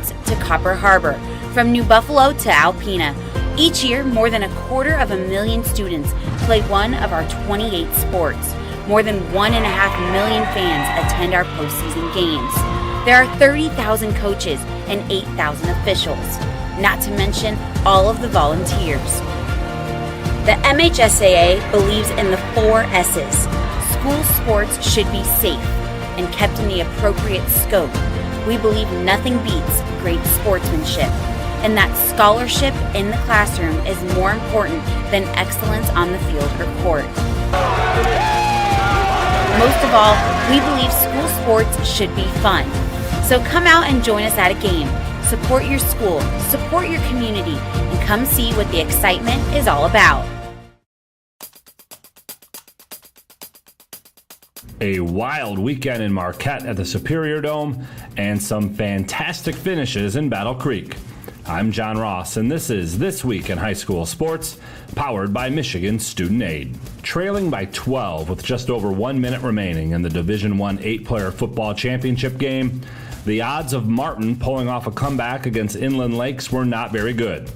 Bulldogs to Copper Harbor, from New Buffalo to Alpena. Each year, more than 250,000 students play one of our 28 sports. More than 1.5 million fans attend our postseason games. There are 30,000 coaches and 8,000 officials, not to mention all of the volunteers. The MHSAA believes in the 4 S's. School sports should be safe and kept in the appropriate scope. We believe nothing beats great sportsmanship, and that scholarship in the classroom is more important than excellence on the field or court. Most of all, we believe school sports should be fun. So come out and join us at a game. Support your school, support your community, and come see what the excitement is all about. A wild weekend in Marquette at the Superior Dome, and some fantastic finishes in Battle Creek. I'm John Ross, and this is This Week in High School Sports, powered by Michigan Student Aid. Trailing by 12 with just over 1 minute remaining in the Division I 8-player football championship game, the odds of Martin pulling off a comeback against Inland Lakes were not very good.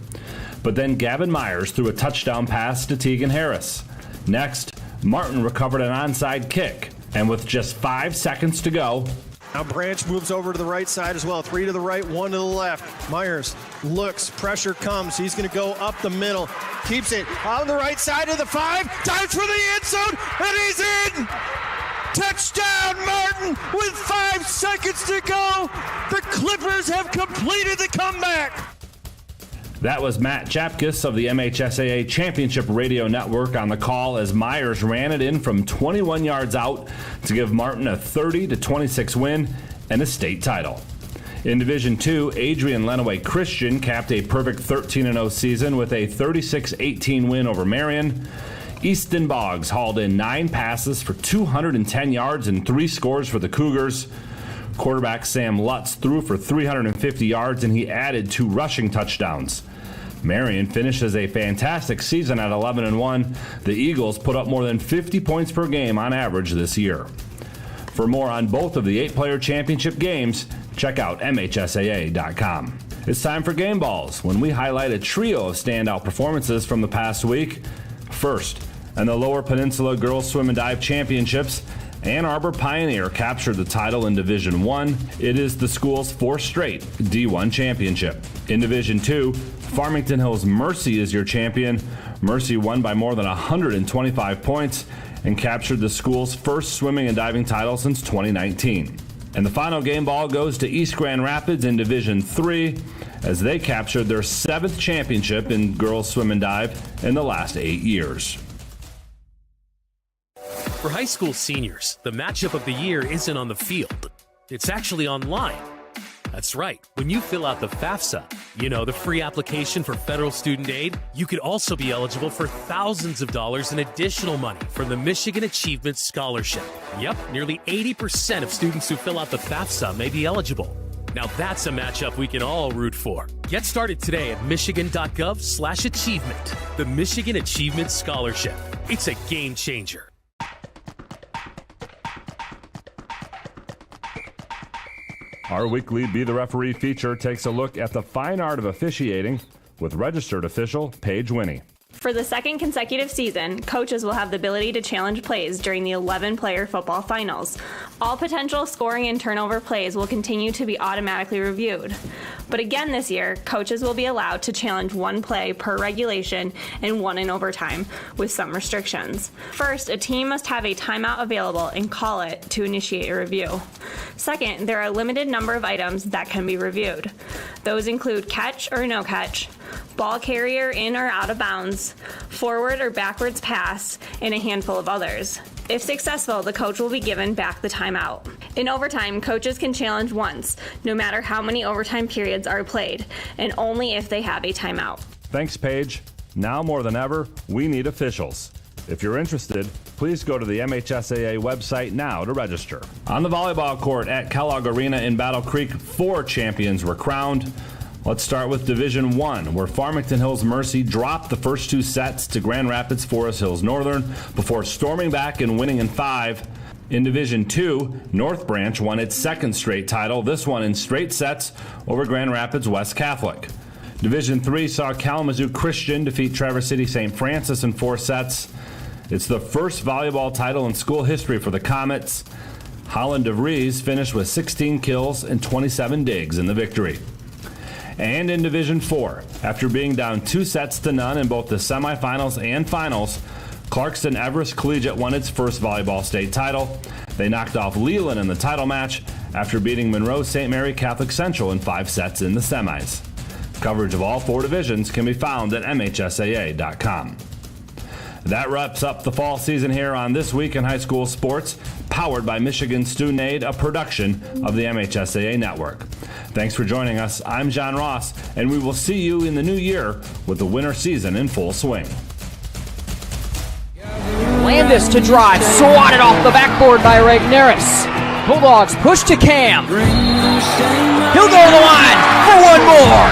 But then Gavin Myers threw a touchdown pass to Tegan Harris. Next, Martin recovered an onside kick, and with just 5 seconds to go, now Branch moves over to the right side as well. 3 to the right, 1 to the left. Myers looks, pressure comes. He's going to go up the middle. Keeps it on the right side of the 5. Dives for the end zone, and he's in! Touchdown, Martin, with 5 seconds to go. The Clippers have completed the comeback. That was Matt Chapkus of the MHSAA Championship Radio Network on the call as Myers ran it in from 21 yards out to give Martin a 30-26 win and a state title. In Division II, Adrian Lenawee Christian capped a perfect 13-0 season with a 36-18 win over Marion. Easton Boggs hauled in 9 passes for 210 yards and 3 scores for the Cougars. Quarterback Sam Lutz threw for 350 yards, and he added 2 rushing touchdowns. Marion finishes a fantastic season at 11-1. The Eagles put up more than 50 points per game on average this year. For more on both of the 8-player championship games, check out MHSAA.com. It's time for Game Balls, when we highlight a trio of standout performances from the past week. First, in the Lower Peninsula Girls Swim and Dive Championships, Ann Arbor Pioneer captured the title in Division I. It is the school's 4th straight D1 championship. In Division II, Farmington Hills Mercy is your champion. Mercy won by more than 125 points and captured the school's first swimming and diving title since 2019. And the final game ball goes to East Grand Rapids in Division III as they captured their 7th championship in girls swim and dive in the last 8 years. For high school seniors, the matchup of the year isn't on the field. It's actually online. That's right. When you fill out the FAFSA, the free application for federal student aid, you could also be eligible for thousands of dollars in additional money from the Michigan Achievement Scholarship. Yep, nearly 80% of students who fill out the FAFSA may be eligible. Now that's a matchup we can all root for. Get started today at michigan.gov/achievement. The Michigan Achievement Scholarship. It's a game changer. Our weekly Be the Referee feature takes a look at the fine art of officiating with registered official Paige Winnie. For the second consecutive season, coaches will have the ability to challenge plays during the 11-player football finals. All potential scoring and turnover plays will continue to be automatically reviewed. But again this year, coaches will be allowed to challenge 1 play per regulation and 1 in overtime, with some restrictions. First, a team must have a timeout available and call it to initiate a review. Second, there are a limited number of items that can be reviewed. Those include catch or no catch, ball carrier in or out of bounds, forward or backwards pass, and a handful of others. If successful, the coach will be given back the timeout. In overtime, coaches can challenge once, no matter how many overtime periods are played, and only if they have a timeout. Thanks, Paige. Now more than ever, we need officials. If you're interested, please go to the MHSAA website now to register. On the volleyball court at Kellogg Arena in Battle Creek, 4 champions were crowned. Let's start with Division I, where Farmington Hills Mercy dropped the first 2 sets to Grand Rapids Forest Hills Northern before storming back and winning in 5. In Division 2, North Branch won its second straight title, this one in straight sets over Grand Rapids West Catholic. Division 3 saw Kalamazoo Christian defeat Traverse City St. Francis in 4 sets. It's the first volleyball title in school history for the Comets. Holland DeVries finished with 16 kills and 27 digs in the victory. And in Division 4, after being down 2 sets to none in both the semifinals and finals, Clarkston Everest Collegiate won its first volleyball state title. They knocked off Leland in the title match after beating Monroe St. Mary Catholic Central in 5 sets in the semis. Coverage of all 4 divisions can be found at MHSAA.com. That wraps up the fall season here on This Week in High School Sports, powered by Michigan Student Aid, a production of the MHSAA Network. Thanks for joining us. I'm John Ross, and we will see you in the new year with the winter season in full swing. Landis to drive, swatted off the backboard by Regnerus. Bulldogs push to Cam. He'll go to the line for one more.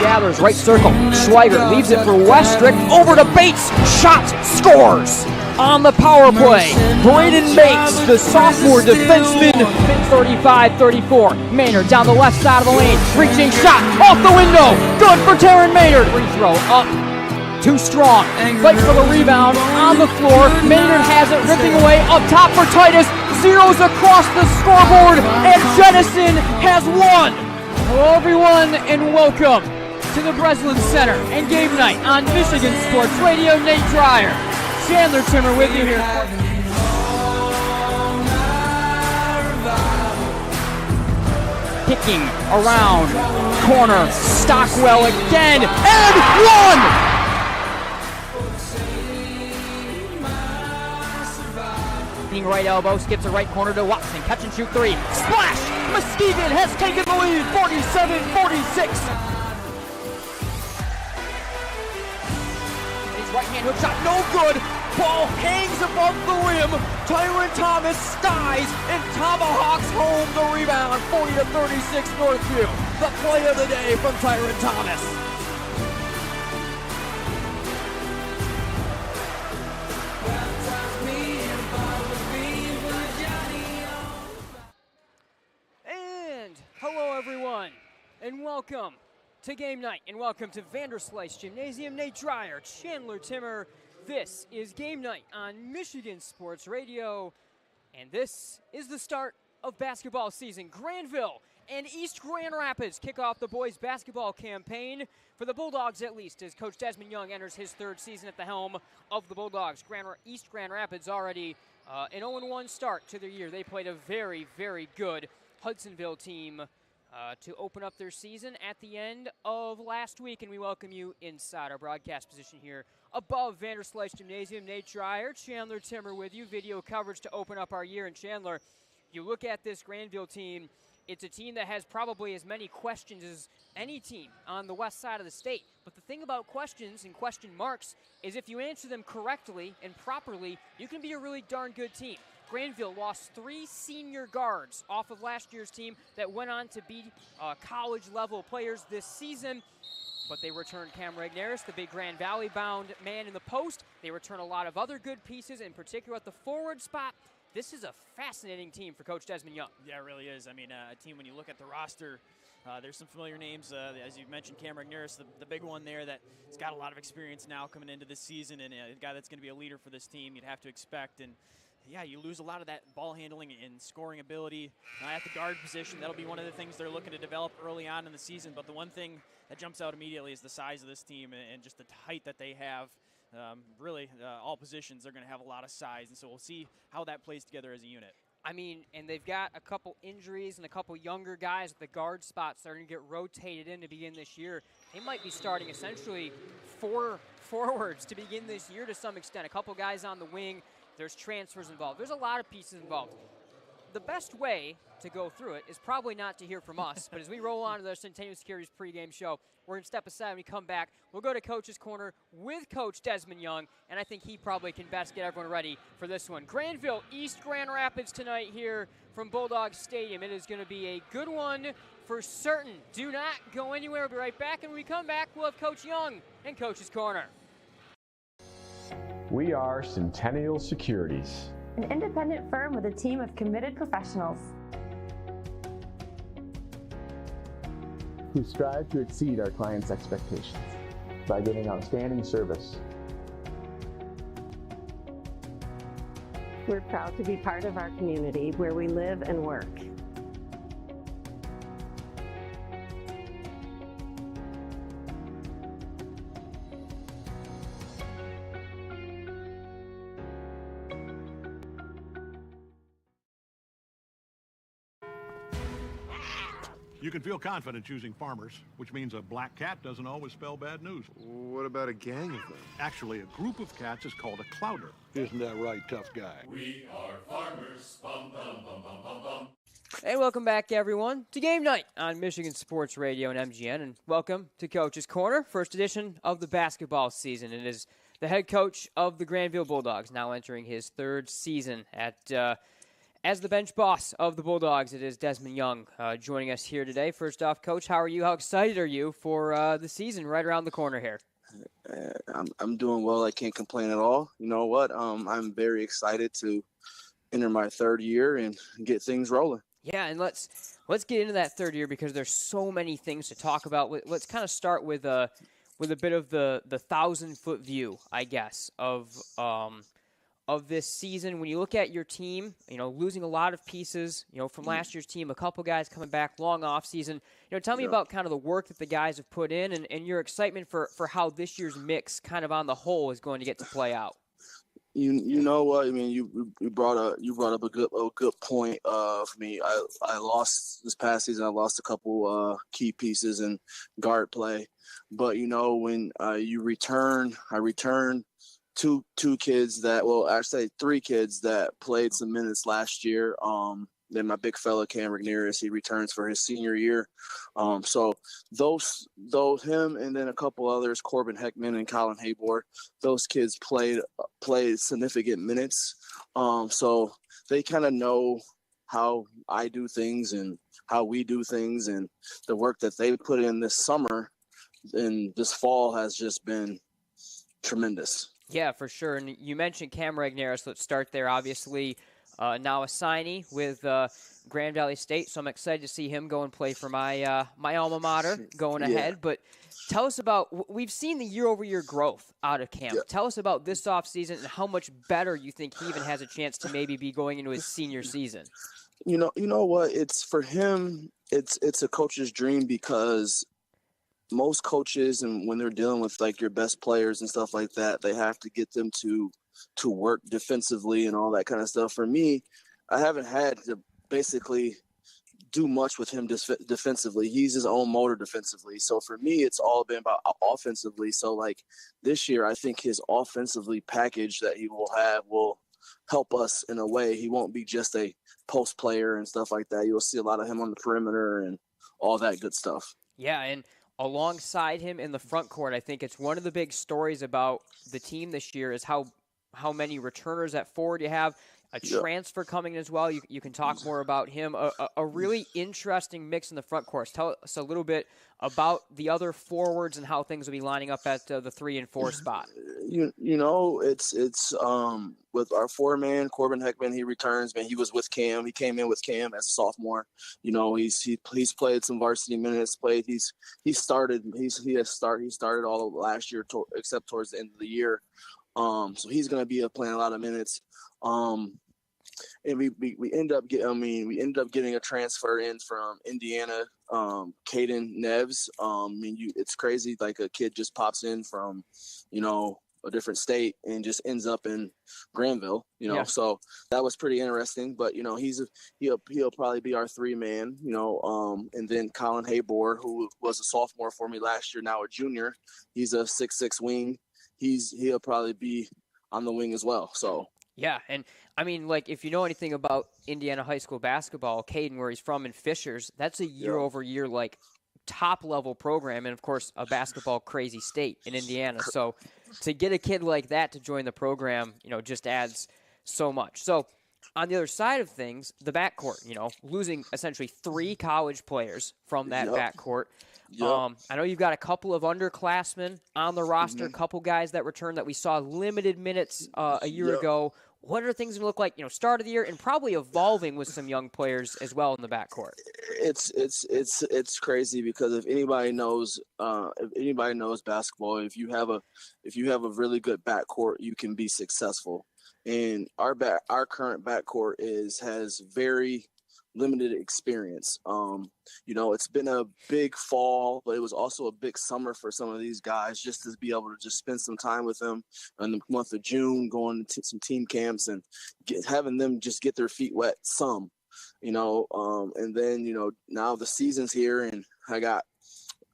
Gathers right circle. Schweiger leaves it for Westrick. Over to Bates. Shot, scores. On the power play, Braden Bates, the sophomore defenseman, 35-34. Maynard down the left side of the lane. Reaching shot off the window. Good for Taryn Maynard. Free throw up. Too strong. Fight for the rebound on the floor. Maynard has it, ripping away up top for Titus. Zeros across the scoreboard, and Jennison has won. Hello, everyone, and welcome to the Breslin Center and game night on Michigan Sports Radio. Nate Dreyer, Chandler Timmer with you here. Kicking around corner, Stockwell again, and one. Right elbow, skips a right corner to Watson. Catch and shoot 3. Splash! Muskegon has taken the lead, 47-46. His right hand hook shot, no good. Ball hangs above the rim. Tyron Thomas skies and tomahawks home the rebound. 40-36 Northview. The play of the day from Tyron Thomas. Hello, everyone, and welcome to game night, and welcome to Vanderslice Gymnasium. Nate Dreyer, Chandler Timmer. This is game night on Michigan Sports Radio, and this is the start of basketball season. Grandville and East Grand Rapids kick off the boys' basketball campaign for the Bulldogs, at least, as Coach Desmond Young enters his 3rd season at the helm of the Bulldogs. East Grand Rapids already an 0-1 start to their year. They played a very, very good Hudsonville team to open up their season at the end of last week, and we welcome you inside our broadcast position here above Vanderslice Gymnasium. Nate Dreyer, Chandler Timmer with you. Video coverage to open up our year. And Chandler, you look at this Grandville team, it's a team that has probably as many questions as any team on the west side of the state. But the thing about questions and question marks is if you answer them correctly and properly, you can be a really darn good team. Grandville lost 3 senior guards off of last year's team that went on to be college-level players this season. But they returned Cam Regnerus, the big Grand Valley-bound man in the post. They return a lot of other good pieces, in particular at the forward spot. This is a fascinating team for Coach Desmond Young. Yeah, it really is. I mean, a team, when you look at the roster, there's some familiar names. As you mentioned, Cam Regnerus, the big one there that's got a lot of experience now coming into this season, and a guy that's going to be a leader for this team you'd have to expect. And yeah, you lose a lot of that ball handling and scoring ability at the guard position. That'll be one of the things they're looking to develop early on in the season. But the one thing that jumps out immediately is the size of this team and just the height that they have. Really, all positions, they're going to have a lot of size. And so we'll see how that plays together as a unit. I mean, and they've got a couple injuries and a couple younger guys at the guard spots that are going to get rotated in to begin this year. They might be starting essentially 4 forwards to begin this year to some extent. A couple guys on the wing. There's transfers involved. There's a lot of pieces involved. The best way to go through it is probably not to hear from us, but as we roll on to the Centennial Securities pregame show, we're going to step aside. When we come back, we'll go to Coach's Corner with Coach Desmond Young, and I think he probably can best get everyone ready for this one. Grandville, East Grand Rapids tonight here from Bulldogs Stadium. It is going to be a good one for certain. Do not go anywhere. We'll be right back, and when we come back, we'll have Coach Young and Coach's Corner. We are Centennial Securities, an independent firm with a team of committed professionals who strive to exceed our clients' expectations by giving outstanding service. We're proud to be part of our community where we live and work. You can feel confident choosing Farmers, which means a black cat doesn't always spell bad news. What about a gang of them? Actually, a group of cats is called a clouder. Isn't that right, tough guy? We are farmers. Bum, bum, bum, bum, bum, bum. And welcome back, everyone, to Game Night on Michigan Sports Radio and MGN. And welcome to Coach's Corner, first edition of the basketball season. It is the head coach of the Grandville Bulldogs, now entering his third season as the bench boss of the Bulldogs. It is Desmond Young joining us here today. First off, Coach, how are you? How excited are you for the season right around the corner here? I'm doing well. I can't complain at all. You know what? I'm very excited to enter my third year and get things rolling. Yeah, and let's get into that third year because there's so many things to talk about. Let's kind of start with a bit of the 1,000-foot view, I guess, of this season. When you look at your team, losing a lot of pieces, from last year's team, a couple guys coming back, long off season. Tell me about kind of the work that the guys have put in and your excitement for how this year's mix kind of on the whole is going to get to play out. You know what? I mean, you brought up a good point for me. I lost this past season. I lost a couple key pieces in guard play, but when you return, I returned two kids three kids that played some minutes last year. Then my big fella Cam Regnerus, he returns for his senior year. So those him and then a couple others, Corbin Heckman and Colin Haybor, those kids played significant minutes. So they kind of know how I do things and how we do things, and the work that they put in this summer and this fall has just been tremendous. Yeah, for sure. And you mentioned Cam Regnerus. Let's start there. Obviously, now a signee with Grand Valley State, so I'm excited to see him go and play for my my alma mater going ahead. But tell us about, we've seen the year-over-year growth out of Cam. Yeah. Tell us about this offseason and how much better you think he even has a chance to maybe be going into his senior season. You know what? It's for him, it's a coach's dream because most coaches, and when they're dealing with like your best players and stuff like that, they have to get them to work defensively and all that kind of stuff. For me, I haven't had to basically do much with him defensively. He's his own motor defensively. So for me, it's all been about offensively. So like this year, I think his offensively package that he will have will help us in a way. He won't be just a post player and stuff like that. You'll see a lot of him on the perimeter and all that good stuff. Yeah, and alongside him in the front court, I think it's one of the big stories about the team this year is how many returners at forward you have, a transfer coming as well. You can talk more about him. A really interesting mix in the front court. Tell us a little bit about the other forwards and how things will be lining up at the 3 and 4 spot. It's with our 4-man, Corbin Heckman, he returns, man. He was with Cam. He came in with Cam as a sophomore. He's played some varsity minutes, he started all of last year except towards the end of the year. So he's going to be playing a lot of minutes. And we end up getting a transfer in from Indiana, Caden Neves. It's crazy. Like a kid just pops in from, a different state and just ends up in Grandville, So that was pretty interesting, but he'll probably be our 3-man, and then Colin Haybor, who was a sophomore for me last year, now a junior, he's a 6'6" wing. He'll probably be on the wing as well. So yeah, and if you know anything about Indiana high school basketball, Caden, where he's from in Fishers, that's a year-over-year top-level program, and of course a basketball crazy state in Indiana. So to get a kid like that to join the program, just adds so much. So on the other side of things, the backcourt, losing essentially 3 college players from that backcourt. I know you've got a couple of underclassmen on the roster, a couple guys that returned that we saw limited minutes a year ago. what are things going to look like, start of the year and probably evolving with some young players as well in the backcourt? It's crazy because if anybody knows basketball, if you have a really good backcourt, you can be successful. And our current backcourt has very limited experience. It's been a big fall, but it was also a big summer for some of these guys just to be able to just spend some time with them in the month of June, going to some team camps and having them just get their feet wet some, and then, now the season's here and I got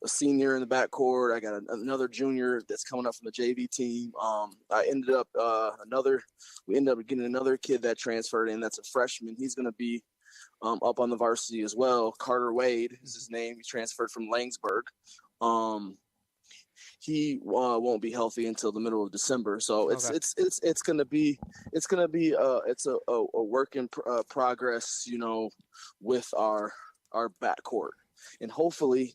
a senior in the backcourt. I got another junior that's coming up from the JV team. We ended up getting another kid that transferred in. That's a freshman. He's going to be up on the varsity as well. Carter Wade is his name. He transferred from Langsburg. He won't be healthy until the middle of December. So it's going to be a work in progress, with our backcourt. And hopefully,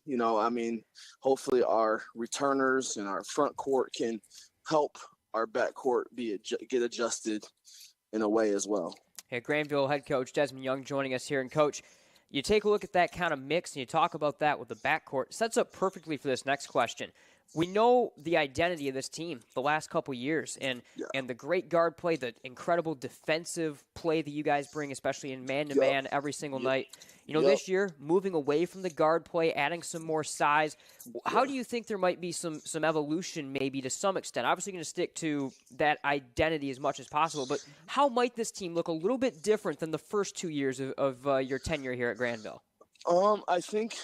hopefully our returners and our front court can help our backcourt get adjusted in a way as well. Yeah, Grandville head coach Desmond Young joining us here. And, Coach, you take a look at that kind of mix and you talk about that with the backcourt. Sets up perfectly for this next question. We know the identity of this team the last couple years and the great guard play, the incredible defensive play that you guys bring, especially in man-to-man every single night. This year, moving away from the guard play, adding some more size. How do you think there might be some evolution maybe to some extent? Obviously going to stick to that identity as much as possible, but how might this team look a little bit different than the first 2 years of your tenure here at Grandville? I think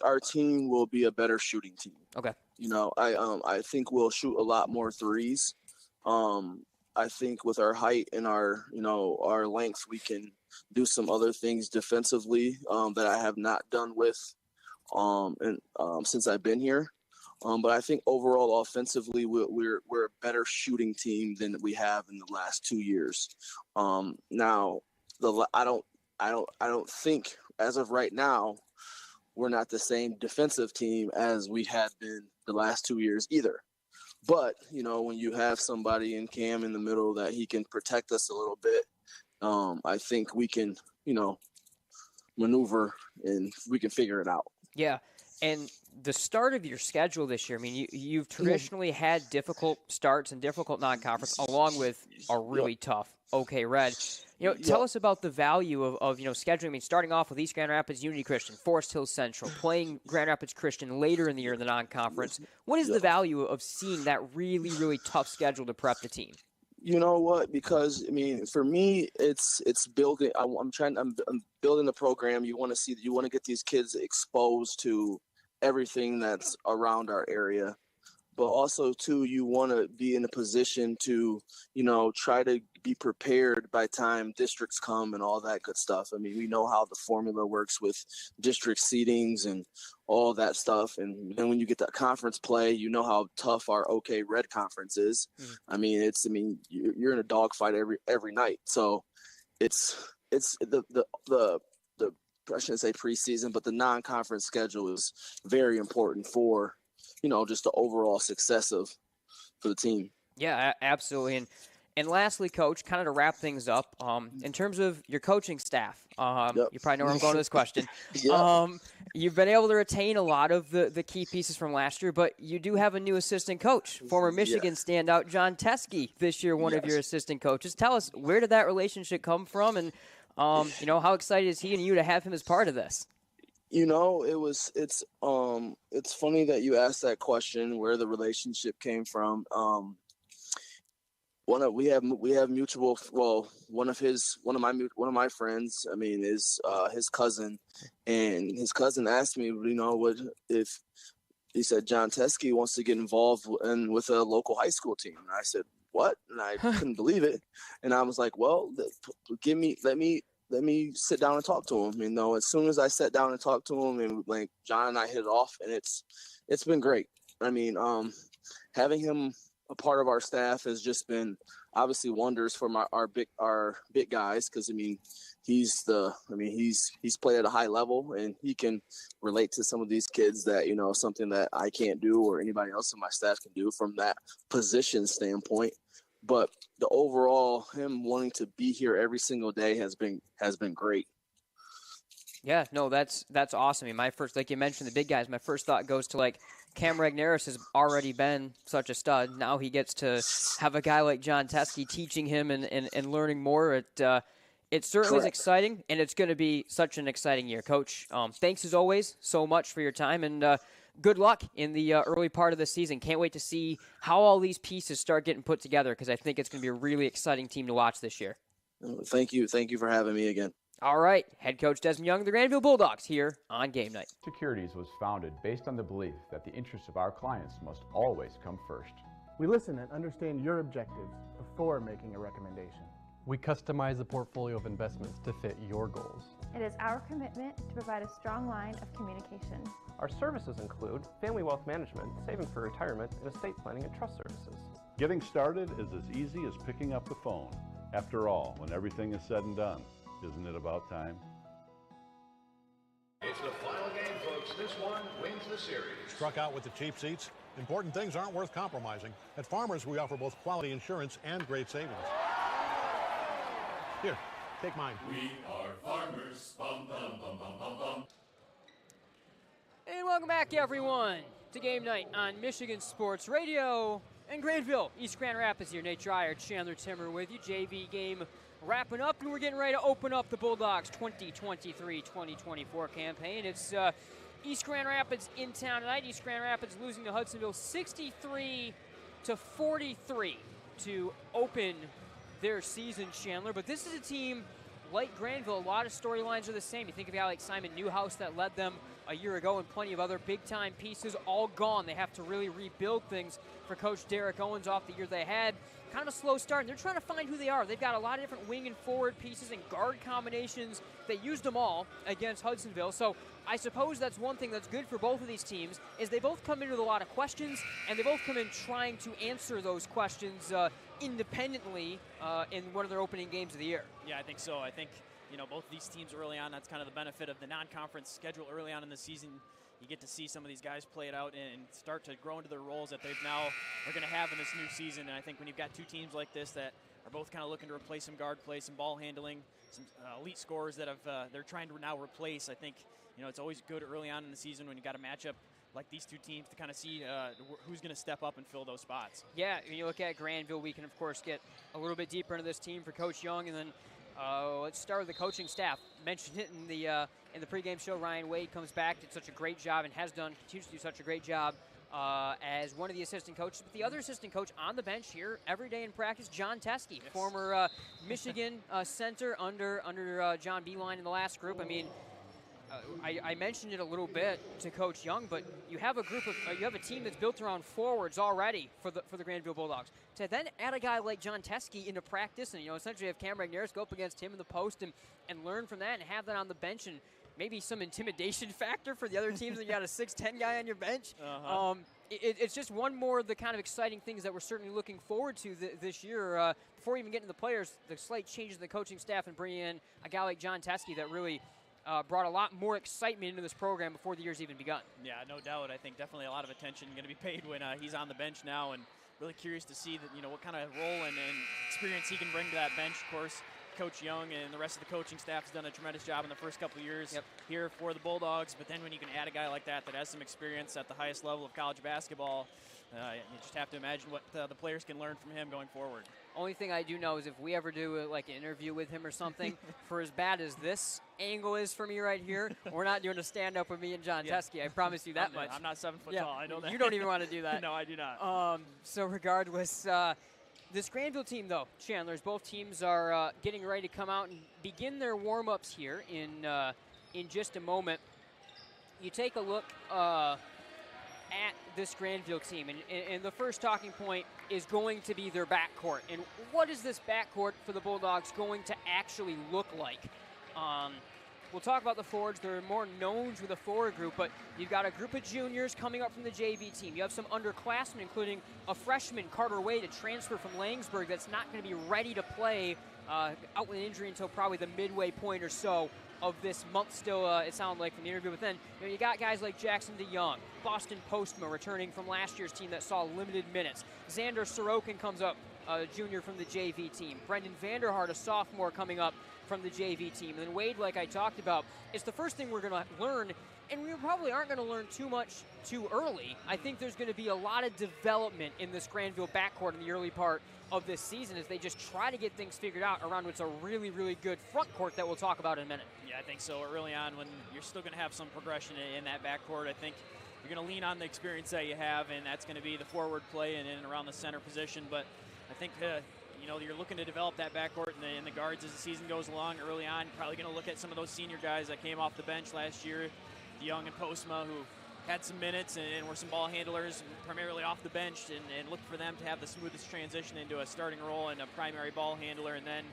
our team will be a better shooting team. Okay. I think we'll shoot a lot more threes. I think with our height and our length, we can do some other things defensively that I have not done with since I've been here. But I think overall offensively, we're a better shooting team than we have in the last 2 years. Now, I don't think as of right now, we're not the same defensive team as we had been the last 2 years either. But, when you have somebody in Cam in the middle that he can protect us a little bit, I think we can, maneuver and we can figure it out. Yeah. And the start of your schedule this year, you've traditionally had difficult starts and difficult non-conference along with a really tough OK Red. Tell us about the value of scheduling. Starting off with East Grand Rapids Unity Christian, Forest Hills Central, playing Grand Rapids Christian later in the year in the non-conference. What is the value of seeing that really, really tough schedule to prep the team? You know what? Because for me, it's building. I'm building the program. You want to get these kids exposed to everything that's around our area, but also too, you want to be in a position to, try to be prepared by time districts come and all that good stuff. We know how the formula works with district seedings and all that stuff. And then when you get that conference play, you know how tough our OK Red conference is. You're in a dogfight every night. So it's the I shouldn't say preseason, but the non-conference schedule is very important for, just the overall success for the team. Yeah, absolutely. And lastly, Coach, kind of to wrap things up, in terms of your coaching staff, you probably know where I'm going with this question. You've been able to retain a lot of the key pieces from last year, but you do have a new assistant coach, former Michigan standout John Teskey, this year one of your assistant coaches. Tell us, where did that relationship come from, and how excited is he and you to have him as part of this? It's funny that you asked that question, where the relationship came from. We have mutual. Well, one of my friends, is his cousin, and his cousin asked me, what if he said John Teskey wants to get involved with a local high school team, and I said, what? And I couldn't believe it, and I was like, well, let me sit down and talk to him. As soon as I sat down and talked to him, and like John and I hit it off, and it's been great. Having him a part of our staff has just been obviously wonders for our big guys, because he's played at a high level, and he can relate to some of these kids that something that I can't do or anybody else in my staff can do from that position standpoint. but the overall him wanting to be here every single day has been great. Yeah, no, that's awesome. I mean, my first, like you mentioned, the big guys, my first thought goes to, like, Cam Regnerus has already been such a stud. Now he gets to have a guy like John Teskey teaching him and learning more. It certainly is exciting, and it's going to be such an exciting year. Coach, thanks as always so much for your time, and good luck in the early part of the season. Can't wait to see how all these pieces start getting put together, because I think it's going to be a really exciting team to watch this year. Thank you for having me again. All right, head coach Desmond Young of the Grandville Bulldogs here on Game Night. Securities was founded based on the belief that the interests of our clients must always come first. We listen and understand your objectives before making a recommendation. We customize the portfolio of investments to fit your goals. It is our commitment to provide a strong line of communication. Our services include family wealth management, saving for retirement, and estate planning and trust services. Getting started is as easy as picking up the phone. After all, when everything is said and done, isn't it about time? It's the final game, folks. This one wins the series. Struck out with the cheap seats? Important things aren't worth compromising. At Farmers, we offer both quality insurance and great savings. Here, take mine. We are Farmers. Bum, bum, bum, bum, bum, bum. And welcome back, everyone, to Game Night on Michigan Sports Radio in Grandville, East Grand Rapids here. Nate Dreyer, Chandler Timmer with you. JV game wrapping up, and we're getting ready to open up the Bulldogs 2023-2024 campaign. It's East Grand Rapids in town tonight. East Grand Rapids losing to Hudsonville 63-43 to open their season, Chandler. But this is a team like Grandville. A lot of storylines are the same. You think of a guy like Simon Newhouse that led them a year ago, and plenty of other big-time pieces all gone. They have to really rebuild things for Coach Derek Owens off the year they had. Kind of a slow start, and they're trying to find who they are. They've got a lot of different wing and forward pieces and guard combinations. They used them all against Hudsonville. So I suppose that's one thing that's good for both of these teams, is they both come in with a lot of questions, and they both come in trying to answer those questions independently in one of their opening games of the year. Yeah, I think so. I think, both of these teams early on, that's kind of the benefit of the non-conference schedule early on in the season. You get to see some of these guys play it out and start to grow into their roles that they've now are going to have in this new season. And I think when you've got two teams like this that are both kind of looking to replace some guard play, some ball handling, some elite scorers that they're trying to now replace, I think it's always good early on in the season when you got a matchup like these two teams to kind of see who's going to step up and fill those spots. Yeah, when you look at Grandville, we can of course get a little bit deeper into this team for Coach Young, and then let's start with the coaching staff. Mentioned it in the pregame show. Ryan Wade comes back, did such a great job, and continues to do such a great job as one of the assistant coaches. But the other assistant coach on the bench here every day in practice, John Teskey, yes. Former Michigan center under John Beeline in the last group. I mean, I mentioned it a little bit to Coach Young, but you have a team that's built around forwards already for the Grandville Bulldogs. To then add a guy like John Teskey into practice, and essentially have Cam Regnerus go up against him in the post and learn from that, and have that on the bench, and maybe some intimidation factor for the other teams that you got a 6'10" guy on your bench. Uh-huh. It's just one more of the kind of exciting things that we're certainly looking forward to this year. Before we even get into the players, the slight changes in the coaching staff and bringing in a guy like John Teskey that really brought a lot more excitement into this program before the year's even begun. Yeah, no doubt. I think definitely a lot of attention going to be paid when he's on the bench now, and really curious to see that what kind of role and experience he can bring to that bench. Of course, Coach Young and the rest of the coaching staff has done a tremendous job in the first couple of years here for the Bulldogs. But then when you can add a guy like that has some experience at the highest level of college basketball, you just have to imagine what the players can learn from him going forward. Only thing I do know is if we ever do like an interview with him or something, for as bad as this angle is for me right here, we're not doing a stand-up with me and John Teskey. I promise you that much. I'm not 7 foot tall. I know that. You don't even want to do that. No, I do not. So regardless, this Grandville team, though, Chandler's, both teams are getting ready to come out and begin their warm-ups here in just a moment. You take a look at this Grandville team, and the first talking point is going to be their backcourt. And what is this backcourt for the Bulldogs going to actually look like? We'll talk about the forwards. There are more knowns with the forward group, but you've got a group of juniors coming up from the JV team. You have some underclassmen, including a freshman, Carter Wade, a transfer from Langsburg that's not going to be ready to play out with an injury until probably the midway point or so of this month still, it sounded like from the interview. But then you got guys like Jackson DeYoung, Boston Postma returning from last year's team that saw limited minutes. Xander Sorokin comes up a junior from the JV team. Brendan Vanderhart, a sophomore, coming up from the JV team. And then Wade, like I talked about, is the first thing we're going to learn, and we probably aren't going to learn too much too early. I think there's going to be a lot of development in this Grandville backcourt in the early part of this season as they just try to get things figured out around what's a really, really good front court that we'll talk about in a minute. Yeah, I think so. Early on, when you're still going to have some progression in that backcourt, I think you're going to lean on the experience that you have, and that's going to be the forward play and in and around the center position. But I think you're looking to develop that backcourt and the guards as the season goes along. Early on, you're probably going to look at some of those senior guys that came off the bench last year, DeYoung and Postma, who had some minutes and were some ball handlers, primarily off the bench, and look for them to have the smoothest transition into a starting role and a primary ball handler. And then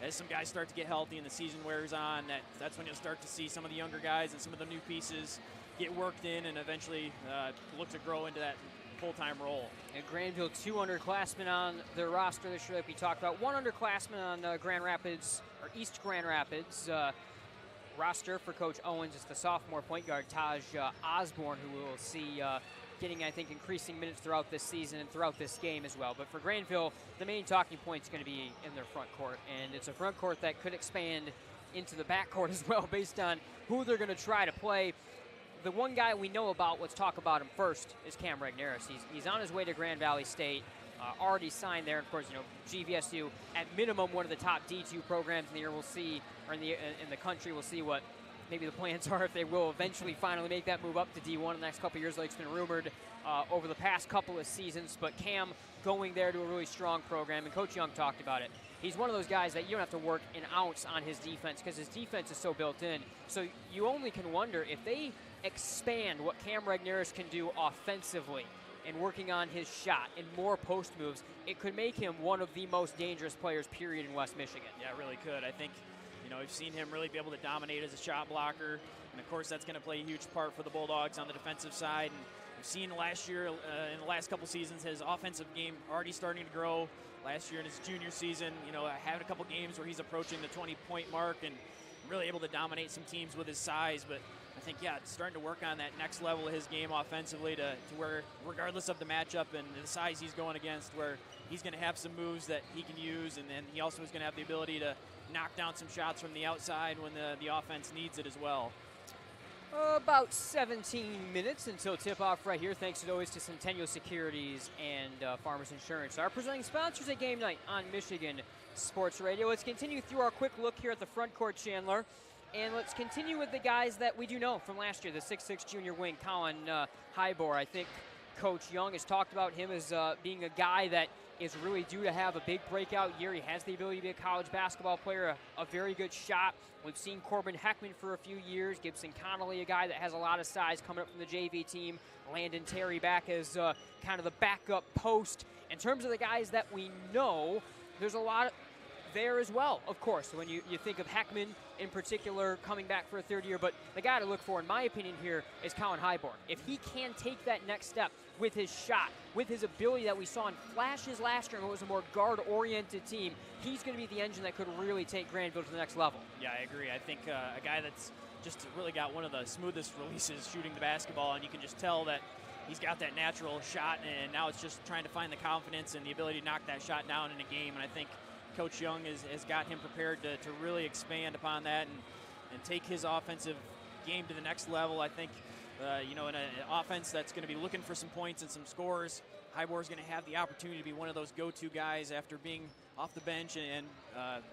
as some guys start to get healthy and the season wears on, that's when you'll start to see some of the younger guys and some of the new pieces get worked in and eventually look to grow into that full-time role. And Grandville, 2 underclassmen on their roster this year, like we talked about. 1 underclassman on Grand Rapids, or East Grand Rapids roster for Coach Owens. It's the sophomore point guard, Taj Osborne, who we'll see getting, I think, increasing minutes throughout this season and throughout this game as well. But for Grandville, the main talking point is going to be in their front court. And it's a front court that could expand into the back court as well based on who they're going to try to play. The one guy we know about, let's talk about him first, is Cam Regnerus. He's on his way to Grand Valley State, already signed there. Of course, GVSU, at minimum, one of the top D2 programs in the year. We'll see, or in the country, we'll see what maybe the plans are if they will eventually finally make that move up to D1 in the next couple of years, like it's been rumored over the past couple of seasons. But Cam going there to a really strong program, and Coach Young talked about it. He's one of those guys that you don't have to work an ounce on his defense because his defense is so built in. So you only can wonder if they expand what Cam Regnerus can do offensively and working on his shot and more post moves, it could make him one of the most dangerous players, period, in West Michigan. Yeah, it really could. I think, we've seen him really be able to dominate as a shot blocker, and of course that's going to play a huge part for the Bulldogs on the defensive side. And we've seen last year, in the last couple seasons, his offensive game already starting to grow. Last year in his junior season, had a couple games where he's approaching the 20-point mark and really able to dominate some teams with his size. But I think, it's starting to work on that next level of his game offensively to where, regardless of the matchup and the size he's going against, where he's going to have some moves that he can use, and then he also is going to have the ability to knock down some shots from the outside when the offense needs it as well. About 17 minutes until tip-off right here. Thanks as always to Centennial Securities and Farmers Insurance, our presenting sponsors at Game Night on Michigan Sports Radio. Let's continue through our quick look here at the front court, Chandler. And let's continue with the guys that we do know from last year, the 6'6 junior wing, Colin Hybor. I think Coach Young has talked about him as being a guy that is really due to have a big breakout year. He has the ability to be a college basketball player, a very good shot. We've seen Corbin Heckman for a few years. Gibson Connolly, a guy that has a lot of size coming up from the JV team. Landon Terry back as kind of the backup post. In terms of the guys that we know, there's a lot there as well, of course, when you think of Heckman in particular coming back for a third year. But the guy to look for, in my opinion, here is Colin Hybor. If he can take that next step with his shot, with his ability that we saw in flashes last year when it was a more guard-oriented team, he's going to be the engine that could really take Grandville to the next level. Yeah, I agree. I think a guy that's just really got one of the smoothest releases shooting the basketball, and you can just tell that he's got that natural shot, and now it's just trying to find the confidence and the ability to knock that shot down in a game. And I think Coach Young has got him prepared to really expand upon that and take his offensive game to the next level. I think, in an offense that's going to be looking for some points and some scores, Hybor's going to have the opportunity to be one of those go-to guys after being off the bench and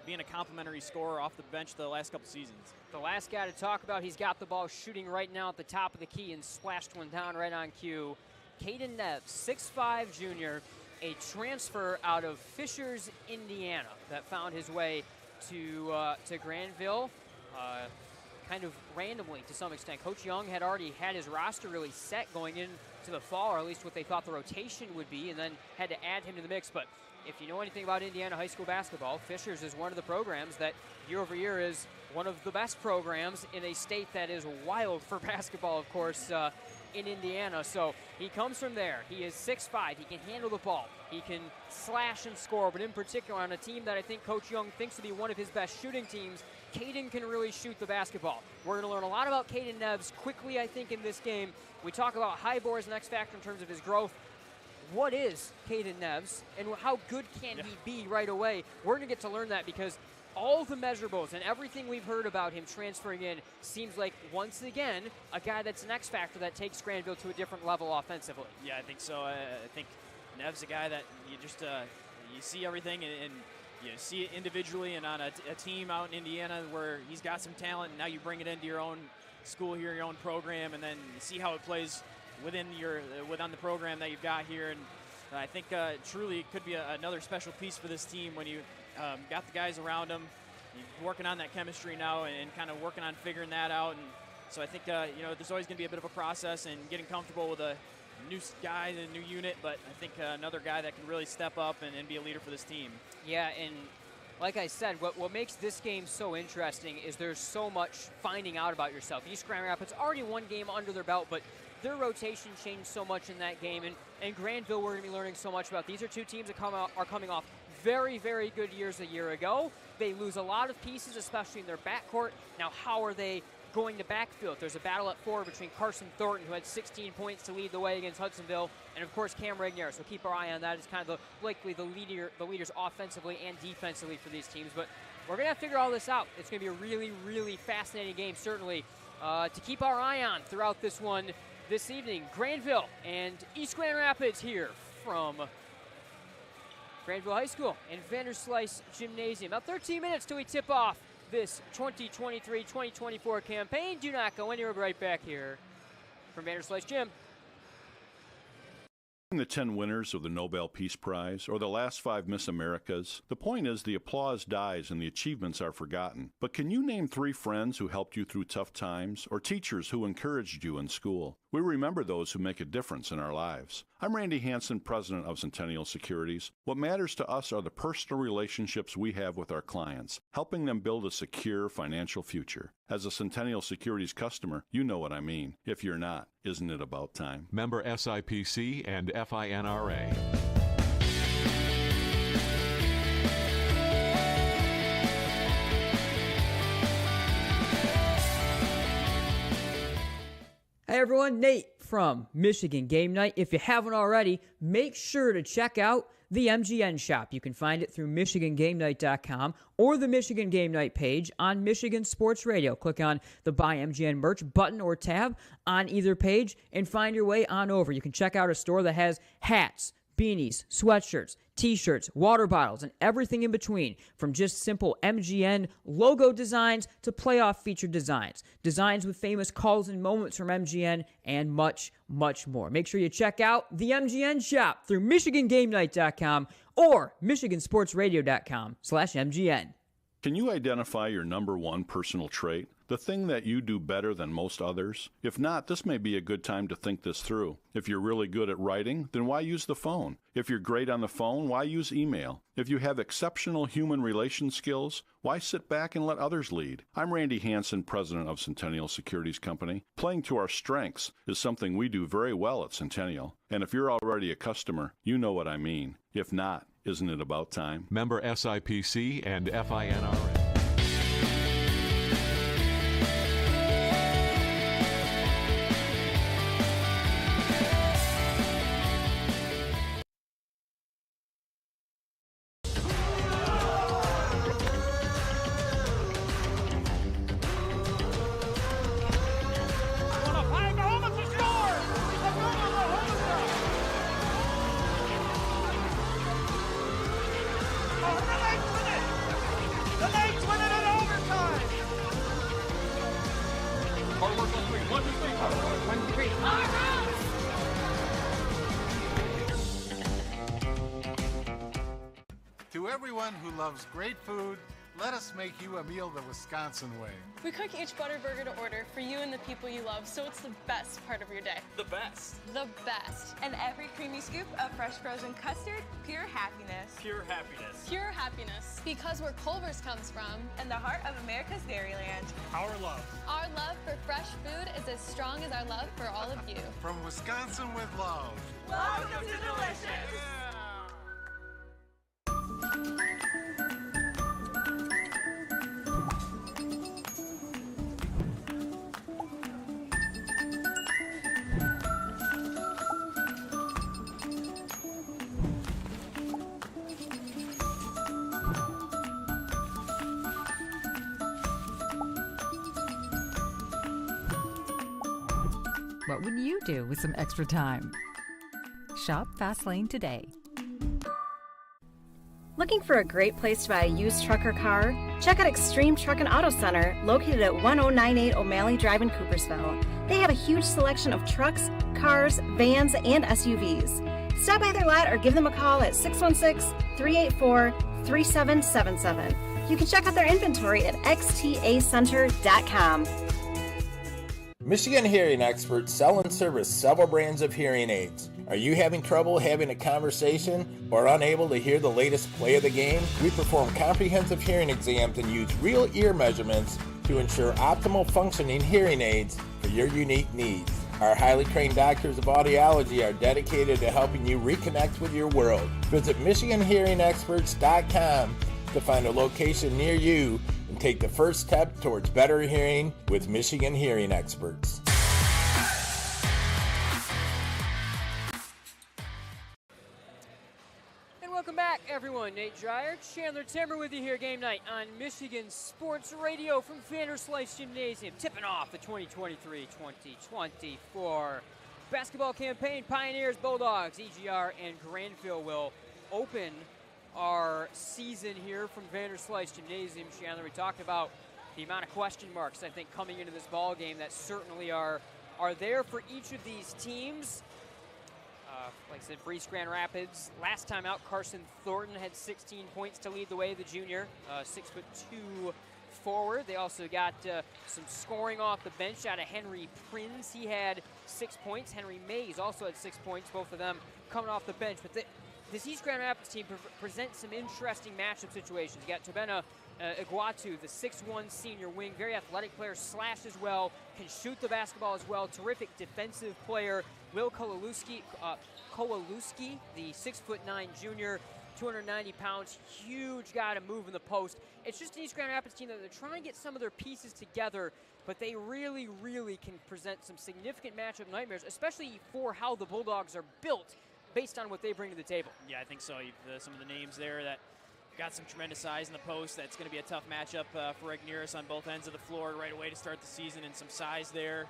being a complimentary scorer off the bench the last couple seasons. The last guy to talk about, he's got the ball shooting right now at the top of the key and splashed one down right on cue. Caden Neves, 6'5 junior, a transfer out of Fishers, Indiana, that found his way to Grandville kind of randomly to some extent. Coach Young had already had his roster really set going into the fall, or at least what they thought the rotation would be, and then had to add him to the mix. But if you know anything about Indiana high school basketball, Fishers is one of the programs that year over year is one of the best programs in a state that is wild for basketball, of course, in Indiana. So he comes from there. He is 6'5". He can handle the ball. He can slash and score, but in particular on a team that I think Coach Young thinks to be one of his best shooting teams, Caden can really shoot the basketball. We're going to learn a lot about Caden Neves quickly, I think, in this game. We talk about Hybor as an X factor in terms of his growth. what is Caden Neves and how good can he be right away? We're going to get to learn that because all the measurables and everything we've heard about him transferring in seems like, once again, a guy that's an X factor that takes Grandville to a different level offensively. Yeah, I think so. I think Nev's a guy that you just you see everything and you see it individually and on a team out in Indiana where he's got some talent, and now you bring it into your own school here, your own program, and then you see how it plays within the program that you've got here. And I think truly it could be another special piece for this team when you got the guys around him, working on that chemistry now and kind of working on figuring that out. And so I think there's always going to be a bit of a process and getting comfortable with a new guy, a new unit, but I think another guy that can really step up and be a leader for this team. Yeah, and like I said, what makes this game so interesting is there's so much finding out about yourself. East Grand Rapids already one game under their belt, but their rotation changed so much in that game, and Grandville we're going to be learning so much about. These are two teams that are coming off very, very good years a year ago. They lose a lot of pieces, especially in their backcourt. Now, how are they going to backfield? There's a battle at forward between Carson Thornton, who had 16 points to lead the way against Hudsonville, and of course Cam Regnerus. So keep our eye on that as kind of likely the leaders offensively and defensively for these teams. But we're going to figure all this out. It's going to be a really, really fascinating game, certainly, to keep our eye on throughout this one this evening. Grandville and East Grand Rapids here from Grandville High School and Vanderslice Gymnasium. About 13 minutes till we tip off this 2023-2024 campaign. Do not go anywhere. We'll be right back here from Vanderslice Gym. The 10 winners of the Nobel Peace Prize or the last 5 Miss Americas, the point is the applause dies and the achievements are forgotten. But can you name 3 friends who helped you through tough times or teachers who encouraged you in school? We remember those who make a difference in our lives. I'm Randy Hansen, president of Centennial Securities. What matters to us are the personal relationships we have with our clients, helping them build a secure financial future. As a Centennial Securities customer, you know what I mean. If you're not, isn't it about time? Member SIPC and FINRA. Hey everyone, Nate from Michigan Game Night. If you haven't already, make sure to check out the MGN shop. You can find it through MichiganGameNight.com or the Michigan Game Night page on Michigan Sports Radio. Click on the Buy MGN Merch button or tab on either page and find your way on over. You can check out a store that has hats, beanies, sweatshirts, t-shirts, water bottles, and everything in between, from just simple MGN logo designs to playoff featured designs, designs with famous calls and moments from MGN, and much, much more. Make sure you check out the MGN shop through MichiganGameNight.com or MichiganSportsRadio.com/MGN. Can you identify your number one personal trait? The thing that you do better than most others? If not, this may be a good time to think this through. If you're really good at writing, then why use the phone? If you're great on the phone, why use email? If you have exceptional human relation skills, why sit back and let others lead? I'm Randy Hansen, president of Centennial Securities Company. Playing to our strengths is something we do very well at Centennial. And if you're already a customer, you know what I mean. If not, isn't it about time? Member SIPC and FINRA. To everyone who loves great food, let us make you a meal the Wisconsin way. We cook each butter burger to order for you and the people you love, so it's the best part of your day. The best. The best. And every creamy scoop of fresh frozen custard, pure happiness. Pure happiness. Pure happiness. Because where Culver's comes from. And the heart of America's Dairyland. Our love. Our love for fresh food is as strong as our love for all of you. From Wisconsin with love. Welcome to Delicious. What would you do with some extra time? Shop Fastlane today. Looking for a great place to buy a used truck or car? Check out Extreme Truck and Auto Center, located at 1098 O'Malley Drive in Coopersville. They have a huge selection of trucks, cars, vans, and SUVs. Stop by their lot or give them a call at 616-384-3777. You can check out their inventory at xtacenter.com. Michigan Hearing Experts sell and service several brands of hearing aids. Are you having trouble having a conversation or unable to hear the latest play of the game? We perform comprehensive hearing exams and use real ear measurements to ensure optimal functioning hearing aids for your unique needs. Our highly trained doctors of audiology are dedicated to helping you reconnect with your world. Visit MichiganHearingExperts.com to find a location near you and take the first step towards better hearing with Michigan Hearing Experts. And welcome back, everyone. Nate Dreyer, Chandler Timmer with you here game night on Michigan Sports Radio from Vanderslice Gymnasium, tipping off the 2023-2024 basketball campaign. Pioneers, Bulldogs, EGR, and Grandville will open our season here from Vanderslice Gymnasium. Chandler, we talked about the amount of question marks, I think, coming into this ball game that certainly are there for each of these teams. Like I said, Breese Grand Rapids, last time out, Carson Thornton had 16 points to lead the way, the junior, 6'2" forward. They also got some scoring off the bench out of Henry Prinz. He had 6 points. Henry Mays also had 6 points, both of them coming off the bench. But this East Grand Rapids team presents some interesting matchup situations. You got Tobena Iguatu, the 6'1" senior wing, very athletic player, slash as well, can shoot the basketball as well, terrific defensive player. Will Kowalewski, the 6'9" junior, 290 pounds, huge guy to move in the post. It's just an East Grand Rapids team that they're trying to get some of their pieces together, but they really, really can present some significant matchup nightmares, especially for how the Bulldogs are built based on what they bring to the table. Yeah, I think so. Some of the names there that got some tremendous size in the post. That's going to be a tough matchup for Regnerus on both ends of the floor right away to start the season, and some size there.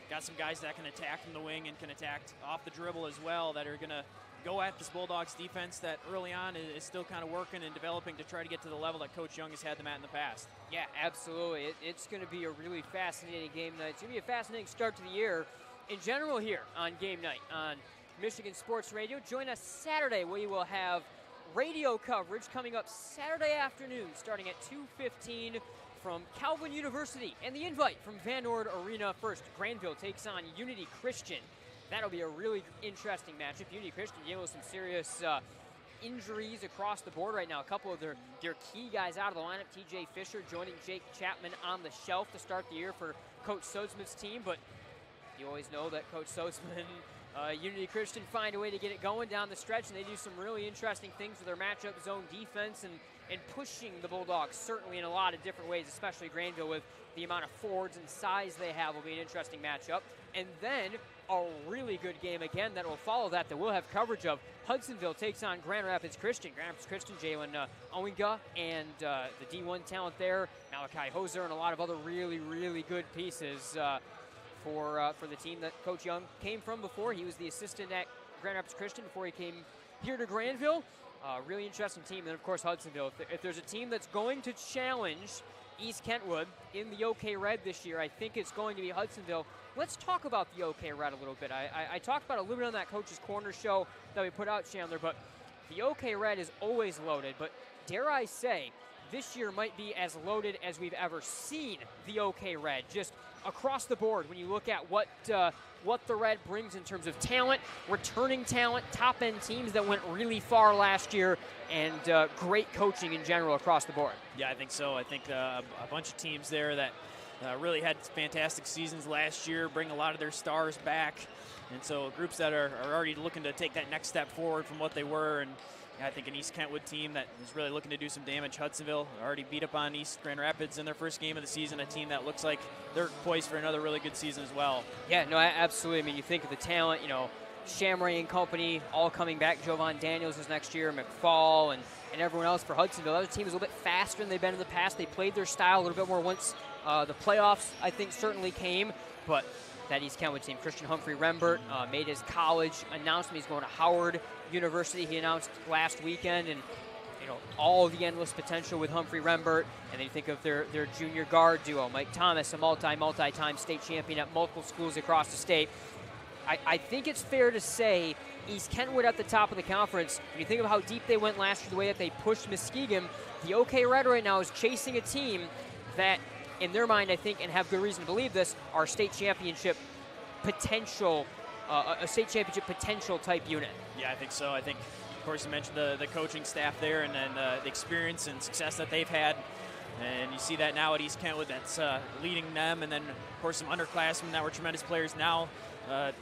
Got some guys that can attack from the wing and can attack off the dribble as well, that are going to go at this Bulldogs defense that early on is still kind of working and developing to try to get to the level that Coach Young has had them at in the past. Yeah, absolutely. It's going to be a really fascinating game night. It's going to be a fascinating start to the year in general here on game night on Michigan Sports Radio. Join us Saturday. We will have radio coverage coming up Saturday afternoon starting at 2:15 from Calvin University. And the invite from Van Ord Arena first. Grandville takes on Unity Christian. That'll be a really interesting matchup. Unity Christian dealing with some serious injuries across the board right now. A couple of their key guys out of the lineup. TJ Fisher joining Jake Chapman on the shelf to start the year for Coach Sodsman's team. But you always know that Coach Sodsman, Unity Christian, find a way to get it going down the stretch, and they do some really interesting things with their matchup zone defense and pushing the Bulldogs certainly in a lot of different ways, especially Grandville with the amount of forwards and size they have will be an interesting matchup. And then a really good game again that will follow that we'll have coverage of. Hudsonville takes on Grand Rapids Christian. Grand Rapids Christian, Jalen Owinga and the D1 talent there, Malachi Hoser, and a lot of other really, really good pieces for the team that Coach Young came from before. He was the assistant at Grand Rapids Christian before he came here to Grandville. Really interesting team. And then, of course, Hudsonville. If there's a team that's going to challenge East Kentwood in the OK Red this year, I think it's going to be Hudsonville. Let's talk about the OK Red a little bit. I talked about it a little bit on that Coach's Corner show that we put out, Chandler, but the OK Red is always loaded. But dare I say, this year might be as loaded as we've ever seen the OK Red, just across the board when you look at what the Red brings in terms of talent, returning talent, top-end teams that went really far last year, and great coaching in general across the board. Yeah, I think so. I think a bunch of teams there that really had fantastic seasons last year, bring a lot of their stars back, and so groups that are already looking to take that next step forward from what they were. And I think an East Kentwood team that is really looking to do some damage. Hudsonville already beat up on East Grand Rapids in their first game of the season, a team that looks like they're poised for another really good season as well. Yeah, no, absolutely. I mean, you think of the talent, Shamray and company all coming back. Jovan Daniels is next year, McFall, and everyone else for Hudsonville. The other team is a little bit faster than they've been in the past. They played their style a little bit more once the playoffs, I think, certainly came. But that East Kentwood team. Christian Humphrey Rembert made his college announcement. He's going to Howard University. He announced last weekend, and all of the endless potential with Humphrey Rembert. And then you think of their junior guard duo, Mike Thomas, a multi-time state champion at multiple schools across the state. I think it's fair to say East Kentwood at the top of the conference. When you think of how deep they went last year, the way that they pushed Muskegon, the OK Red right now is chasing a team that, in their mind, I think, and have good reason to believe this, are state championship potential, a state championship potential type unit. Yeah, I think so. I think, of course, you mentioned the coaching staff there and then the experience and success that they've had. And you see that now at East Kentwood, that's leading them. And then, of course, some underclassmen that were tremendous players now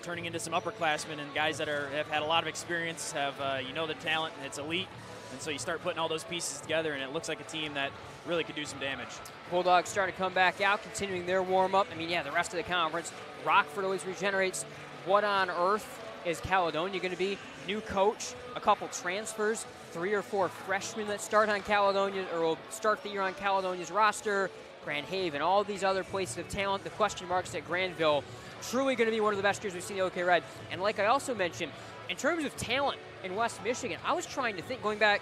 turning into some upperclassmen and guys that have had a lot of experience, have the talent, and it's elite. And so you start putting all those pieces together, and it looks like a team that really could do some damage. Bulldogs starting to come back out, continuing their warm-up. The rest of the conference, Rockford always regenerates. What on earth is Caledonia going to be? New coach, a couple transfers, 3 or 4 freshmen that start on Caledonia, or will start the year on Caledonia's roster. Grand Haven, all these other places of talent. The question marks at Grandville. Truly going to be one of the best years we've seen the OK Red. And like I also mentioned, in terms of talent in West Michigan, I was trying to think, going back,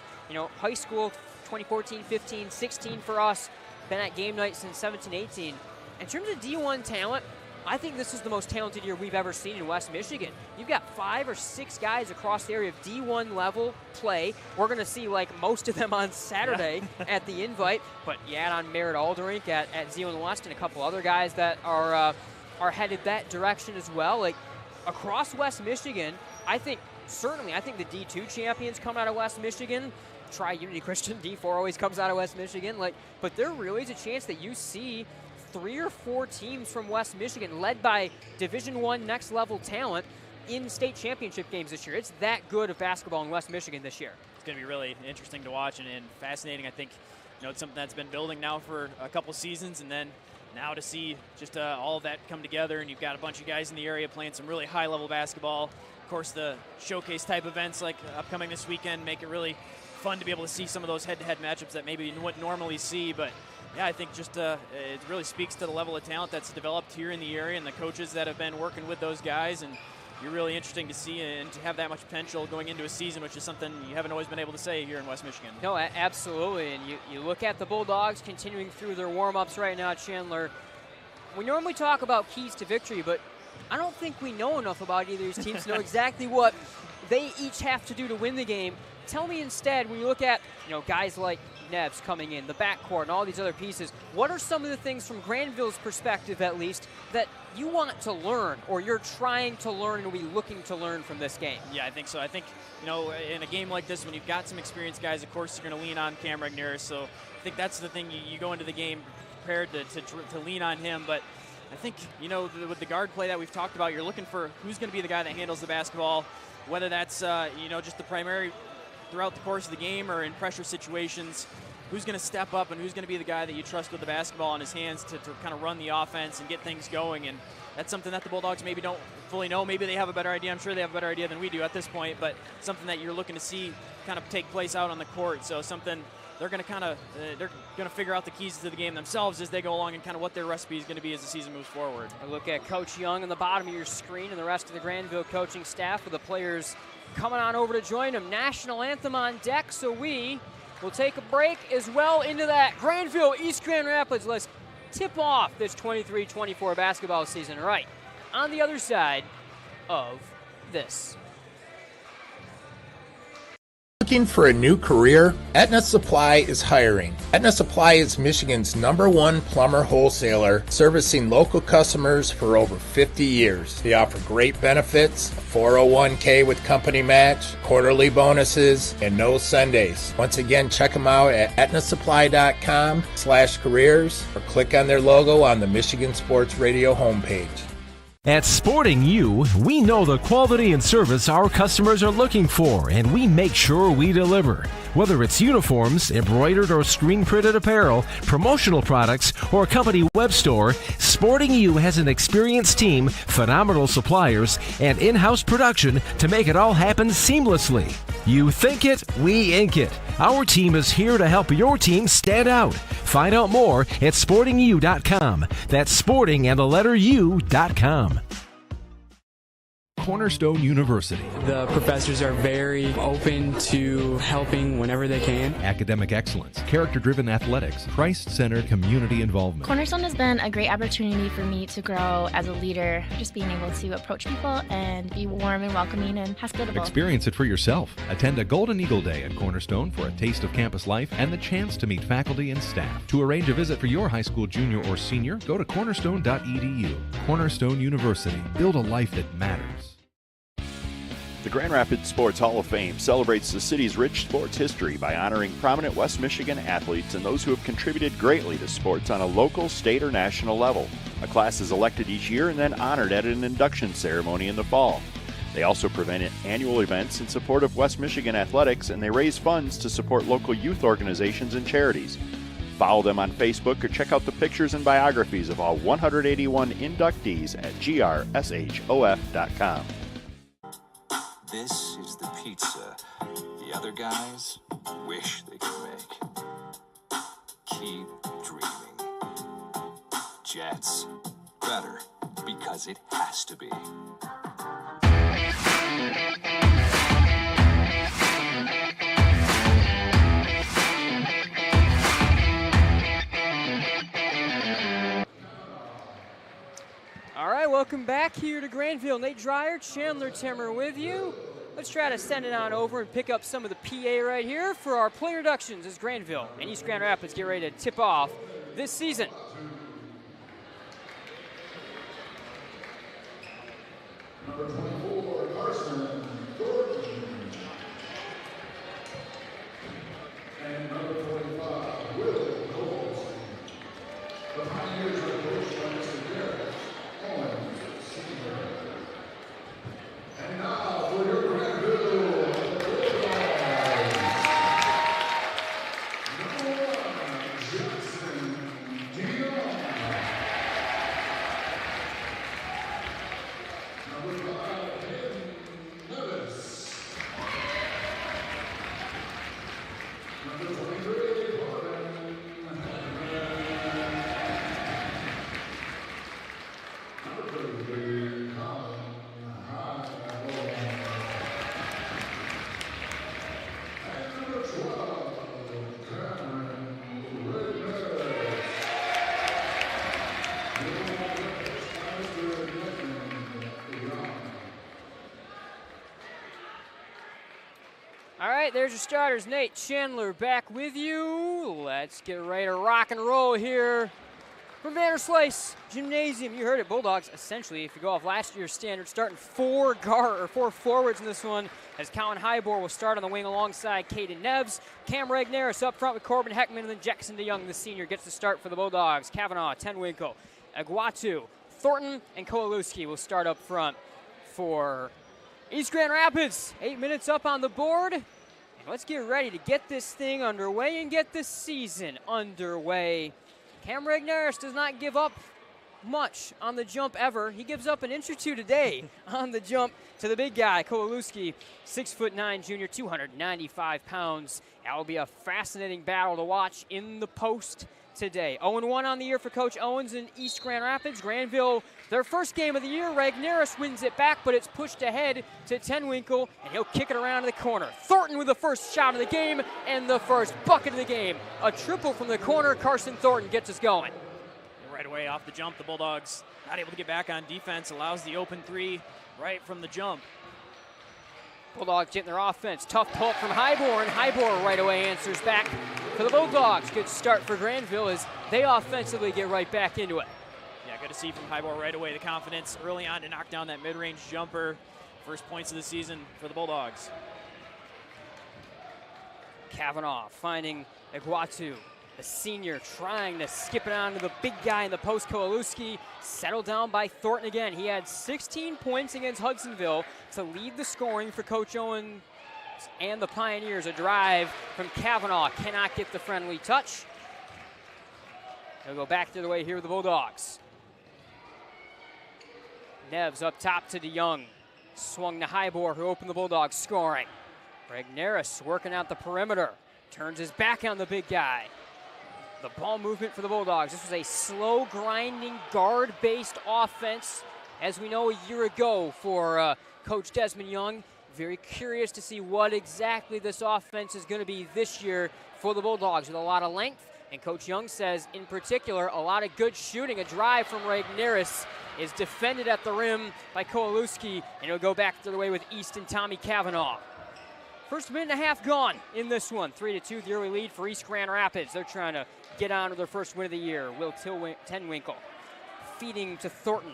high school, 2014, 15, 16 for us, been at game night since 17, 18. In terms of D1 talent, I think this is the most talented year we've ever seen in West Michigan. You've got 5 or 6 guys across the area of D1 level play. We're going to see most of them on Saturday at the Invite, but you add on Merritt Alderink at Zeeland West and a couple other guys that are headed that direction as well. Across West Michigan, I think the D2 champions come out of West Michigan. Tri-Unity Christian, D4 always comes out of West Michigan. But there really is a chance that you see 3 or 4 teams from West Michigan led by Division I next level talent in state championship games this year. It's that good of basketball in West Michigan this year. It's going to be really interesting to watch and fascinating. I think it's something that's been building now for a couple seasons, and then now to see just all of that come together, and you've got a bunch of guys in the area playing some really high-level basketball. Of course, the showcase type events like upcoming this weekend make it really fun to be able to see some of those head-to-head matchups that maybe you wouldn't normally see. But yeah, I think just it really speaks to the level of talent that's developed here in the area and the coaches that have been working with those guys. And you're really interesting to see and to have that much potential going into a season, which is something you haven't always been able to say here in West Michigan. No, absolutely. And you look at the Bulldogs continuing through their warm-ups right now, Chandler. We normally talk about keys to victory, but I don't think we know enough about either of these teams to know exactly what they each have to do to win the game. Tell me instead, when you look at guys like Neves coming in, the backcourt, and all these other pieces, what are some of the things from Grandville's perspective, at least, that you want to learn, or you're trying to learn and will be looking to learn from this game? Yeah, I think so. I think, in a game like this, when you've got some experienced guys, of course, you're going to lean on Cam Regnerus. So I think that's the thing. You go into the game prepared to lean on him. But I think, with the guard play that we've talked about, you're looking for who's going to be the guy that handles the basketball, whether that's, just the primary throughout the course of the game or in pressure situations. Who's going to step up and who's going to be the guy that you trust with the basketball in his hands to kind of run the offense and get things going. And that's something that the Bulldogs maybe don't fully know. Maybe they have a better idea. I'm sure they have a better idea than we do at this point, but something that you're looking to see kind of take place out on the court. So something they're going to figure out the keys to the game themselves as they go along and kind of what their recipe is going to be as the season moves forward. I look at Coach Young on the bottom of your screen and the rest of the Grandville coaching staff with the players coming on over to join them. National anthem on deck, so we will take a break as well into that Grandville East Grand Rapids. Let's tip off this 23-24 basketball season right on the other side of this. Looking for a new career? Aetna Supply is hiring. Aetna Supply is Michigan's #1 plumber wholesaler, servicing local customers for over 50 years. They offer great benefits, a 401k with company match, quarterly bonuses, and no Sundays. Once again, check them out at aetnasupply.com/careers or click on their logo on the Michigan Sports Radio homepage. At Sporting U, we know the quality and service our customers are looking for, and we make sure we deliver. Whether it's uniforms, embroidered or screen-printed apparel, promotional products, or a company web store, Sporting U has an experienced team, phenomenal suppliers, and in-house production to make it all happen seamlessly. You think it, we ink it. Our team is here to help your team stand out. Find out more at sportingu.com. That's sporting and the letter U.com. Cornerstone University. The professors are very open to helping whenever they can. Academic excellence, character-driven athletics, Christ-centered community involvement. Cornerstone has been a great opportunity for me to grow as a leader, just being able to approach people and be warm and welcoming and hospitable. Experience it for yourself. Attend a Golden Eagle Day at Cornerstone for a taste of campus life and the chance to meet faculty and staff. To arrange a visit for your high school junior or senior, go to cornerstone.edu. Cornerstone University. Build a life that matters. The Grand Rapids Sports Hall of Fame celebrates the city's rich sports history by honoring prominent West Michigan athletes and those who have contributed greatly to sports on a local, state, or national level. A class is elected each year and then honored at an induction ceremony in the fall. They also prevent annual events in support of West Michigan athletics, and they raise funds to support local youth organizations and charities. Follow them on Facebook or check out the pictures and biographies of all 181 inductees at grshof.com. This is the pizza the other guys wish they could make. Keep dreaming. Jets. Better because it has to be. All right, welcome back here to Grandville. Nate Dreyer, Chandler Timmer with you. Let's try to send it on over and pick up some of the PA right here for our play introductions as Grandville and East Grand Rapids get ready to tip off this season. Number 24, Carson Thornton. And number 45, Will Colson. The Pioneers are coached by Mr. Garrett Owens, senior. And now for your Grandville Bulldogs. Number 1, Jackson Dion. Number 5, Vanderslice. Number 23, Corbin. Number 33, Colin Highborn. And number 12, Cam Regnerus. All right, there's your starters. Nate, Chandler back with you. Let's get ready to rock and roll here from Vanderslice Gymnasium. You heard it, Bulldogs. Essentially, if you go off last year's standard, starting four forwards in this one, as Colin Highborn will start on the wing alongside Caden Neves. Cam Regnerus up front with Corbin Heckman, and then Jackson DeYoung, the senior, gets the start for the Bulldogs. Kavanaugh, Tenwinkle, Aguatu, Thornton, and Kowalewski will start up front for East Grand Rapids. 8 minutes up on the board. And let's get ready to get this thing underway and get this season underway. Cam Regnerus does not give up much on the jump ever. He gives up an inch or two today on the jump to the big guy, Kowalewski, 6'9" junior, 295 pounds. That will be a fascinating battle to watch in the post today. 0-1 on the year for Coach Owens in East Grand Rapids. Grandville, their first game of the year. Regnerus wins it back, but it's pushed ahead to Tenwinkle, and he'll kick it around to the corner. Thornton with the first shot of the game and the first bucket of the game. A triple from the corner. Carson Thornton gets us going. Right away off the jump, the Bulldogs not able to get back on defense, allows the open three right from the jump. Bulldogs getting their offense. Tough pull from Highborn. Highborn right away answers back for the Bulldogs. Good start for Grandville as they offensively get right back into it. Yeah, good to see from Highborn right away. The confidence early on to knock down that mid-range jumper. First points of the season for the Bulldogs. Kavanaugh finding Aguatu, the senior, trying to skip it on to the big guy in the post. Kowalewski settled down by Thornton again. He had 16 points against Hudsonville to lead the scoring for Coach Owens and the Pioneers. A drive from Kavanaugh, cannot get the friendly touch. They'll go back the other way here with the Bulldogs. Neves up top to DeYoung. Swung to Highborn, who opened the Bulldogs scoring. Regnerus working out the perimeter. Turns his back on the big guy. The ball movement for the Bulldogs. This was a slow, grinding, guard-based offense, as we know a year ago for Coach Desmond Young. Very curious to see what exactly this offense is going to be this year for the Bulldogs, with a lot of length. And Coach Young says, in particular, a lot of good shooting. A drive from Regnerus is defended at the rim by Kowalewski, and it'll go back the other way with East and Tommy Cavanaugh. First minute and a half gone in this one. 3-2 the early lead for East Grand Rapids. They're trying to get on to their first win of the year. Will Tenwinkle feeding to Thornton.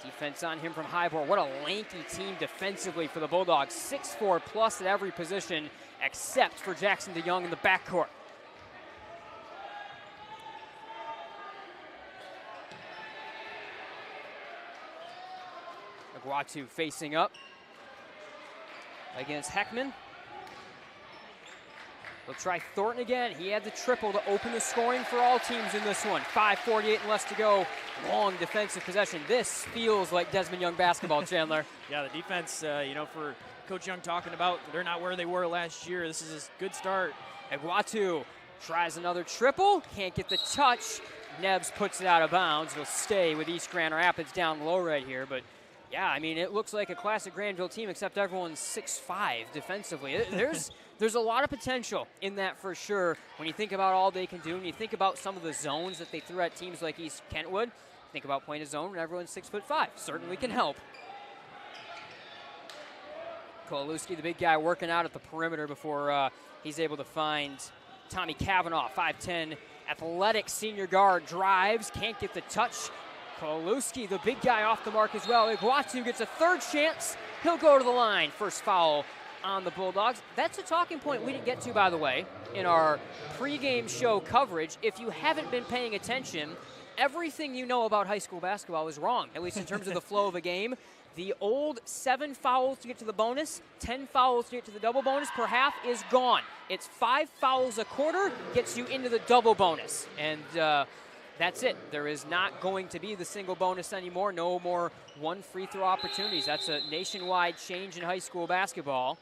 Defense on him from Highborough. What a lanky team defensively for the Bulldogs. 6'4 plus at every position except for Jackson DeYoung in the backcourt. Aguatu facing up against Heckman. They'll try Thornton again. He had the triple to open the scoring for all teams in this one. 5:48 and less to go. Long defensive possession. This feels like Desmond Young basketball, Chandler. Yeah, the defense, for Coach Young talking about, they're not where they were last year. This is a good start. Aguatu tries another triple. Can't get the touch. Nebbs puts it out of bounds. It'll stay with East Grand Rapids down low right here. But, yeah, I mean, it looks like a classic Grandville team, except everyone's 6'5 defensively. There's a lot of potential in that for sure when you think about all they can do, and you think about some of the zones that they threw at teams like East Kentwood. Think about playing a zone when everyone's 6'5. Certainly can help. Kowalewski, the big guy, working out at the perimeter before he's able to find Tommy Cavanaugh. 5'10", athletic senior guard, drives, can't get the touch. Kowalewski, the big guy, off the mark as well. Iguatu gets a third chance. He'll go to the line. First foul on the Bulldogs. That's a talking point we didn't get to, by the way, in our pregame show coverage. If you haven't been paying attention, everything you know about high school basketball is wrong, at least in terms of the flow of a game. The old 7 fouls to get to the bonus, 10 fouls to get to the double bonus per half is gone. It's 5 fouls a quarter, gets you into the double bonus. And that's it. There is not going to be the single bonus anymore. No more one free throw opportunities. That's a nationwide change in high school basketball.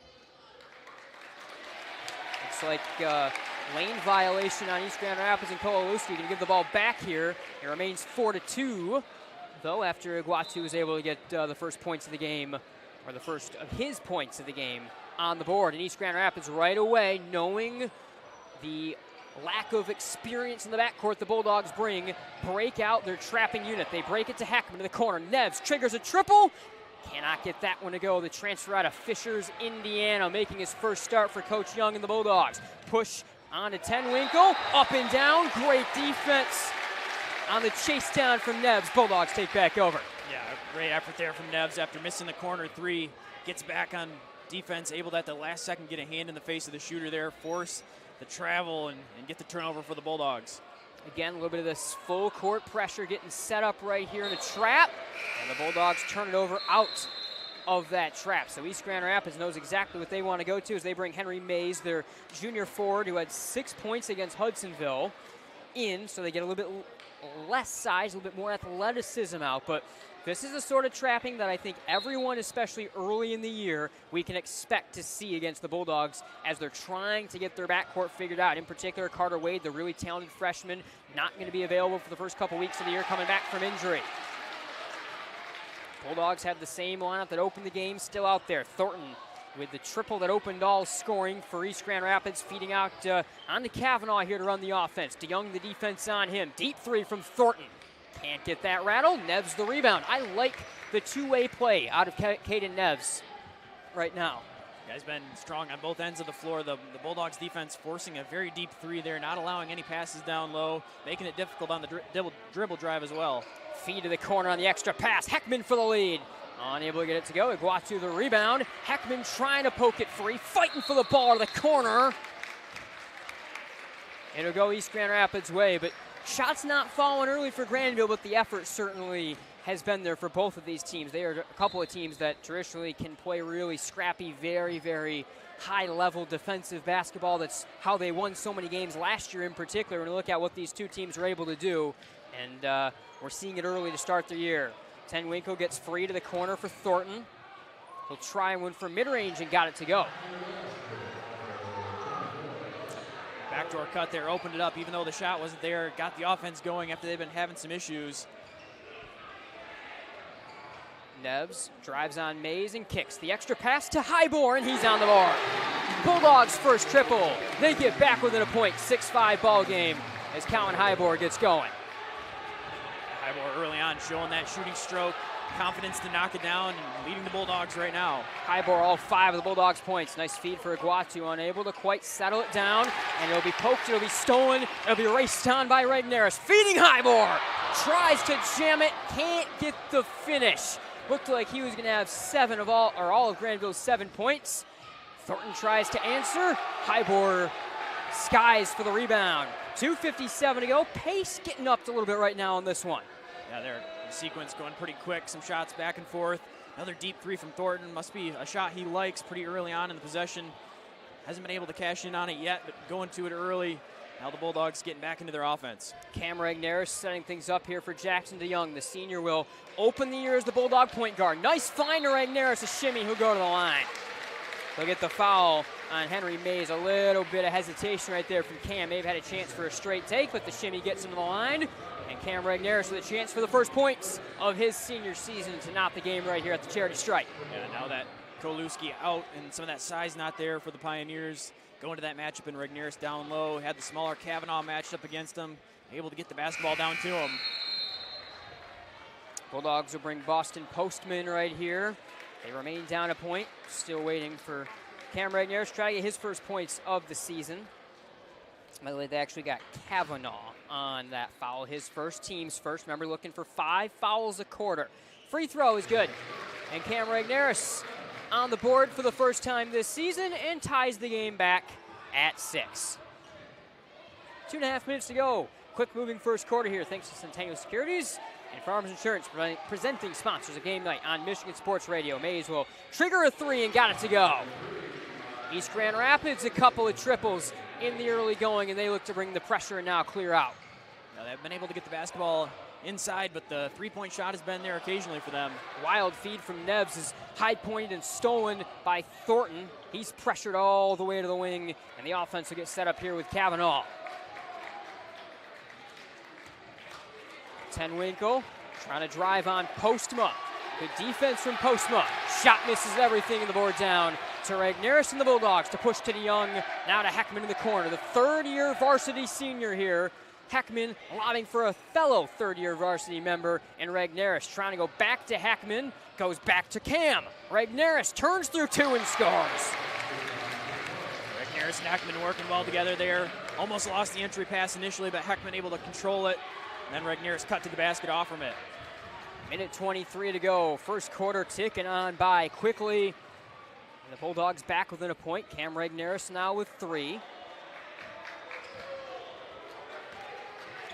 Looks like lane violation on East Grand Rapids, and Kowalewski going to give the ball back here. It remains 4-2, though, after Iguatu was able to get the first points of the game, or the first of his points of the game on the board. And East Grand Rapids right away, knowing the lack of experience in the backcourt the Bulldogs bring, break out their trapping unit. They break it to Heckman to the corner. Neves triggers a triple. Cannot get that one to go. The transfer out of Fishers, Indiana, making his first start for Coach Young and the Bulldogs. Push on to Tenwinkle. Up and down. Great defense on the chase down from Neves. Bulldogs take back over. Yeah, great effort there from Neves after missing the corner three. Gets back on defense, able to at the last second get a hand in the face of the shooter there, force the travel and get the turnover for the Bulldogs. Again, a little bit of this full court pressure getting set up right here in a trap. And the Bulldogs turn it over out of that trap. So East Grand Rapids knows exactly what they want to go to as they bring Henry Mays, their junior forward who had 6 points against Hudsonville, in. So they get a little bit less size, a little bit more athleticism out. But this is the sort of trapping that I think everyone, especially early in the year, we can expect to see against the Bulldogs as they're trying to get their backcourt figured out. In particular, Carter Wade, the really talented freshman, not going to be available for the first couple weeks of the year, coming back from injury. Bulldogs had the same lineup that opened the game still out there. Thornton with the triple that opened all scoring for East Grand Rapids, feeding out on to Cavanaugh here to run the offense. DeYoung the defense on him. Deep three from Thornton. Can't get that rattled. Neves the rebound. I like the two-way play out of Caden Neves right now. Guy's been strong on both ends of the floor. The Bulldogs defense forcing a very deep three there, not allowing any passes down low, making it difficult on the dribble drive as well. Feed to the corner on the extra pass. Heckman for the lead. Unable to get it to go. Iguatu the rebound. Heckman trying to poke it free, fighting for the ball to the corner. It'll go East Grand Rapids' way, but shots not falling early for Grandville, but the effort certainly has been there for both of these teams. They are a couple of teams that traditionally can play really scrappy, very, very high-level defensive basketball. That's how they won so many games last year in particular, when you look at what these two teams are able to do. And we're seeing it early to start the year. Tenwinkle gets free to the corner for Thornton. He'll try one from mid-range and got it to go. Backdoor cut there, opened it up, even though the shot wasn't there. Got the offense going after they've been having some issues. Neves drives on Mays and kicks. The extra pass to Highbore, and he's on the board. Bulldogs' first triple. They get back within a point, 6-5 ball game as Colin Highbore gets going. Highbore early on showing that shooting stroke, confidence to knock it down, and leading the Bulldogs right now. Highbore all 5 of the Bulldogs' points. Nice feed for Iguatu, unable to quite settle it down, and it'll be poked, it'll be stolen, it'll be raced on by Regnerus. Feeding Highbore, tries to jam it, can't get the finish. Looked like he was going to have all of Grandville's 7 points. Thornton tries to answer. Highbore skies for the rebound. 2:57 to go. Pace getting up a little bit right now on this one. Yeah, the sequence going pretty quick. Some shots back and forth. Another deep 3 from Thornton. Must be a shot he likes pretty early on in the possession. Hasn't been able to cash in on it yet, but going to it early. Now the Bulldogs getting back into their offense. Cam Regnerus setting things up here for Jackson DeYoung. The senior will open the year as the Bulldog point guard. Nice find to Regnerus, a shimmy, who'll go to the line. They'll get the foul on Henry Mays. A little bit of hesitation right there from Cam. Maybe had a chance for a straight take, but the shimmy gets him to the line. And Cam Regnerus with a chance for the first points of his senior season to knot the game right here at the charity strike. Yeah, now that Kolewski out and some of that size not there for the Pioneers, going to that matchup and Regnerus down low, had the smaller Kavanaugh matched up against him, able to get the basketball down to him. Bulldogs will bring Boston Postman right here. They remain down a point, still waiting for Cam Regnerus to try to get his first points of the season. By the way, they actually got Kavanaugh on that foul, his first, team's first. Remember, looking for 5 fouls a quarter. Free throw is good. And Cam Regnerus on the board for the first time this season and ties the game back at 6. 2.5 minutes to go. Quick moving first quarter here thanks to Centennial Securities and Farmers Insurance, presenting sponsors of Game Night on Michigan Sports Radio. Mays will trigger a 3 and got it to go. East Grand Rapids, a couple of triples in the early going, and they look to bring the pressure and now clear out. Now they've been able to get the basketball inside, but the three-point shot has been there occasionally for them. Wild feed from Neves is high-pointed and stolen by Thornton. He's pressured all the way to the wing, and the offense will get set up here with Kavanaugh. Tenwinkle trying to drive on Postma. Good defense from Postma. Shot misses everything, and the board down to Regnerus and the Bulldogs to push to DeYoung. Now to Heckman in the corner. The third-year varsity senior here. Heckman lobbing for a fellow third-year varsity member, and Regnerus trying to go back to Heckman. Goes back to Cam. Regnerus turns through 2 and scores. Regnerus and Heckman working well together there. Almost lost the entry pass initially, but Heckman able to control it. And then Regnerus cut to the basket off from it. Minute 23 to go. First quarter ticking on by quickly. And the Bulldogs back within a point. Cam Regnerus now with 3.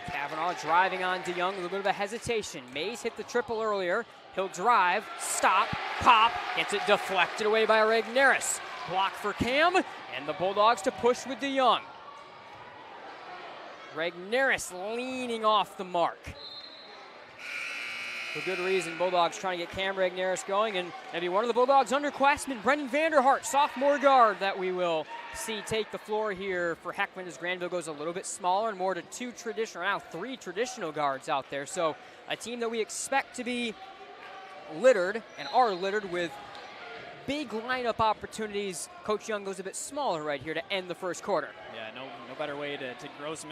Kavanaugh driving on DeYoung with a little bit of a hesitation. Mays hit the triple earlier. He'll drive, stop, pop, gets it deflected away by Regnerus. Block for Cam, and the Bulldogs to push with DeYoung. Regnerus leaning off the mark. For good reason, Bulldogs trying to get Cam Regnerus going, and maybe one of the Bulldogs underclassmen, Brendan Vanderhart, sophomore guard, that we will see take the floor here for Heckman as Grandville goes a little bit smaller and more to 3 traditional guards out there. So a team that we expect to be littered and are littered with big lineup opportunities. Coach Young goes a bit smaller right here to end the first quarter. Yeah, no better way to grow some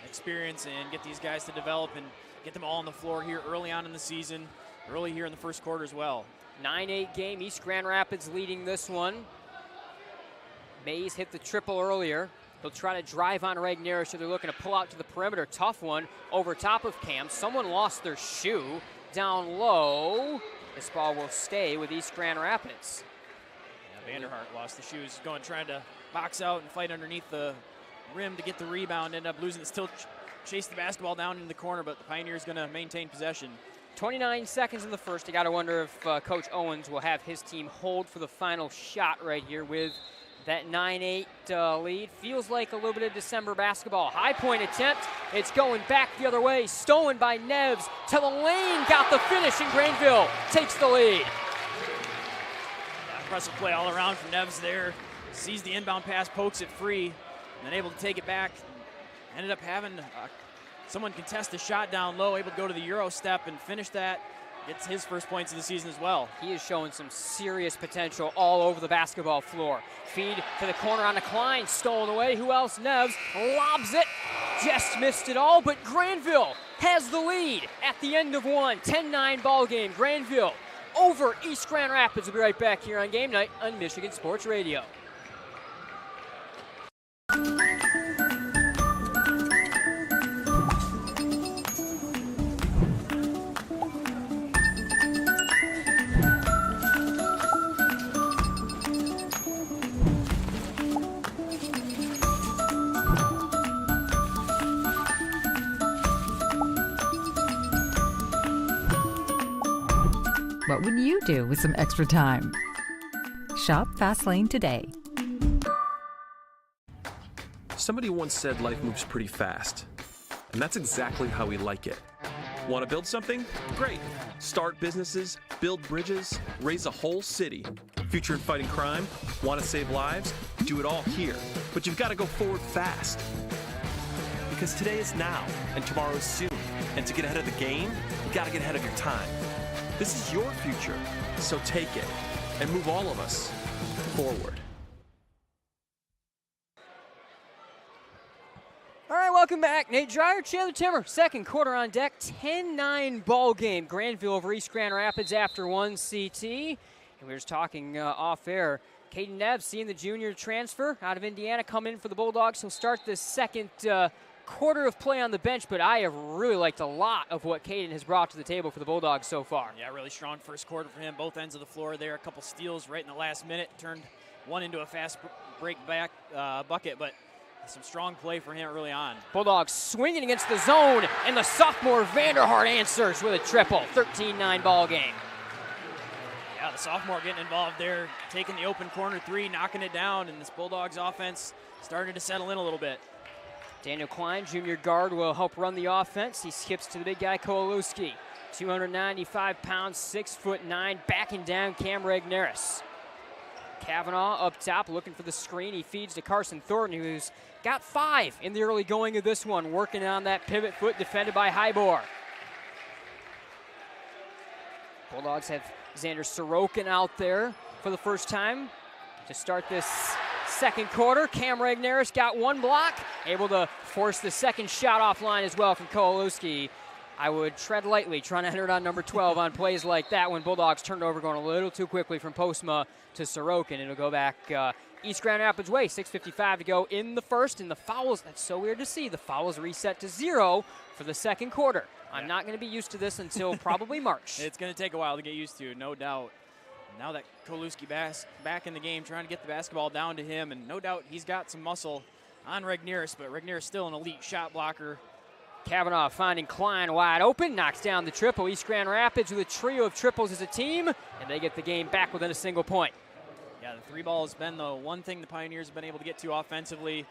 experience and get these guys to develop and get them all on the floor here early on in the season, early here in the first quarter as well. 9-8 game, East Grand Rapids leading this one. Mays hit the triple earlier. He'll try to drive on Regnerus, so they're looking to pull out to the perimeter. Tough one over top of Cam. Someone lost their shoe down low. This ball will stay with East Grand Rapids. Yeah, Vanderhart lost the shoes, trying to box out and fight underneath the rim to get the rebound. Ended up losing it, still chase the basketball down into the corner, but the Pioneers going to maintain possession. 29 seconds in the first. You got to wonder if Coach Owens will have his team hold for the final shot right here with that 9-8 lead. Feels like a little bit of December basketball. High point attempt. It's going back the other way. Stolen by Neves to the lane. Got the finish, and Grandville takes the lead. Yeah, impressive play all around from Neves there. Sees the inbound pass, pokes it free, and then able to take it back. Ended up having someone contest the shot down low, able to go to the Euro step and finish that gets his first points of the season as well. He is showing some serious potential all over the basketball floor. Feed to the corner on the Klein, stolen away. Who else? Neves lobs it, just missed it all, but Grandville has the lead at the end of one. 10-9 ball game. Grandville over East Grand Rapids. We'll be right back here on Game Night on Michigan Sports Radio. What would you do with some extra time? Shop Fastlane today. Somebody once said life moves pretty fast, and that's exactly how we like it. Want to build something? Great. Start businesses, build bridges, raise a whole city. Future in fighting crime? Want to save lives? Do it all here. But you've got to go forward fast. Because today is now, and tomorrow is soon. And to get ahead of the game, you got to get ahead of your time. This is your future, so take it and move all of us forward. All right, welcome back. Nate Dreyer, Chandler Timmer, second quarter on deck. 10-9 ball game. Grandville over East Grand Rapids after one CT. And we were just talking off air. Caden Neves, seeing the junior transfer out of Indiana, come in for the Bulldogs. He'll start the second quarter of play on the bench, but I have really liked a lot of what Caden has brought to the table for the Bulldogs so far. Yeah, really strong first quarter for him. Both ends of the floor there. A couple steals right in the last minute. Turned one into a fast break back bucket, but some strong play for him early on. Bulldogs swinging against the zone, and the sophomore Vanderhart answers with a triple. 13-9 ball game. Yeah, the sophomore getting involved there, taking the open corner three, knocking it down, and this Bulldogs offense starting to settle in a little bit. Daniel Klein, junior guard, will help run the offense. He skips to the big guy, Kowalewski. 295 pounds, 6'9", backing down Cam Regnerus. Kavanaugh up top looking for the screen. He feeds to Carson Thornton, who's got 5 in the early going of this one, working on that pivot foot defended by Hybor. Bulldogs have Xander Sorokin out there for the first time to start this second quarter. Cam Regnerus got one block, able to force the second shot offline as well from Kowalewski. I would tread lightly trying to enter it on number 12 on plays like that when Bulldogs turned over going a little too quickly from Postma to Sorokin. It'll go back East Grand Rapids way. 6:55 to go in the first, and the fouls, that's so weird to see. The fouls reset to 0 for the second quarter. I'm not going to be used to this until probably March. It's going to take a while to get used to, no doubt. Now that Kowalewski back in the game, trying to get the basketball down to him, and no doubt he's got some muscle on Regnerus, but Regnerus still an elite shot blocker. Kavanaugh finding Klein wide open, knocks down the triple. East Grand Rapids with a trio of triples as a team, and they get the game back within a single point. Yeah, the three ball has been the one thing the Pioneers have been able to get to offensively.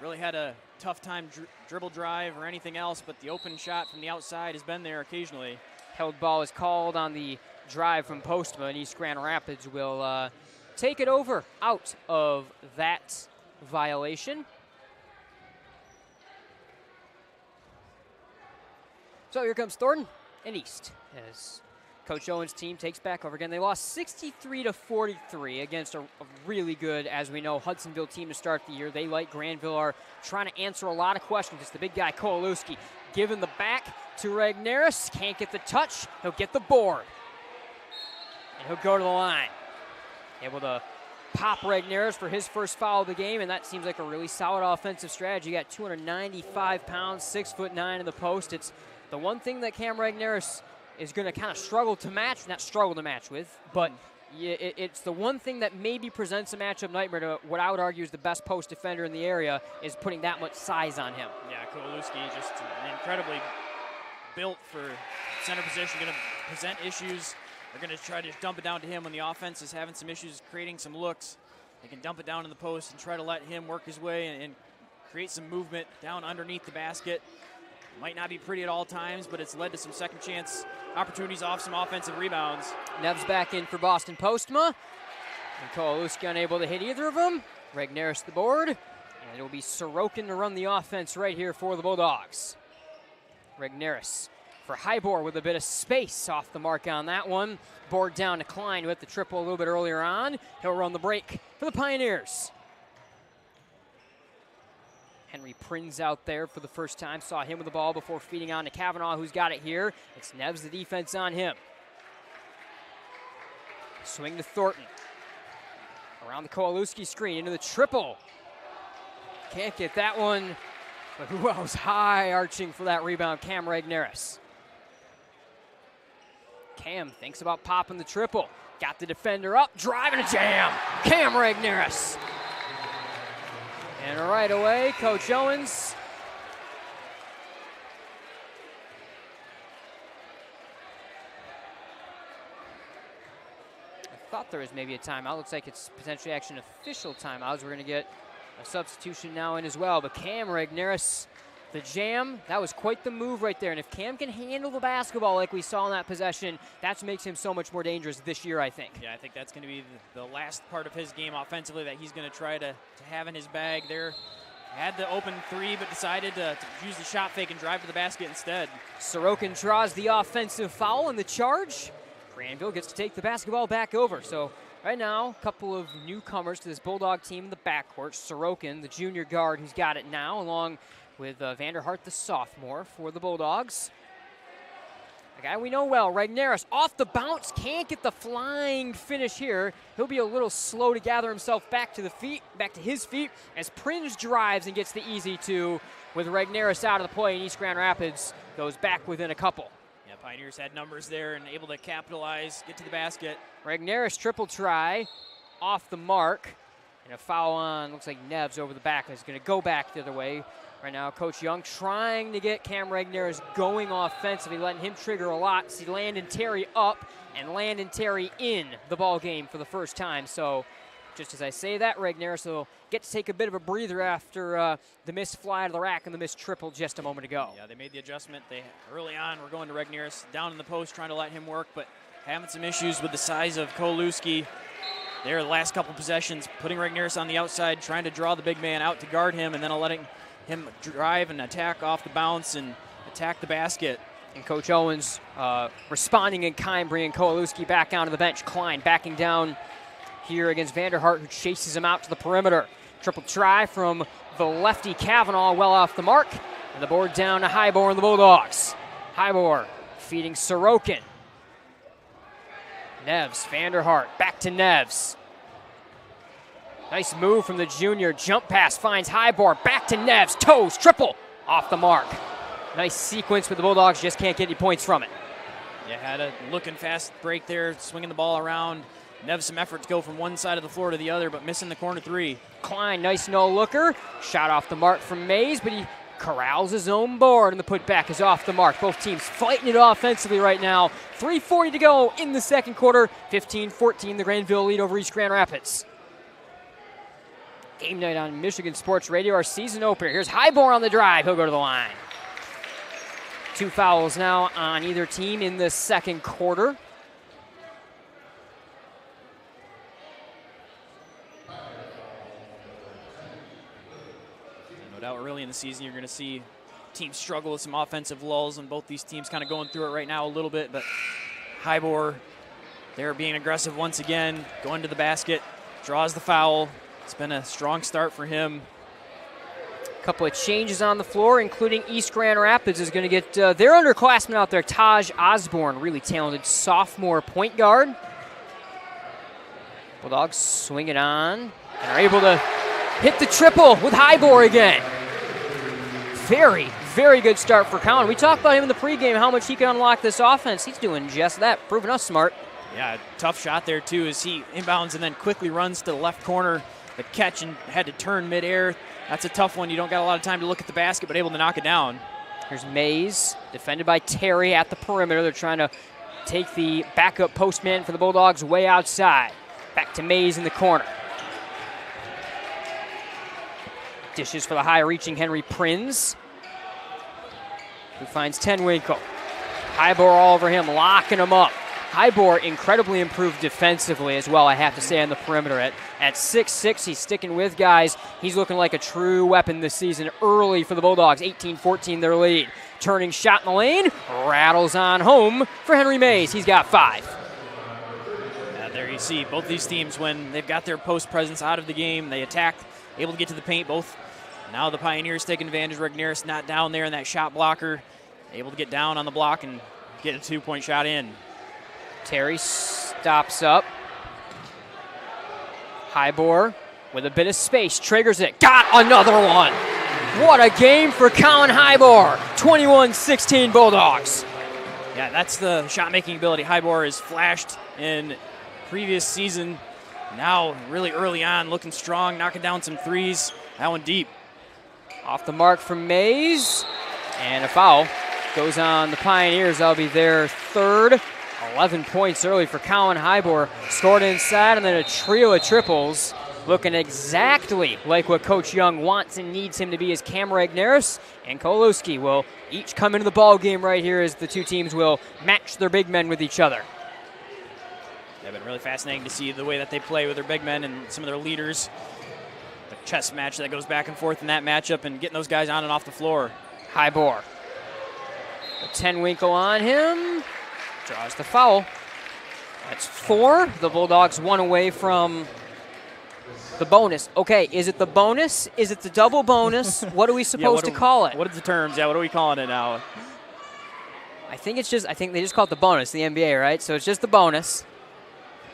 Really had a tough time dribble drive or anything else, but the open shot from the outside has been there occasionally. Held ball is called on the drive from Postma, and East Grand Rapids will take it over out of that violation. So here comes Thornton and East as Coach Owen's team takes back over again. They lost 63-43 against a really good, as we know, Hudsonville team to start the year. They, like Grandville, are trying to answer a lot of questions. It's the big guy, Kowalewski, giving the back to Regnerus. Can't get the touch. He'll get the board. And he'll go to the line. Able to pop Regnerus for his first foul of the game, and that seems like a really solid offensive strategy. You got 295 pounds, 6'9" in the post. It's the one thing that Cam Regnerus is going to kind of struggle to match, not struggle to match with, but it's the one thing that maybe presents a matchup nightmare to what I would argue is the best post defender in the area, is putting that much size on him. Yeah, Kowalewski just incredibly built for center position, going to present issues. They're going to try to dump it down to him when the offense is having some issues creating some looks. They can dump it down in the post and try to let him work his way and create some movement down underneath the basket. Might not be pretty at all times, but it's led to some second chance opportunities off some offensive rebounds. Neves back in for Boston Postma. And Kowalewski unable to hit either of them. Regnerus the board. And it'll be Sorokin to run the offense right here for the Bulldogs. Regnerus for Hybor with a bit of space off the mark on that one. Board down to Klein with the triple a little bit earlier on. He'll run the break for the Pioneers. Henry Prinz out there for the first time. Saw him with the ball before feeding on to Kavanaugh, who's got it here. It's Neves, the defense on him. Swing to Thornton. Around the Kowalewski screen into the triple. Can't get that one. But who else high arching for that rebound? Cam Regnerus. Cam thinks about popping the triple. Got the defender up, driving a jam. Cam Regnerus. And right away, Coach Owens. I thought there was maybe a timeout. Looks like it's potentially actually an official timeout. We're going to get a substitution now in as well. But Cam Regnerus, the jam, that was quite the move right there. And if Cam can handle the basketball like we saw in that possession, that makes him so much more dangerous this year, I think. Yeah, I think that's going to be the last part of his game offensively that he's going to try to have in his bag there. Had the open three, but decided to use the shot fake and drive to the basket instead. Sorokin draws the offensive foul in the charge. Grandville gets to take the basketball back over. So right now, a couple of newcomers to this Bulldog team in the backcourt. Sorokin, the junior guard who's got it now, along with Vanderhart, the sophomore for the Bulldogs. A guy we know well, Regnerus, off the bounce, can't get the flying finish here. He'll be a little slow to gather himself back to his feet, as Prinz drives and gets the easy two with Regnerus out of the play, and East Grand Rapids goes back within a couple. Yeah, Pioneers had numbers there and able to capitalize, get to the basket. Regnerus triple try, off the mark, and a foul on, looks like Neves over the back. Is going to go back the other way. Right now, Coach Young trying to get Cam Regnerus going offensively, letting him trigger a lot. See Landon Terry up and Landon Terry in the ball game for the first time. So just as I say that, Regnerus will get to take a bit of a breather after the missed fly to the rack and the missed triple just a moment ago. Yeah, they made the adjustment. They early on were going to Regnerus down in the post, trying to let him work, but having some issues with the size of Kowalewski. There, the last couple possessions, putting Regnerus on the outside, trying to draw the big man out to guard him, and then letting him drive and attack off the bounce and attack the basket. And Coach Owens responding in kind, bringing Kowalewski back onto the bench. Klein backing down here against Vanderhart, who chases him out to the perimeter. Triple try from the lefty Kavanaugh, well off the mark. And the board down to Hybor and the Bulldogs. Hybor feeding Sorokin. Neves, Vanderhart, back to Neves. Nice move from the junior. Jump pass finds Hybor. Back to Neves. Toes. Triple. Off the mark. Nice sequence with the Bulldogs. Just can't get any points from it. Yeah, had a looking fast break there. Swinging the ball around. Neves some effort to go from one side of the floor to the other, but missing the corner three. Klein, nice no-looker. Shot off the mark from Mays, but he corrals his own board, and the putback is off the mark. Both teams fighting it offensively right now. 3:40 to go in the second quarter. 15-14, the Grandville lead over East Grand Rapids. Game night on Michigan Sports Radio, our season opener. Here's Hybor on the drive. He'll go to the line. 2 fouls now on either team in the second quarter. No doubt early in the season you're going to see teams struggle with some offensive lulls, and both these teams kind of going through it right now a little bit, but Hybor, they're being aggressive once again, going to the basket, draws the foul. It's been a strong start for him. A couple of changes on the floor, including East Grand Rapids is going to get their underclassman out there, Taj Osborne, really talented sophomore point guard. Bulldogs swing it on and are able to hit the triple with Hybor again. Very, very good start for Cowan. We talked about him in the pregame, how much he can unlock this offense. He's doing just that, proving us smart. Yeah, tough shot there, too, as he inbounds and then quickly runs to the left corner. The catch and had to turn midair. That's a tough one. You don't got a lot of time to look at the basket, but able to knock it down. Here's Mays, defended by Terry at the perimeter. They're trying to take the backup postman for the Bulldogs way outside. Back to Mays in the corner. Dishes for the high-reaching Henry Prinz, who finds Tenwinkle. Hybor all over him, locking him up. Hybor incredibly improved defensively as well, I have to say, on the perimeter. At 6'6", he's sticking with guys. He's looking like a true weapon this season early for the Bulldogs. 18-14 their lead. Turning shot in the lane, rattles on home for Henry Mays. He's got 5. There you see both these teams, when they've got their post presence out of the game, they attack, able to get to the paint. Both now the Pioneers taking advantage. Regnerus not down there in that shot blocker, able to get down on the block and get a 2-point shot in. Terry stops up. Hybor with a bit of space, triggers it, got another one. What a game for Colin Hybor. 21-16 Bulldogs. Yeah, that's the shot-making ability Hybor has flashed in previous season. Now, really early on, looking strong, knocking down some threes. That one deep. Off the mark from Mays. And a foul goes on the Pioneers. That'll be their 3rd. 11 points early for Colin Hybor. Scored inside, and then a trio of triples. Looking exactly like what Coach Young wants and needs him to be, as Cam Regnerus and Kowalewski will each come into the ball game right here as the two teams will match their big men with each other. Yeah, been really fascinating to see the way that they play with their big men and some of their leaders. The chess match that goes back and forth in that matchup and getting those guys on and off the floor. Hybor. A 10-winkle on him. Draws the foul. That's 4. The Bulldogs 1 away from the bonus. Okay, is it the bonus? Is it the double bonus? What are we supposed to call it? What are the terms? Yeah, what are we calling it now? I think they just call it the bonus, the NBA, right? So it's just the bonus.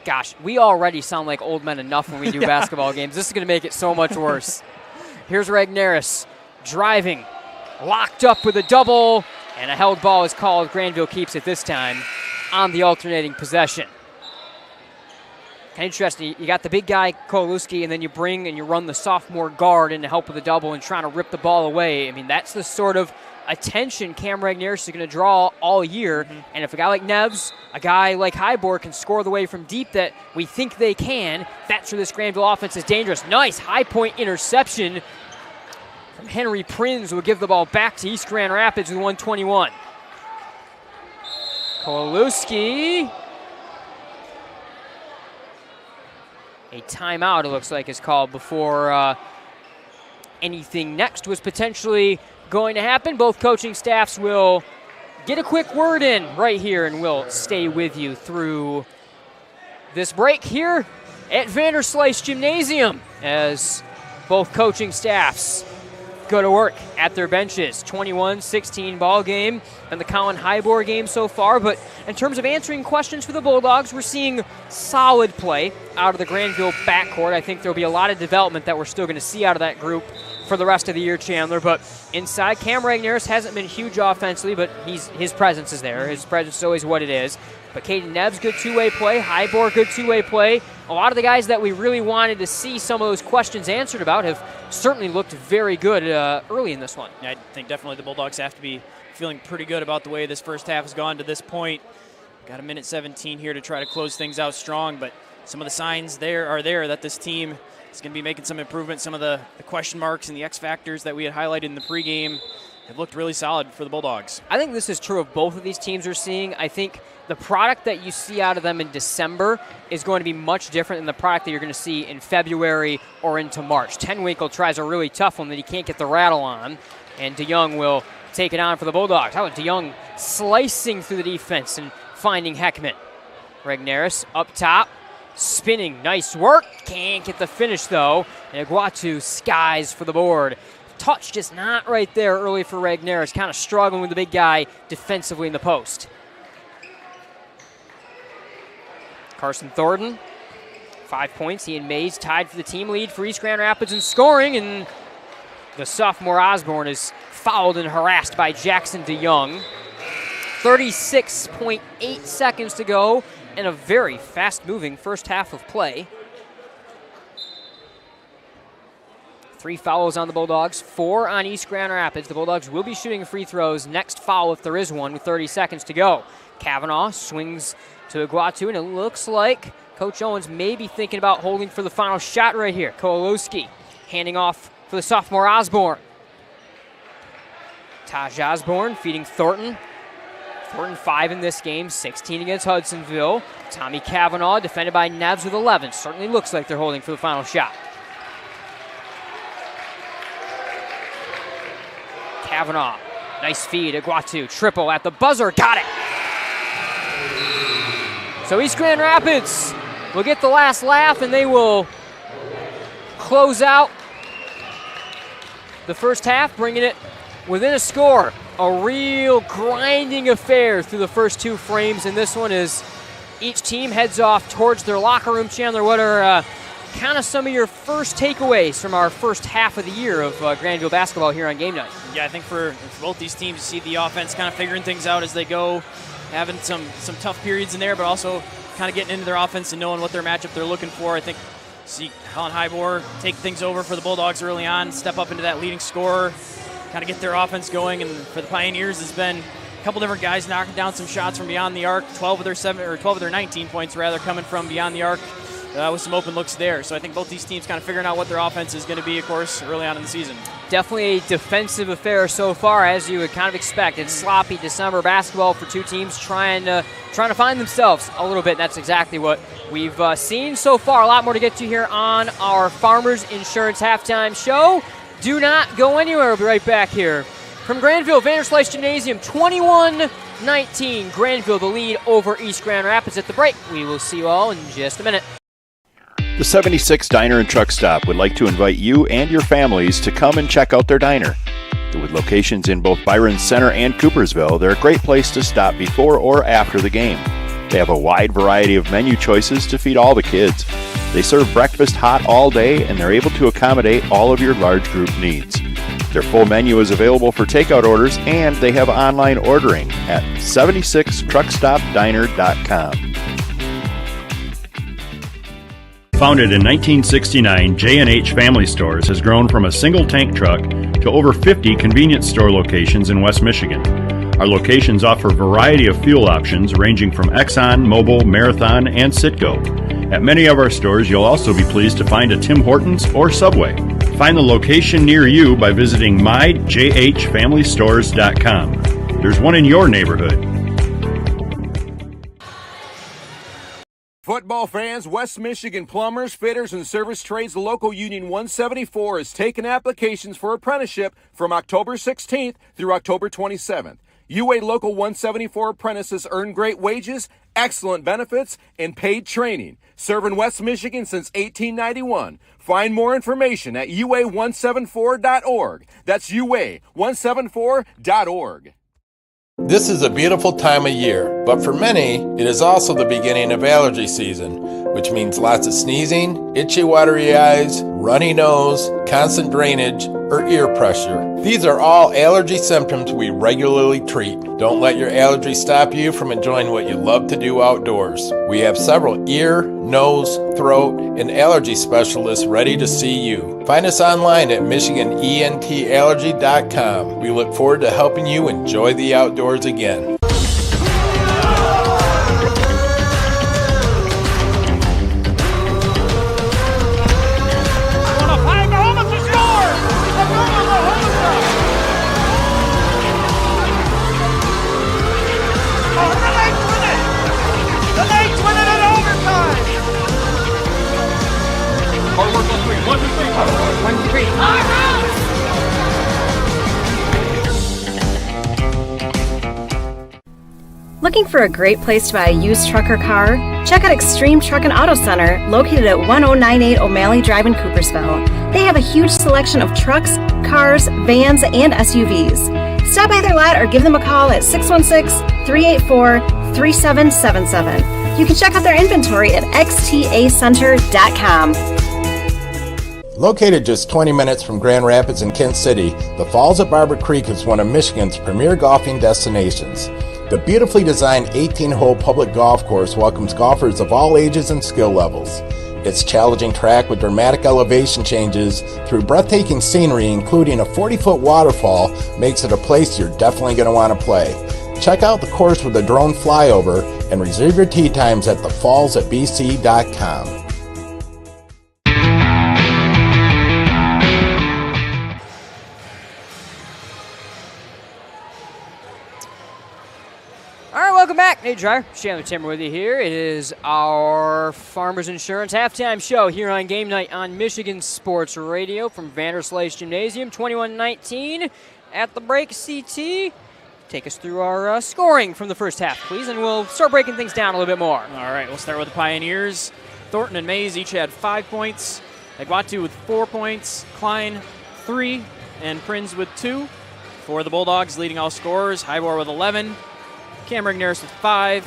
Gosh, we already sound like old men enough when we do basketball games. This is going to make it so much worse. Here's Regnerus driving, locked up with a double, and a held ball is called. Grandville keeps it this time on the alternating possession. Interesting. You got the big guy, Kowalewski, and then you bring and you run the sophomore guard in to help with the double and trying to rip the ball away. I mean, that's the sort of attention Cam Regnerus is going to draw all year. And if a guy like Neves, a guy like Hybor can score the way from deep that we think they can, that's where this Grandville offense is dangerous. Nice high-point interception from Henry Prinz, will give the ball back to East Grand Rapids with 121. Kowalewski. A timeout, it looks like, is called before anything next was potentially going to happen. Both coaching staffs will get a quick word in right here, and we'll stay with you through this break here at Vanderslice Gymnasium as both coaching staffs go to work at their benches. 21-16 ball game and the Colin Hybor game so far, but in terms of answering questions for the Bulldogs, we're seeing solid play out of the Grandville backcourt. I think there'll be a lot of development that we're still going to see out of that group for the rest of the year, Chandler. But inside, Cam Regnerus hasn't been huge offensively, but his presence is there. His presence is always what it is. But Caden Neves, good two-way play. Hybor, good two-way play. A lot of the guys that we really wanted to see some of those questions answered about have certainly looked very good early in this one. Yeah, I think definitely the Bulldogs have to be feeling pretty good about the way this first half has gone to this point. Got a minute 17 here to try to close things out strong, but some of the signs are there that this team is going to be making some improvements. Some of the question marks and the X factors that we had highlighted in the pregame have looked really solid for the Bulldogs. I think this is true of both of these teams we're seeing. I think the product that you see out of them in December is going to be much different than the product that you're going to see in February or into March. Tenwinkle tries a really tough one that he can't get the rattle on, and DeYoung will take it on for the Bulldogs. How about DeYoung slicing through the defense and finding Heckman? Regnerus up top, spinning, nice work. Can't get the finish though, and Iguatu skies for the board. Touch just not right there early for Regnerus, kind of struggling with the big guy defensively in the post. Carson Thornton, 5 points. He and Mays tied for the team lead for East Grand Rapids in scoring, and the sophomore Osborne is fouled and harassed by Jackson DeYoung. 36.8 seconds to go in a very fast-moving first half of play. 3 fouls on the Bulldogs, 4 on East Grand Rapids. The Bulldogs will be shooting free throws. Next foul, if there is one, with 30 seconds to go. Kavanaugh swings to Iguatu, and it looks like Coach Owens may be thinking about holding for the final shot right here. Kowalewski handing off for the sophomore Osborne. Taj Osborne feeding Thornton. Thornton 5 in this game, 16 against Hudsonville. Tommy Kavanaugh defended by Neves with 11. Certainly looks like they're holding for the final shot. Kavanaugh Nice feed, Iguatu, triple at the buzzer, got it! So East Grand Rapids will get the last laugh, and they will close out the first half, bringing it within a score. A real grinding affair through the first two frames, and this one is each team heads off towards their locker room. Chandler, what are kind of some of your first takeaways from our first half of the year of Grandville basketball here on game night? Yeah, I think for both these teams, you see the offense kind of figuring things out as they go, having some tough periods in there, but also kind of getting into their offense and knowing what their matchup they're looking for. I think see Colin Highmore take things over for the Bulldogs early on, step up into that leading scorer, kind of get their offense going. And for the Pioneers, has been a couple different guys knocking down some shots from beyond the arc. 12 of their 19 points rather coming from beyond the arc with some open looks there. So I think both these teams kind of figuring out what their offense is going to be, of course, early on in the season. Definitely a defensive affair so far, as you would kind of expect. It's sloppy December basketball for two teams trying to find themselves a little bit. And that's exactly what we've seen so far. A lot more to get to here on our Farmers Insurance Halftime Show. Do not go anywhere. We'll be right back here from Grandville, Vanderslice Gymnasium, 21-19. Grandville the lead over East Grand Rapids at the break. We will see you all in just a minute. The 76 Diner and Truck Stop would like to invite you and your families to come and check out their diner. With locations in both Byron Center and Coopersville, they're a great place to stop before or after the game. They have a wide variety of menu choices to feed all the kids. They serve breakfast hot all day, and they're able to accommodate all of your large group needs. Their full menu is available for takeout orders, and they have online ordering at 76truckstopdiner.com. Founded in 1969, J&H Family Stores has grown from a single tank truck to over 50 convenience store locations in West Michigan. Our locations offer a variety of fuel options ranging from Exxon, Mobil, Marathon, and Citgo. At many of our stores, you'll also be pleased to find a Tim Hortons or Subway. Find the location near you by visiting myjhfamilystores.com. There's one in your neighborhood. Football fans, West Michigan Plumbers, Fitters, and Service Trades Local Union 174 is taking applications for apprenticeship from October 16th through October 27th. UA Local 174 apprentices earn great wages, excellent benefits, and paid training. Serving West Michigan since 1891. Find more information at ua174.org. That's ua174.org. This is a beautiful time of year, but for many, it is also the beginning of allergy season, which means lots of sneezing, itchy, watery eyes, runny nose, constant drainage, or ear pressure. These are all allergy symptoms we regularly treat. Don't let your allergy stop you from enjoying what you love to do outdoors. We have several ear, nose, throat, and allergy specialists ready to see you. Find us online at MichiganENTallergy.com. We look forward to helping you enjoy the outdoors again. Looking for a great place to buy a used truck or car? Check out Extreme Truck and Auto Center, located at 1098 O'Malley Drive in Coopersville. They have a huge selection of trucks, cars, vans, and SUVs. Stop by their lot or give them a call at 616-384-3777. You can check out their inventory at xtacenter.com. Located just 20 minutes from Grand Rapids and Kent City, the Falls at Barber Creek is one of Michigan's premier golfing destinations. The beautifully designed 18-hole public golf course welcomes golfers of all ages and skill levels. Its challenging track with dramatic elevation changes through breathtaking scenery, including a 40-foot waterfall, makes it a place you're definitely going to want to play. Check out the course with a drone flyover and reserve your tee times at thefallsatbc.com. Welcome back. Hey, Dryer. Chandler Timmer with you here. It is our Farmers Insurance Halftime Show here on Game Night on Michigan Sports Radio from Vanderslice Gymnasium, 21-19. at the break. CT, take us through our scoring from the first half, please, and we'll start breaking things down a little bit more. All right, we'll start with the Pioneers. Thornton and Mays each had 5 points. Aguatu with 4 points. Klein, 3. And Prinz with 2. For the Bulldogs, leading all scorers. Hybor with 11. Cam Regnerus with 5.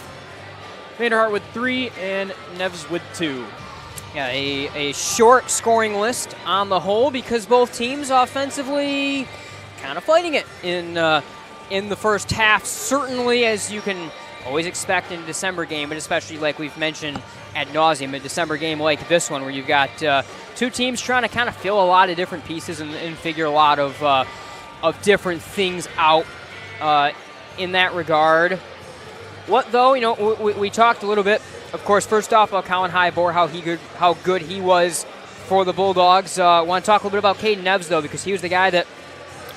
Vanderhart with 3. And Neves with 2. Yeah, a short scoring list on the whole because both teams offensively kind of fighting it in the first half. Certainly, as you can always expect in a December game, but especially like we've mentioned ad nauseum, a December game like this one where you've got two teams trying to kind of fill a lot of different pieces and figure a lot of different things out in that regard. What though, we talked a little bit, of course, first off about Colin Hybor, how good he was for the Bulldogs. Want to talk a little bit about Caden Neves though, because he was the guy that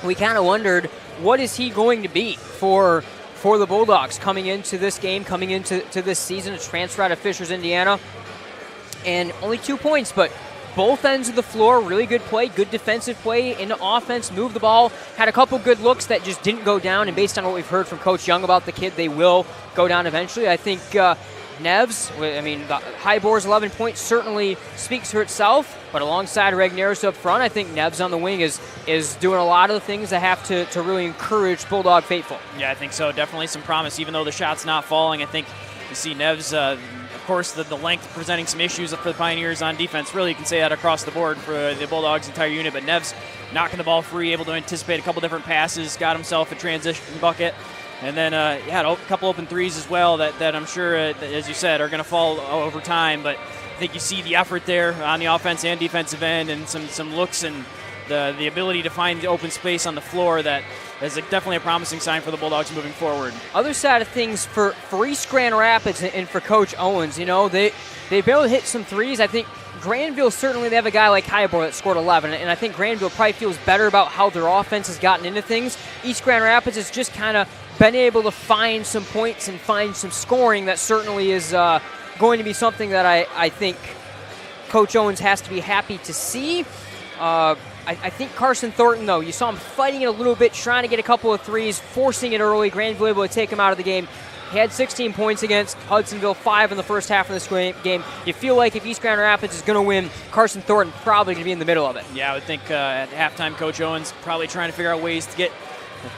we kind of wondered, what is he going to be for the Bulldogs coming into this game, coming into this season, a transfer out of Fishers, Indiana, and only 2 points, but both ends of the floor, really good play, good defensive play into offense, moved the ball, had a couple good looks that just didn't go down, and based on what we've heard from Coach Young about the kid, they will go down eventually. I think Neves, the Hybor's 11 points certainly speaks for itself, but alongside Regnerus up front, I think Neves on the wing is doing a lot of the things that have to really encourage Bulldog faithful. Yeah, I think so. Definitely some promise, even though the shot's not falling. I think you see Neves, of course, the length presenting some issues for the Pioneers on defense. Really, you can say that across the board for the Bulldogs' entire unit, but Neves knocking the ball free, able to anticipate a couple different passes, got himself a transition bucket. And then had a couple open threes as well that I'm sure, as you said, are going to fall over time. But I think you see the effort there on the offense and defensive end and some looks and the ability to find the open space on the floor that is definitely a promising sign for the Bulldogs moving forward. Other side of things for East Grand Rapids and for Coach Owens, they've been able to hit some threes. I think Grandville, certainly they have a guy like Hybor that scored 11, and I think Grandville probably feels better about how their offense has gotten into things. East Grand Rapids has just kind of been able to find some points and find some scoring that certainly is going to be something that I think Coach Owens has to be happy to see. I think Carson Thornton, though, you saw him fighting it a little bit, trying to get a couple of threes, forcing it early. Grandville able to take him out of the game. He had 16 points against Hudsonville, 5 in the first half of this game. You feel like if East Grand Rapids is going to win, Carson Thornton probably going to be in the middle of it. Yeah, I would think at halftime, Coach Owens probably trying to figure out ways to get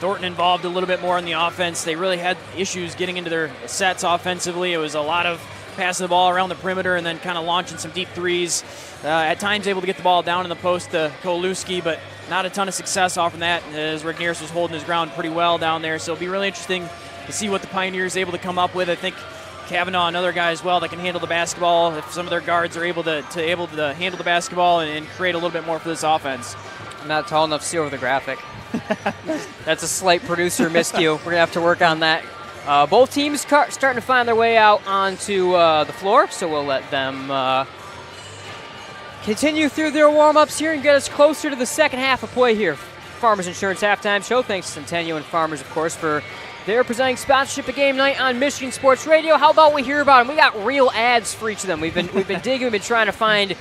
Thornton involved a little bit more in the offense. They really had issues getting into their sets offensively. It was a lot of passing the ball around the perimeter and then kind of launching some deep threes. At times able to get the ball down in the post to Kowalewski, but not a ton of success off of that as Regnerus was holding his ground pretty well down there. So it'll be really interesting to see what the Pioneers are able to come up with. I think Kavanaugh, another guy as well that can handle the basketball. If some of their guards are able to handle the basketball and create a little bit more for this offense. I'm not tall enough to see over the graphic. That's a slight producer miscue. We're going to have to work on that. Both teams starting to find their way out onto the floor, so we'll let them continue through their warm-ups here and get us closer to the second half of play here. Farmers Insurance Halftime Show. Thanks to Centennial and Farmers, of course, for their presenting sponsorship of Game Night on Michigan Sports Radio. How about we hear about them? We got real ads for each of them. We've been digging. We've been trying to find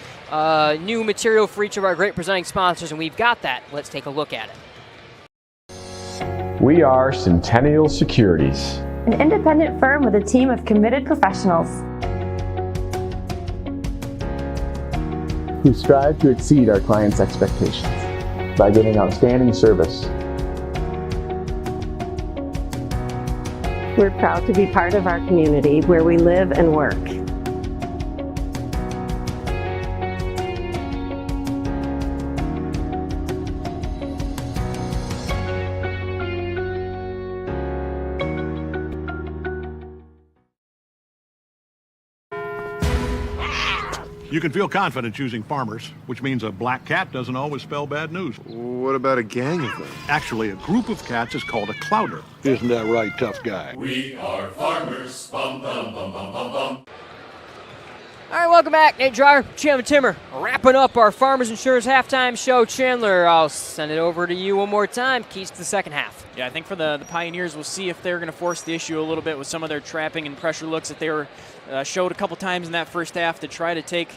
new material for each of our great presenting sponsors, and we've got that. Let's take a look at it. We are Centennial Securities, an independent firm with a team of committed professionals who strive to exceed our clients' expectations by giving outstanding service. We're proud to be part of our community where we live and work. You can feel confident choosing Farmers, which means a black cat doesn't always spell bad news. What about a gang of them? Actually, a group of cats is called a clouder. Isn't that right, tough guy? We are farmers. Bum, bum, bum, bum, bum, bum. All right, welcome back. Nate Dreyer, Chandler Timmer, wrapping up our Farmers Insurance Halftime Show. Chandler, I'll send it over to you one more time. Keys to the second half. Yeah, I think for the Pioneers, we'll see if they're going to force the issue a little bit with some of their trapping and pressure looks that they were showed a couple times in that first half to try to take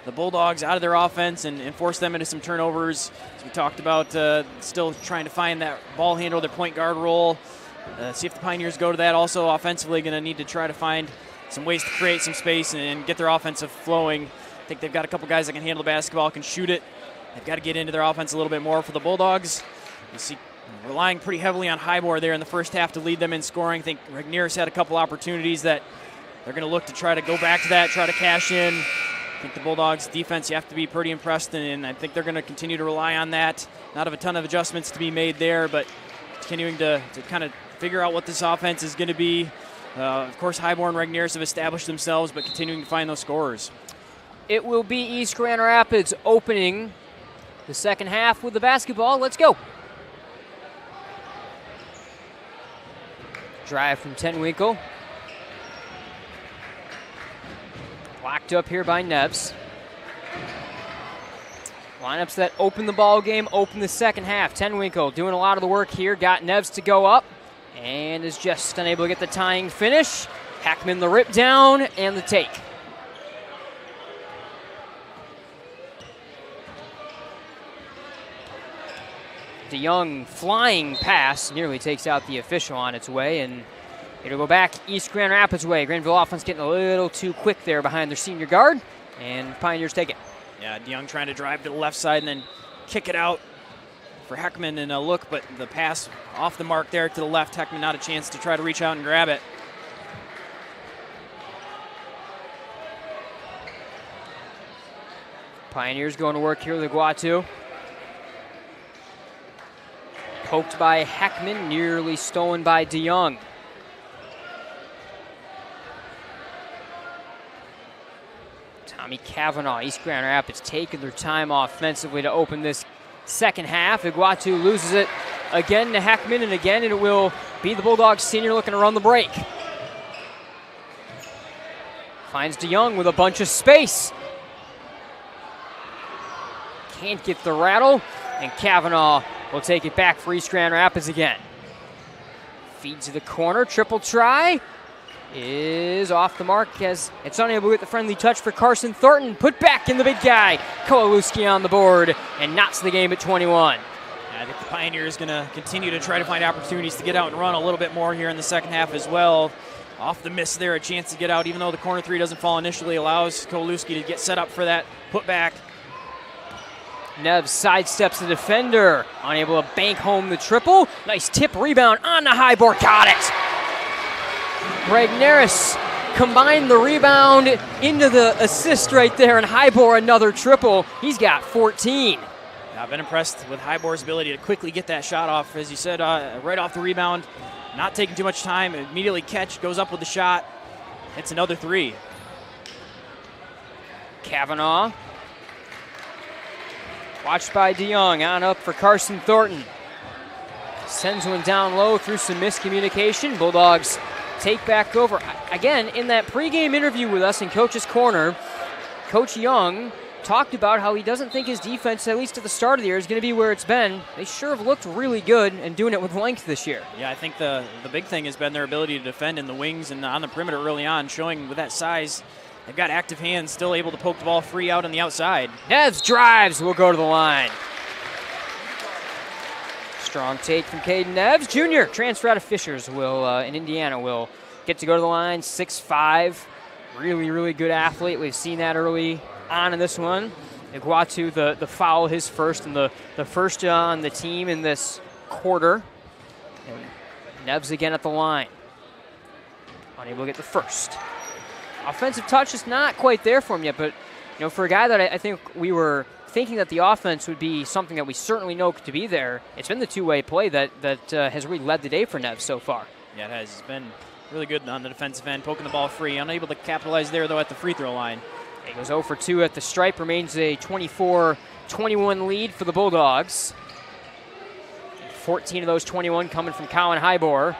the Bulldogs out of their offense and force them into some turnovers. As we talked about, still trying to find that ball handle, their point guard role. See if the Pioneers go to that. Also, offensively, going to need to try to find some ways to create some space and get their offensive flowing. I think they've got a couple guys that can handle the basketball, can shoot it. They've got to get into their offense a little bit more for the Bulldogs. You see, relying pretty heavily on Highmore there in the first half to lead them in scoring. I think Regnerus had a couple opportunities that they're going to look to try to go back to that, try to cash in. I think the Bulldogs defense, you have to be pretty impressed, and I think they're going to continue to rely on that. Not a ton of adjustments to be made there, but continuing to kind of figure out what this offense is going to be. Of course, Highmore and Regnerus have established themselves, but continuing to find those scorers. It will be East Grand Rapids opening the second half with the basketball. Let's go. Drive from Tenwinkle. Blocked up here by Neves. Lineups that open the ball game, open the second half. Tenwinkle doing a lot of the work here. Got Neves to go up and is just unable to get the tying finish. Hackman the rip down and the take. DeYoung flying pass nearly takes out the official on its way, and it'll go back East Grand Rapids way. Grandville offense getting a little too quick there behind their senior guard, and Pioneers take it. Yeah, DeYoung trying to drive to the left side and then kick it out for Heckman and a look, but the pass off the mark there to the left. Heckman not a chance to try to reach out and grab it. Pioneers going to work here with Iguatu. Poked by Heckman, nearly stolen by DeYoung. Tommy Kavanaugh, East Grand Rapids taking their time offensively to open this second half. Iguatu loses it again to Heckman, and again it will be the Bulldogs senior looking to run the break. Finds DeYoung with a bunch of space. Can't get the rattle, and Kavanaugh will take it back for East Grand Rapids again. Feeds to the corner, triple try. Is off the mark as it's unable to get the friendly touch for Carson Thornton. Put back in the big guy. Kowalewski on the board and knots the game at 21. I think the Pioneers going to continue to try to find opportunities to get out and run a little bit more here in the second half as well. Off the miss there, a chance to get out, even though the corner three doesn't fall initially, allows Kowalewski to get set up for that putback. Neves sidesteps the defender, unable to bank home the triple. Nice tip rebound on the high board, got it. Regnerus combined the rebound into the assist right there, and Highbore another triple. He's got 14. Yeah, I've been impressed with Highbore's ability to quickly get that shot off. As you said, right off the rebound, not taking too much time, immediately catch, goes up with the shot, hits another three. Kavanaugh. Watched by DeYoung, on up for Carson Thornton. Sends one down low through some miscommunication. Bulldogs take back over. Again, in that pregame interview with us in Coach's Corner, Coach Young talked about how he doesn't think his defense, at least at the start of the year, is going to be where it's been. They sure have looked really good and doing it with length this year. Yeah, I think the big thing has been their ability to defend in the wings and on the perimeter early on, showing with that size, they've got active hands, still able to poke the ball free out on the outside. Neves drives, will go to the line. Strong take from Caden Neves. Junior, transfer out of Fishers, will in Indiana, will get to go to the line. 6'5", really, really good athlete. We've seen that early on in this one. Iguatu, the foul, his first, and the first on the team in this quarter. And Neves again at the line. Unable to get the first. Offensive touch is not quite there for him yet, but you know, for a guy that I think we were thinking that the offense would be something that we certainly know to be there, it's been the two-way play that has really led the day for Neves so far. Yeah, it has. It's been really good on the defensive end, poking the ball free. Unable to capitalize there, though, at the free throw line. He goes 0 for 2 at the stripe, remains a 24-21 lead for the Bulldogs. 14 of those 21 coming from Colin Highbore,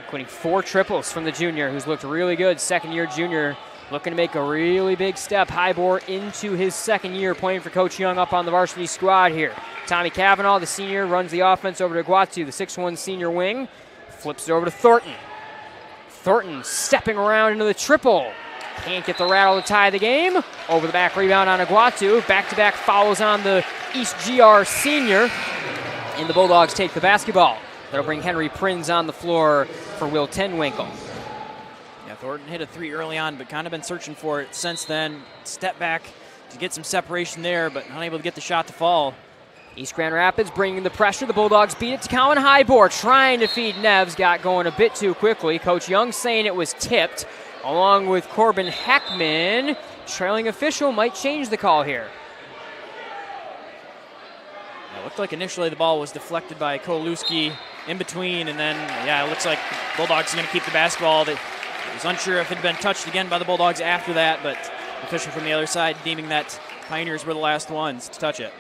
including 4 triples from the junior, who's looked really good. Second-year junior, looking to make a really big step. Highbore into his second year, playing for Coach Young up on the varsity squad here. Tommy Kavanaugh, the senior, runs the offense over to Iguatu, the 6'1" senior wing. Flips it over to Thornton. Thornton stepping around into the triple. Can't get the rattle to tie the game. Over the back rebound on Iguatu. Back-to-back fouls on the East GR senior. And the Bulldogs take the basketball. That'll bring Henry Prinz on the floor for Will Tenwinkle. Yeah, Thornton hit a three early on, but kind of been searching for it since then. Step back to get some separation there, but unable to get the shot to fall. East Grand Rapids bringing the pressure. The Bulldogs beat it to Cowan Highbore, trying to feed Neves. Got going a bit too quickly. Coach Young saying it was tipped, along with Corbin Heckman. Trailing official might change the call here. It looked like initially the ball was deflected by Kowalewski in between, and then, yeah, it looks like Bulldogs are going to keep the basketball. They was unsure if it had been touched again by the Bulldogs after that, but official from the other side deeming that Pioneers were the last ones to touch it.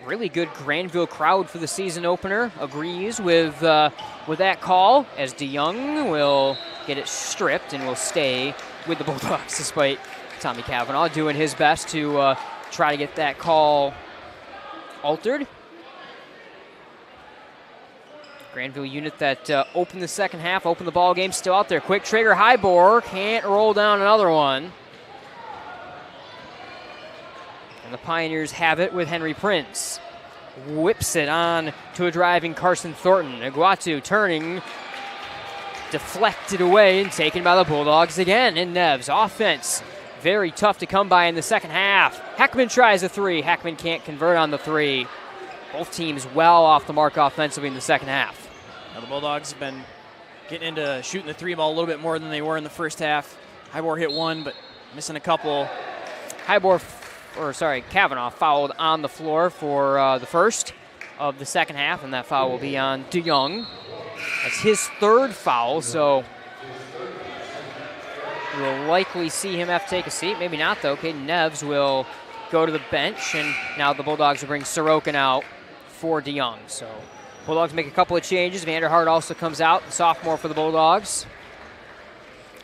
Really good Grandville crowd for the season opener. Agrees with that call, as DeYoung will get it stripped and will stay with the Bulldogs, despite Tommy Cavanaugh doing his best to try to get that call altered. Grandville unit that opened the second half, opened the ball game, still out there. Quick trigger, Highbore can't roll down another one. And the Pioneers have it with Henry Prince. Whips it on to a driving Carson Thornton. Iguatu turning, deflected away and taken by the Bulldogs again. And Neves, offense, very tough to come by in the second half. Heckman tries a three. Heckman can't convert on the three. Both teams well off the mark offensively in the second half. Now the Bulldogs have been getting into shooting the three ball a little bit more than they were in the first half. Highbore hit one, but missing a couple. Cavanaugh fouled on the floor for the first of the second half, and that foul will be on DeYoung. That's his third foul, so we'll likely see him have to take a seat. Maybe not, though. Caden Neves will go to the bench, and now the Bulldogs will bring Sorokin out for DeYoung. So Bulldogs make a couple of changes. Vanderhart also comes out, the sophomore for the Bulldogs.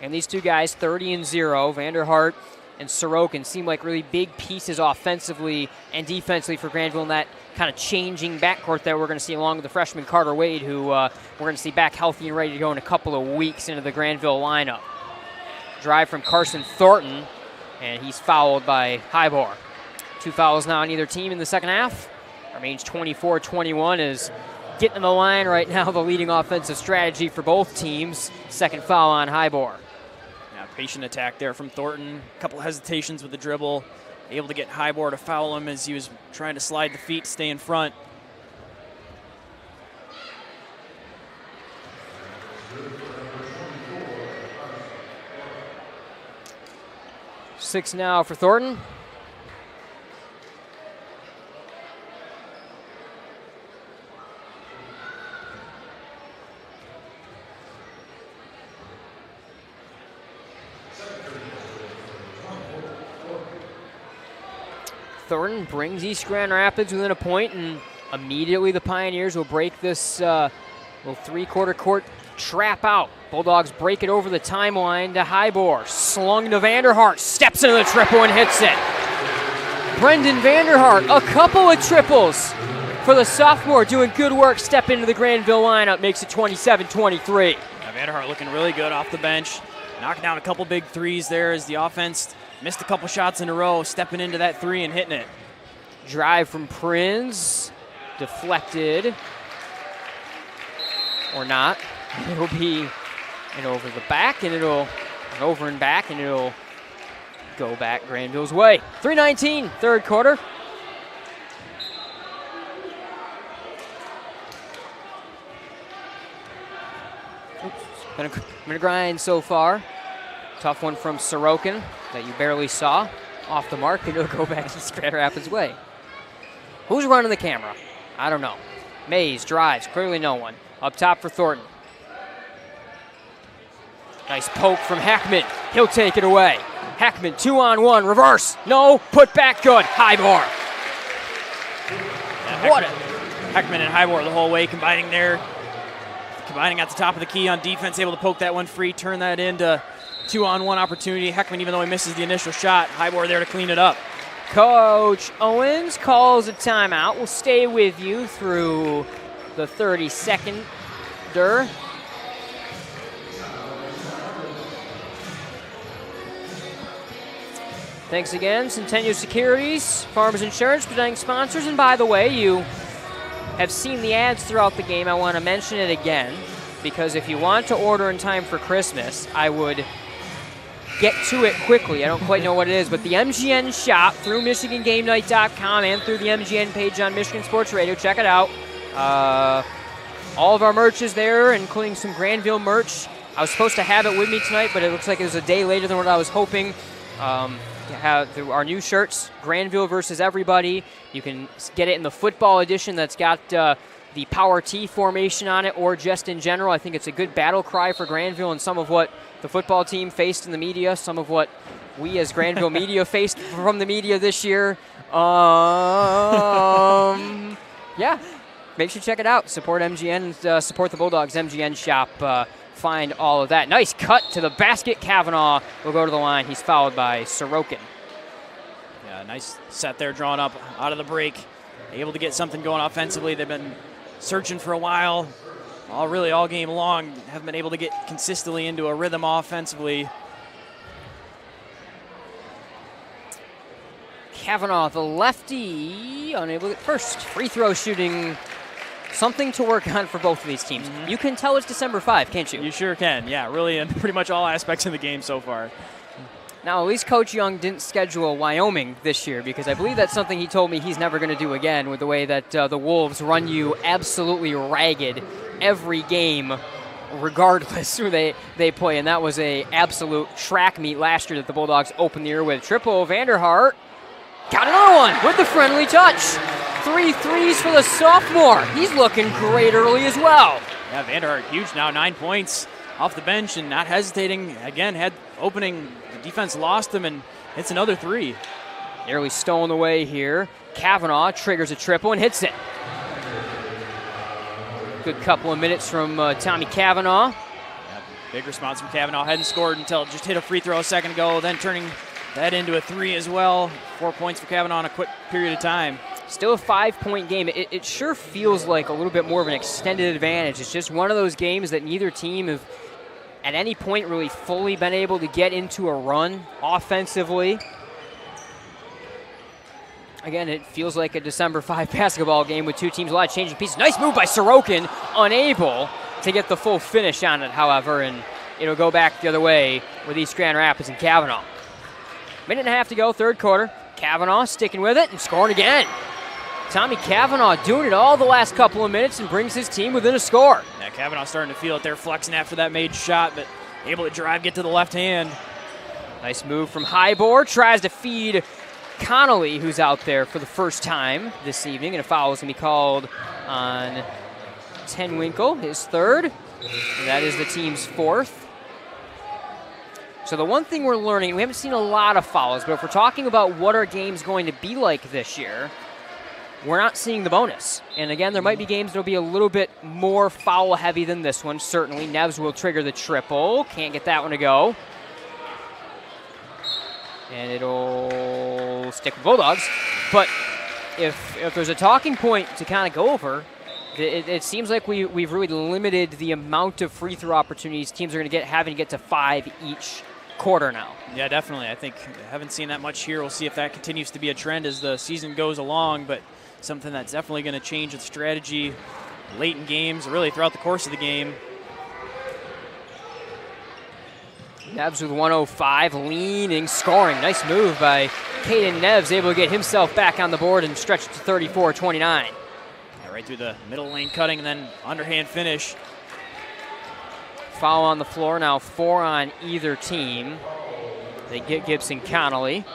And these two guys, 30-0, Vanderhart and Sorokin, seem like really big pieces offensively and defensively for Grandville in that kind of changing backcourt that we're going to see along with the freshman Carter Wade, who we're going to see back healthy and ready to go in a couple of weeks into the Grandville lineup. Drive from Carson Thornton, and he's fouled by Highbore. 2 fouls now on either team in the second half. Remains 24-21 is getting in the line right now, the leading offensive strategy for both teams. Second foul on Highbore. Patient attack there from Thornton. A couple hesitations with the dribble. Able to get Highbore to foul him as he was trying to slide the feet, stay in front. Six now for Thornton. Thornton brings East Grand Rapids within a point, and immediately the Pioneers will break this little three-quarter court trap out. Bulldogs break it over the timeline to Highbore. Slung to Vanderhart, steps into the triple and hits it. Brendan Vanderhart, a couple of triples for the sophomore, doing good work, step into the Grandville lineup, makes it 27-23. Vanderhart looking really good off the bench, knocking down a couple big threes there as the offense missed a couple shots in a row, stepping into that three and hitting it. Drive from Prinz, deflected, or not. It'll be an over the back, and it'll an over and back, and it'll go back Grandville's way. 3:19, third quarter. Been a grind so far. Tough one from Sorokin that you barely saw. Off the mark, and it'll go back to Grand Rapids' way. Who's running the camera? I don't know. Mays drives, clearly no one. Up top for Thornton. Nice poke from Heckman. He'll take it away. Heckman, 2-on-1, reverse. No, put back good. Highbore. What Heckman and Highbore the whole way, combining there. Combining at the top of the key on defense, able to poke that one free, turn that into 2-on-1 opportunity. Heckman, even though he misses the initial shot, Highbore there to clean it up. Coach Owens calls a timeout. We'll stay with you through the 32nd. Thanks again, Centennial Securities, Farmers Insurance, presenting sponsors. And by the way, you have seen the ads throughout the game. I want to mention it again, because if you want to order in time for Christmas, I would get to it quickly. I don't quite know what it is, but the MGN shop through MichiganGameNight.com and through the MGN page on Michigan Sports Radio. Check it out. All of our merch is there, including some Grandville merch. I was supposed to have it with me tonight, but it looks like it was a day later than what I was hoping. To have our new shirts, Grandville versus everybody. You can get it in the football edition that's got the Power T formation on it, or just in general. I think it's a good battle cry for Grandville and some of what the football team faced in the media, some of what we as Grandville media faced from the media this year. Yeah, make sure you check it out. Support MGN and support the Bulldogs MGN shop. Find all of that. Nice cut to the basket. Kavanaugh will go to the line. He's fouled by Sorokin. Yeah, nice set there, drawn up out of the break. Able to get something going offensively. They've been searching for a while, all game long. Haven't been able to get consistently into a rhythm offensively. Kavanaugh, the lefty, unable to get first. Free throw shooting. Something to work on for both of these teams. Mm-hmm. You can tell it's December 5, can't you? You sure can, yeah, really, in pretty much all aspects of the game so far. Now, at least Coach Young didn't schedule Wyoming this year, because I believe that's something he told me he's never going to do again, with the way that the Wolves run you absolutely ragged every game, regardless who they play. And that was a absolute track meet last year that the Bulldogs opened the year with. Triple Vanderhart. Got another one with the friendly touch. 3 threes for the sophomore. He's looking great early as well. Yeah, Vanderhart huge now, 9 points off the bench and not hesitating. Again, had opening. The defense lost him, and it's another 3. Nearly stolen away here. Kavanaugh triggers a triple and hits it. Good couple of minutes from Tommy Kavanaugh. Yeah, big response from Kavanaugh. Hadn't scored until just hit a free throw a second ago, then turning that into a 3 as well. 4 points for Kavanaugh in a quick period of time. Still a 5-point game. It sure feels like a little bit more of an extended advantage. It's just one of those games that neither team have at any point really fully been able to get into a run offensively. Again, it feels like a December 5 basketball game with two teams, a lot of changing pieces. Nice move by Sorokin, unable to get the full finish on it, however, and it'll go back the other way with East Grand Rapids and Kavanaugh. Minute and a half to go, third quarter. Kavanaugh sticking with it and scoring again. Tommy Kavanaugh doing it all the last couple of minutes and brings his team within a score. Yeah, Kavanaugh starting to feel it there, flexing after that made shot, but able to drive, get to the left hand. Nice move from Highboard. Tries to feed Connolly, who's out there for the first time this evening, and a foul is going to be called on Tenwinkle, his third. And that is the team's fourth. So the one thing we're learning, we haven't seen a lot of fouls, but if we're talking about what our game's going to be like this year, we're not seeing the bonus. And again, there might be games that'll be a little bit more foul heavy than this one, certainly. Neves will trigger the triple. Can't get that one to go. And it'll stick with Bulldogs. But if there's a talking point to kind of go over, it seems like we've really limited the amount of free throw opportunities teams are going to having to get to 5 each quarter now. Yeah, definitely. I think haven't seen that much here. We'll see if that continues to be a trend as the season goes along, but something that's definitely going to change the strategy late in games, really throughout the course of the game. Neves with 105, leaning, scoring. Nice move by Caden Neves, able to get himself back on the board and stretch it to 34-29. Yeah, right through the middle lane cutting and then underhand finish. Foul on the floor now, 4 on either team. They get Gibson Connolly.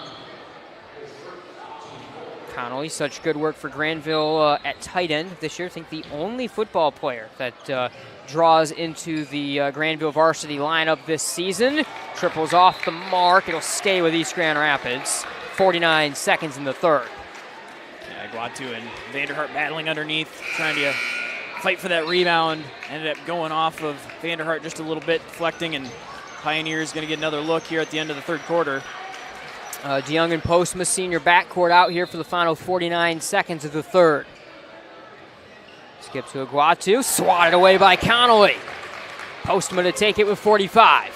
Connolly, such good work for Grandville at tight end this year. I think the only football player that draws into the Grandville varsity lineup this season. Triples off the mark. It'll stay with East Grand Rapids. 49 seconds in the third. Yeah, Guatu and Vanderhart battling underneath, trying to fight for that rebound. Ended up going off of Vanderhart just a little bit, deflecting, and Pioneers going to get another look here at the end of the third quarter. DeYoung and Postma senior backcourt out here for the final 49 seconds of the third. Skip to Guatu, swatted away by Connolly. Postma to take it with 45.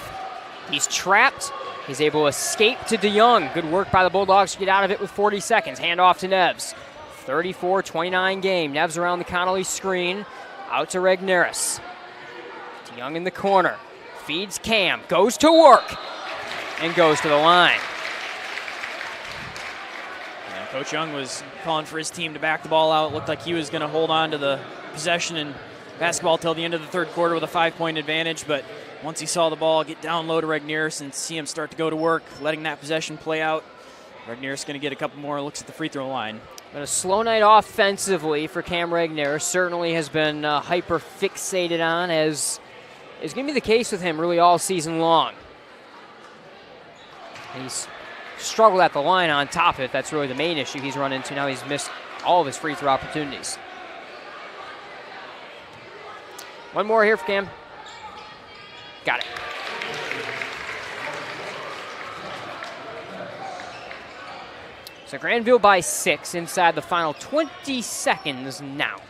He's trapped He's able to escape to DeYoung. Good work by the Bulldogs to get out of it with 40 seconds. Hand off to Neves. 34-29 game. Neves around the Connolly screen. Out to Regnerus. DeYoung in the corner. Feeds Cam. Goes to work. And goes to the line. Yeah, Coach Young was calling for his team to back the ball out. It looked like he was going to hold on to the possession and basketball till the end of the third quarter with a 5-point advantage, but once he saw the ball get down low to Regnerus and see him start to go to work, letting that possession play out, Regnerus going to get a couple more looks at the free throw line. But a slow night offensively for Cam Regnerus. Certainly has been hyper fixated on, as is going to be the case with him really all season long. He's struggled at the line on top of it. That's really the main issue he's run into. Now he's missed all of his free throw opportunities. One more here for Cam. Got it. So Grandville by 6 inside the final 20 seconds now.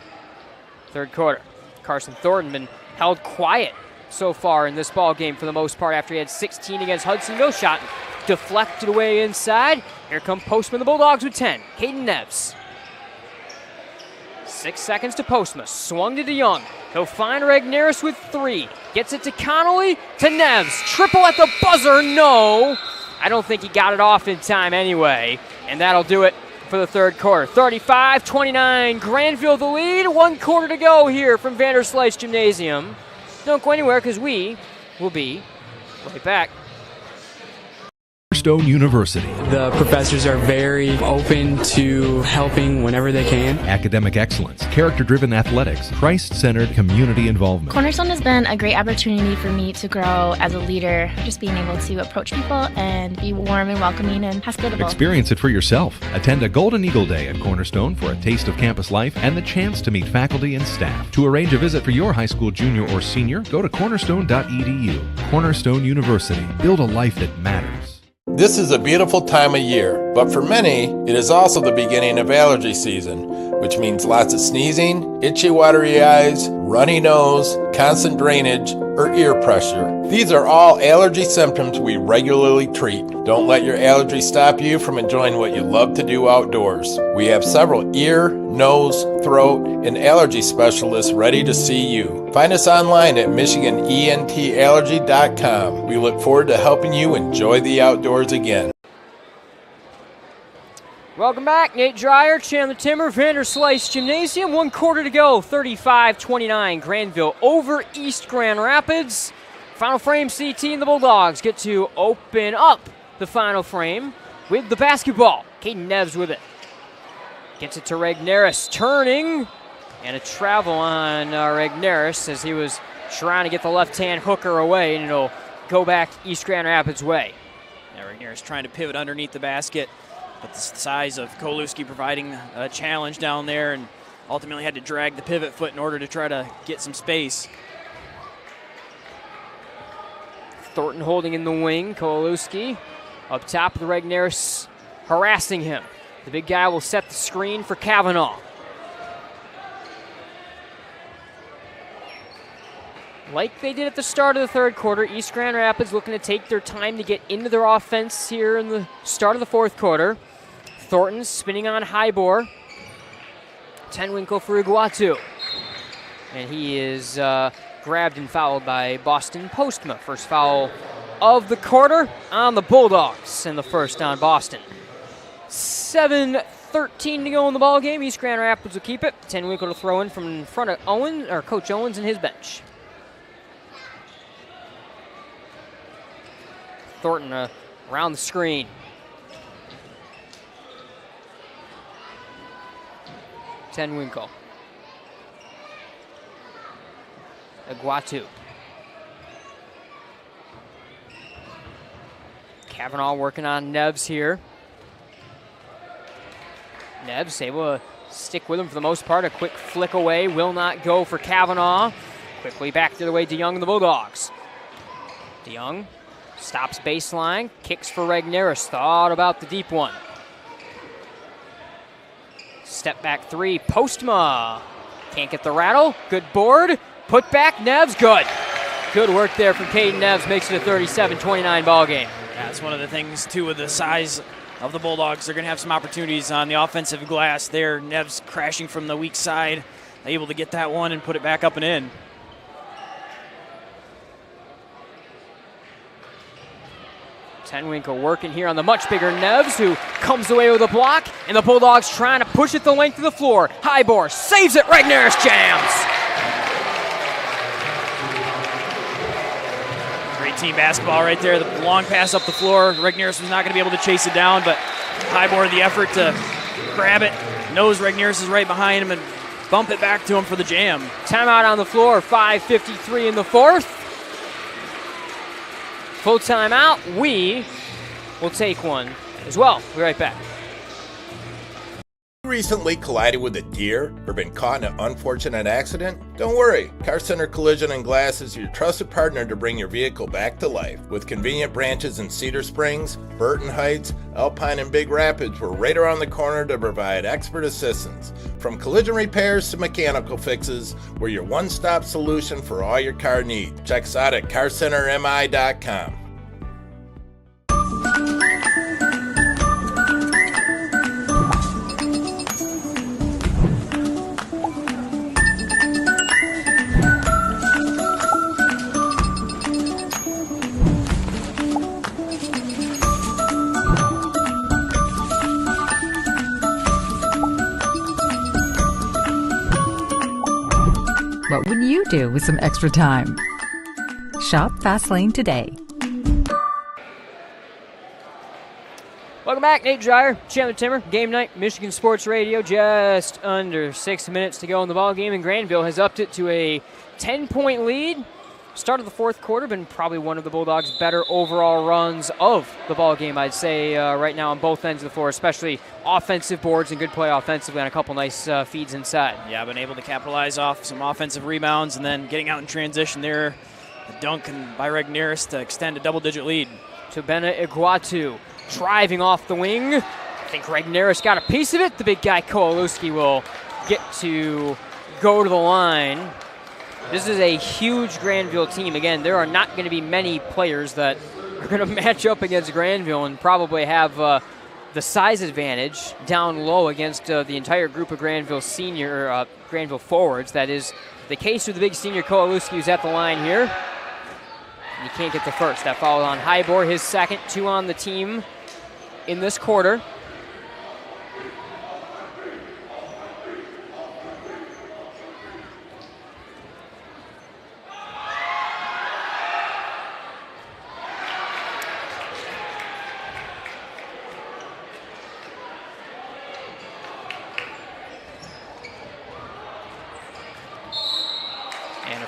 Third quarter. Carson Thornton been held quiet so far in this ball game for the most part after he had 16 against Hudsonville. Shot deflected away inside. Here come Postma, the Bulldogs with 10. Caden Neves. 6 seconds to Postma. Swung to DeYoung. He'll find Regnerus with 3. Gets it to Connolly, to Neves. Triple at the buzzer, no. I don't think he got it off in time anyway. And that'll do it for the third quarter. 35-29, Grandville the lead. 1 quarter to go here from Vanderslice Gymnasium. Don't go anywhere because we will be right back. Cornerstone University. The professors are very open to helping whenever they can. Academic excellence, character-driven athletics, Christ-centered community involvement. Cornerstone has been a great opportunity for me to grow as a leader, just being able to approach people and be warm and welcoming and hospitable. Experience it for yourself. Attend a Golden Eagle Day at Cornerstone for a taste of campus life and the chance to meet faculty and staff. To arrange a visit for your high school junior or senior, go to cornerstone.edu. Cornerstone University. Build a life that matters. This is a beautiful time of year, but for many, it is also the beginning of allergy season, which means lots of sneezing, itchy, watery eyes, runny nose, constant drainage, or ear pressure. These are all allergy symptoms we regularly treat. Don't let your allergy stop you from enjoying what you love to do outdoors. We have several ear, nose, throat, and allergy specialists ready to see you. Find us online at MichiganENTallergy.com. We look forward to helping you enjoy the outdoors again. Welcome back. Nate Dreyer, Chandler Timmer, Vanderslice Gymnasium. 1 quarter to go. 35-29. Grandville over East Grand Rapids. Final frame, CT and the Bulldogs get to open up the final frame with the basketball. Caden Neves with it. Gets it to Regnerus, turning. And a travel on Regnerus as he was trying to get the left-hand hooker away, and it'll go back East Grand Rapids' way. Now Regnerus trying to pivot underneath the basket, but the size of Kowalewski providing a challenge down there, and ultimately had to drag the pivot foot in order to try to get some space. Thornton holding in the wing. Kowalewski up top of the Regnerus harassing him. The big guy will set the screen for Kavanaugh. Like they did at the start of the third quarter, East Grand Rapids looking to take their time to get into their offense here in the start of the fourth quarter. Thornton spinning on Hybor. Tenwinkle for Iguatu. And he is grabbed and fouled by Boston Postma. First foul of the quarter on the Bulldogs, and the first on Boston. 7:13 to go in the ball game. East Grand Rapids will keep it. Tenwinkle to throw in from in front of Coach Owens and his bench. Thornton around the screen. Tenwinkle. Iguatu. Kavanaugh working on Neves here. Neves able to stick with him for the most part. A quick flick away. Will not go for Kavanaugh. Quickly back the other way, DeYoung and the Bulldogs. DeYoung stops baseline. Kicks for Regnerus. Thought about the deep one. Step back 3. Postma. Can't get the rattle. Good board. Put back. Neves. Good. Good work there from Caden Neves. Makes it a 37-29 ball game. Yeah, it's one of the things, too, with the size of the Bulldogs. They're going to have some opportunities on the offensive glass there. Neves crashing from the weak side, able to get that one and put it back up and in. Tenwinkle working here on the much bigger Neves, who comes away with a block, and the Bulldogs trying to push it the length of the floor. Hybor saves it, Regnerus jams. Great team basketball right there. The long pass up the floor. Regnerus was not going to be able to chase it down, but Hybor the effort to grab it. Knows Regnerus is right behind him and bump it back to him for the jam. Timeout on the floor, 5:53 in the fourth. Full timeout. We will take one as well. We'll be right back. Recently collided with a deer or been caught in an unfortunate accident? Don't worry, Car Center Collision and Glass is your trusted partner to bring your vehicle back to life. With convenient branches in Cedar Springs, Burton Heights, Alpine, and Big Rapids, we're right around the corner to provide expert assistance. From collision repairs to mechanical fixes, we're your one-stop solution for all your car needs. Check us out at carcentermi.com. What would you do with some extra time? Shop Fastlane today. Welcome back, Nate Dreyer, Chandler Timmer, Game Night, Michigan Sports Radio. Just under 6 minutes to go in the ball game, and Grandville has upped it to a 10-point lead. Start of the fourth quarter, been probably one of the Bulldogs' better overall runs of the ball game, I'd say, right now on both ends of the floor, especially offensive boards and good play offensively on a couple nice feeds inside. Yeah, been able to capitalize off some offensive rebounds and then getting out in transition there. The dunk by Regnerus to extend a double-digit lead. To Bena Iguatu, driving off the wing. I think Regnerus got a piece of it. The big guy Kowalewski will get to go to the line. This is a huge Grandville team. Again, there are not going to be many players that are going to match up against Grandville and probably have the size advantage down low against the entire group of Grandville Grandville forwards. That is the case with the big senior Kowalewski, who's at the line here. And he can't get the first. That followed on Hybor, his second, 2 on the team in this quarter.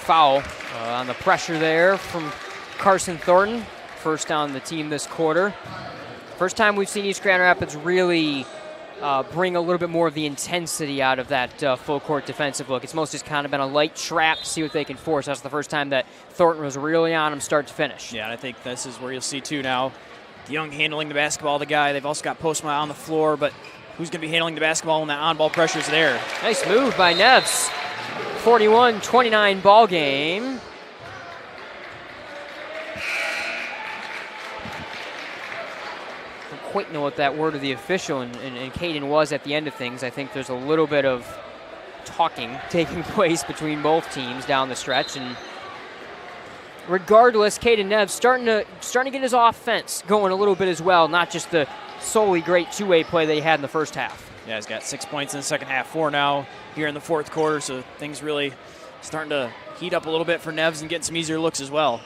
Foul on the pressure there from Carson Thornton. First on the team this quarter. First time we've seen East Grand Rapids really bring a little bit more of the intensity out of that full court defensive look. It's mostly just kind of been a light trap to see what they can force. That's the first time that Thornton was really on him start to finish. Yeah, and I think this is where you'll see too now. DeYoung handling the basketball, the guy. They've also got Postma on the floor, but who's going to be handling the basketball when that on-ball pressure is there? Nice move by Neves. 41-29 ball game. Don't quite know what that word of the official and Caden was at the end of things. I think there's a little bit of talking taking place between both teams down the stretch, and regardless, Caden Neves starting to get his offense going a little bit as well, not just the solely great two-way play that he had in the first half. Yeah, he's got 6 points in the second half, 4 now here in the fourth quarter, so things really starting to heat up a little bit for Neves and getting some easier looks as well.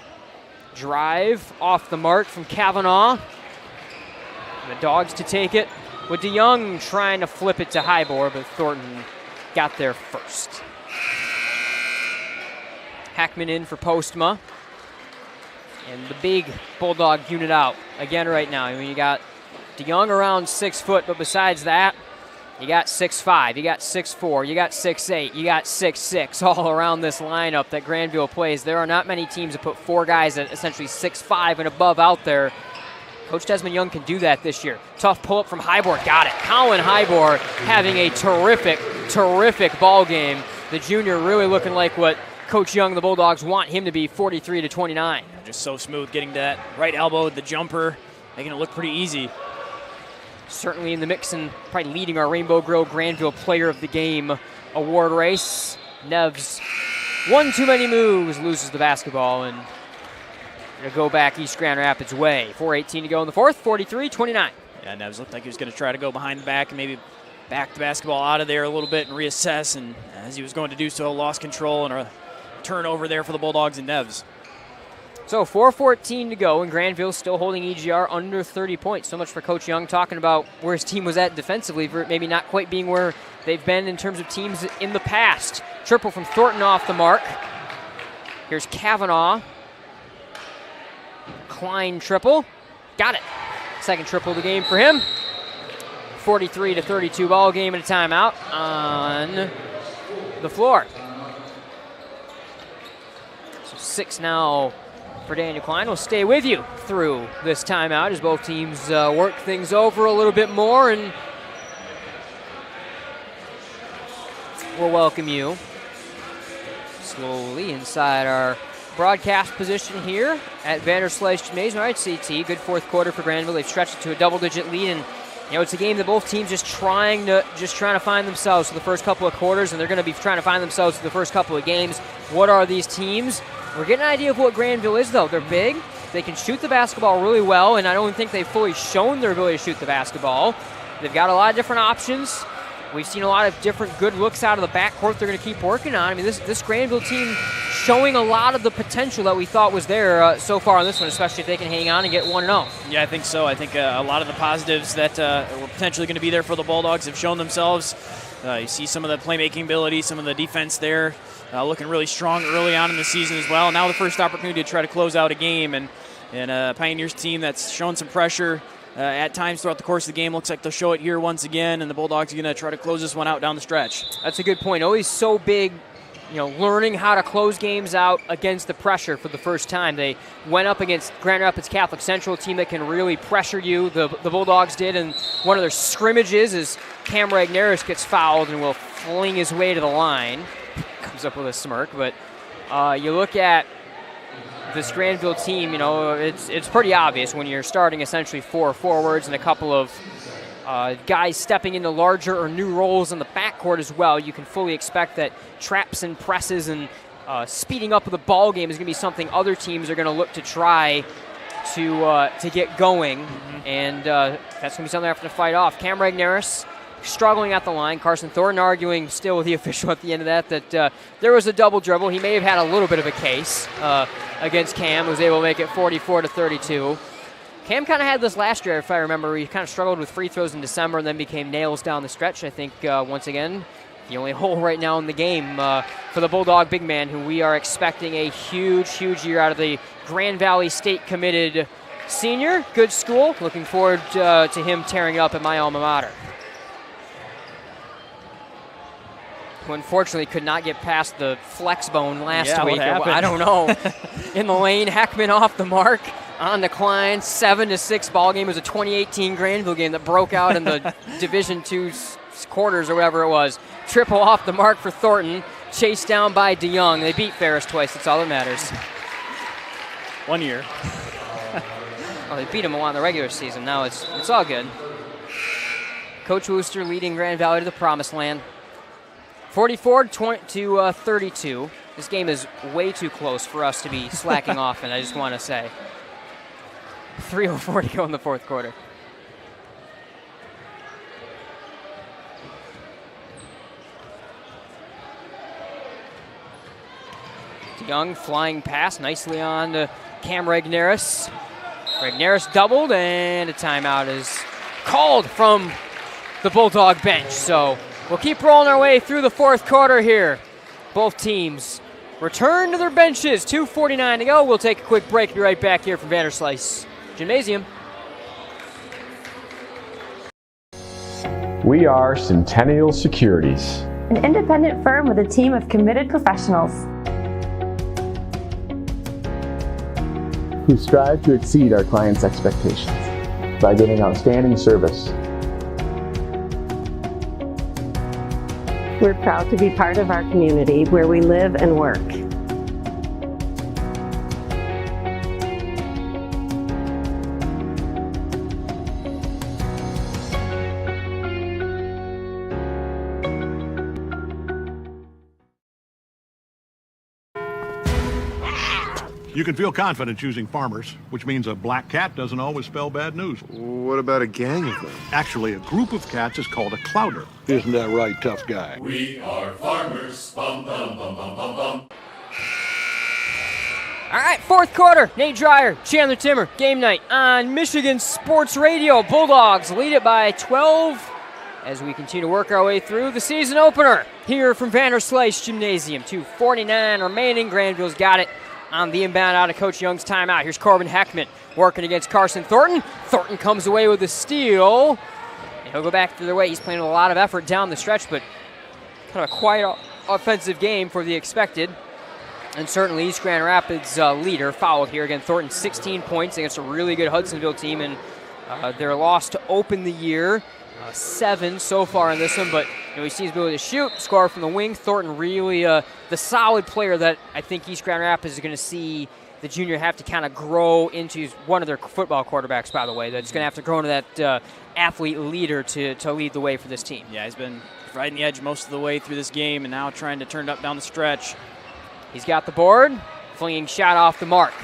Drive off the mark from Kavanaugh. The Dogs to take it, with DeYoung trying to flip it to Hybor, but Thornton got there first. Hackman in for Postma. And the big Bulldog unit out again right now. I mean, you got DeYoung around 6 foot, but besides that, you got 6'5", you got 6'4", you got 6'8", you got 6'6", all around this lineup that Grandville plays. There are not many teams that put 4 guys at essentially 6'5" and above out there. Coach Desmond Young can do that this year. Tough pull-up from Hybor, got it. Colin Hybor having a terrific ball game. The junior really looking like what Coach Young, the Bulldogs, want him to be, 43-29. Just so smooth getting to that right elbow, the jumper, making it look pretty easy. Certainly in the mix and probably leading our Rainbow Grove Grandville Player of the Game award race. Nevs, one too many moves, loses the basketball, and gonna go back East Grand Rapids way. 4:18 to go in the fourth, 43-29. Yeah, Nevs looked like he was going to try to go behind the back and maybe back the basketball out of there a little bit and reassess, and as he was going to do so, lost control and a turnover there for the Bulldogs and Nevs. So 4:14 to go, and Grandville still holding EGR under 30 points. So much for Coach Young talking about where his team was at defensively, for maybe not quite being where they've been in terms of teams in the past. Triple from Thornton off the mark. Here's Kavanaugh. Klein triple. Got it. Second triple of the game for him. 43-32 ball game and a timeout on the floor. So 6 now for Daniel Klein. We'll stay with you through this timeout as both teams work things over a little bit more, and we'll welcome you slowly inside our broadcast position here at Vanderslice Gymnasium. All right, CT, good fourth quarter for Grandville. They've stretched it to a double-digit lead, and it's a game that both teams just trying to find themselves for the first couple of quarters, and they're going to be trying to find themselves for the first couple of games. What are these teams? We're getting an idea of what Grandville is, though. They're big. They can shoot the basketball really well, and I don't think they've fully shown their ability to shoot the basketball. They've got a lot of different options. We've seen a lot of different good looks out of the backcourt they're going to keep working on. I mean, this Grandville team showing a lot of the potential that we thought was there so far on this one, especially if they can hang on and get 1-0. Yeah, I think so. I think a lot of the positives that were potentially going to be there for the Bulldogs have shown themselves. You see some of the playmaking ability, some of the defense there, looking really strong early on in the season as well. Now the first opportunity to try to close out a game, and a Pioneers team that's shown some pressure at times throughout the course of the game. Looks like they'll show it here once again, and the Bulldogs are going to try to close this one out down the stretch. That's a good point. Always so big, learning how to close games out against the pressure for the first time. They went up against Grand Rapids Catholic Central, a team that can really pressure you. The Bulldogs did, and one of their scrimmages is Cam Regnerus gets fouled and will fling his way to the line. Comes up with a smirk, but you look at this Grandville team, it's pretty obvious when you're starting essentially 4 forwards and a couple of guys stepping into larger or new roles in the backcourt as well. You can fully expect that traps and presses and speeding up of the ball game is going to be something other teams are going to look to try to get going, and that's going to be something they have to fight off. Cam Regnerus struggling at the line. Carson Thornton arguing still with the official at the end of that there was a double dribble. He may have had a little bit of a case against Cam, was able to make it 44-32. Cam kind of had this last year, if I remember. He kind of struggled with free throws in December and then became nails down the stretch. I think, once again, the only hole right now in the game for the Bulldog big man, who we are expecting a huge, huge year out of the Grand Valley State committed senior. Good school. Looking forward to him tearing it up at my alma mater. Who unfortunately could not get past the flex bone last week. I don't know. In the lane, Heckman off the mark. On the Klein, 7-6 ball game. It was a 2018 Grandville game that broke out in the Division II quarters or whatever it was. Triple off the mark for Thornton, chased down by DeYoung. They beat Ferris twice. That's all that matters. 1 year. Well, they beat him a lot in the regular season. Now it's all good. Coach Wooster leading Grand Valley to the promised land. 44-32. This game is way too close for us to be slacking off, and I just want to say. 3:04 to go in the fourth quarter. DeYoung flying pass nicely on to Cam Regnerus. Regnerus doubled, and a timeout is called from the Bulldog bench. So we'll keep rolling our way through the fourth quarter here. Both teams return to their benches. 2:49 to go. We'll take a quick break. Be right back here from Vanderslice Gymnasium. We are Centennial Securities, an independent firm with a team of committed professionals who strive to exceed our clients' expectations by giving outstanding service. We're proud to be part of our community where we live and work. You can feel confident choosing Farmers, which means a black cat doesn't always spell bad news. What about a gang of them? Actually, a group of cats is called a clouder. Isn't that right, tough guy? We are farmers. Bum, bum, bum, bum, bum, bum. All right, fourth quarter. Nate Dreyer, Chandler Timmer, game night on Michigan Sports Radio. Bulldogs lead it by 12 as we continue to work our way through the season opener here from Vanderslice Gymnasium. 2:49 remaining. Grandville's got it on the inbound out of Coach Young's timeout. Here's Corbin Heckman working against Carson Thornton. Thornton comes away with a steal. And he'll go back the other way. He's playing with a lot of effort down the stretch, but kind of a quiet offensive game for the expected. And certainly East Grand Rapids leader fouled here. Again, Thornton 16 points against a really good Hudsonville team, and their loss to open the year. 7 so far in this one, but he seems to be able to shoot, score from the wing. Thornton really the solid player that I think East Grand Rapids is going to see the junior have to kind of grow into. One of their football quarterbacks, by the way, that's going to have to grow into that athlete leader to lead the way for this team. Yeah, he's been riding the edge most of the way through this game and now trying to turn it up down the stretch. He's got the board, flinging shot off the mark.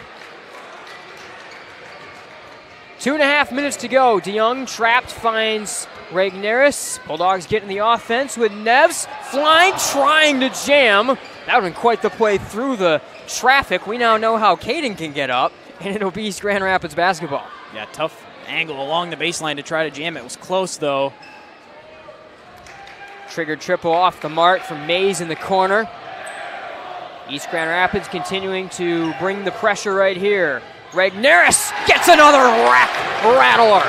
2.5 minutes to go. DeYoung trapped, finds Regnerus. Bulldogs getting the offense with Neves flying, trying to jam. That would have been quite the play through the traffic. We now know how Caden can get up, and it'll be East Grand Rapids basketball. Yeah, tough angle along the baseline to try to jam it. It was close, though. Triggered triple off the mark from Mays in the corner. East Grand Rapids continuing to bring the pressure right here. Regnerus gets another rattler.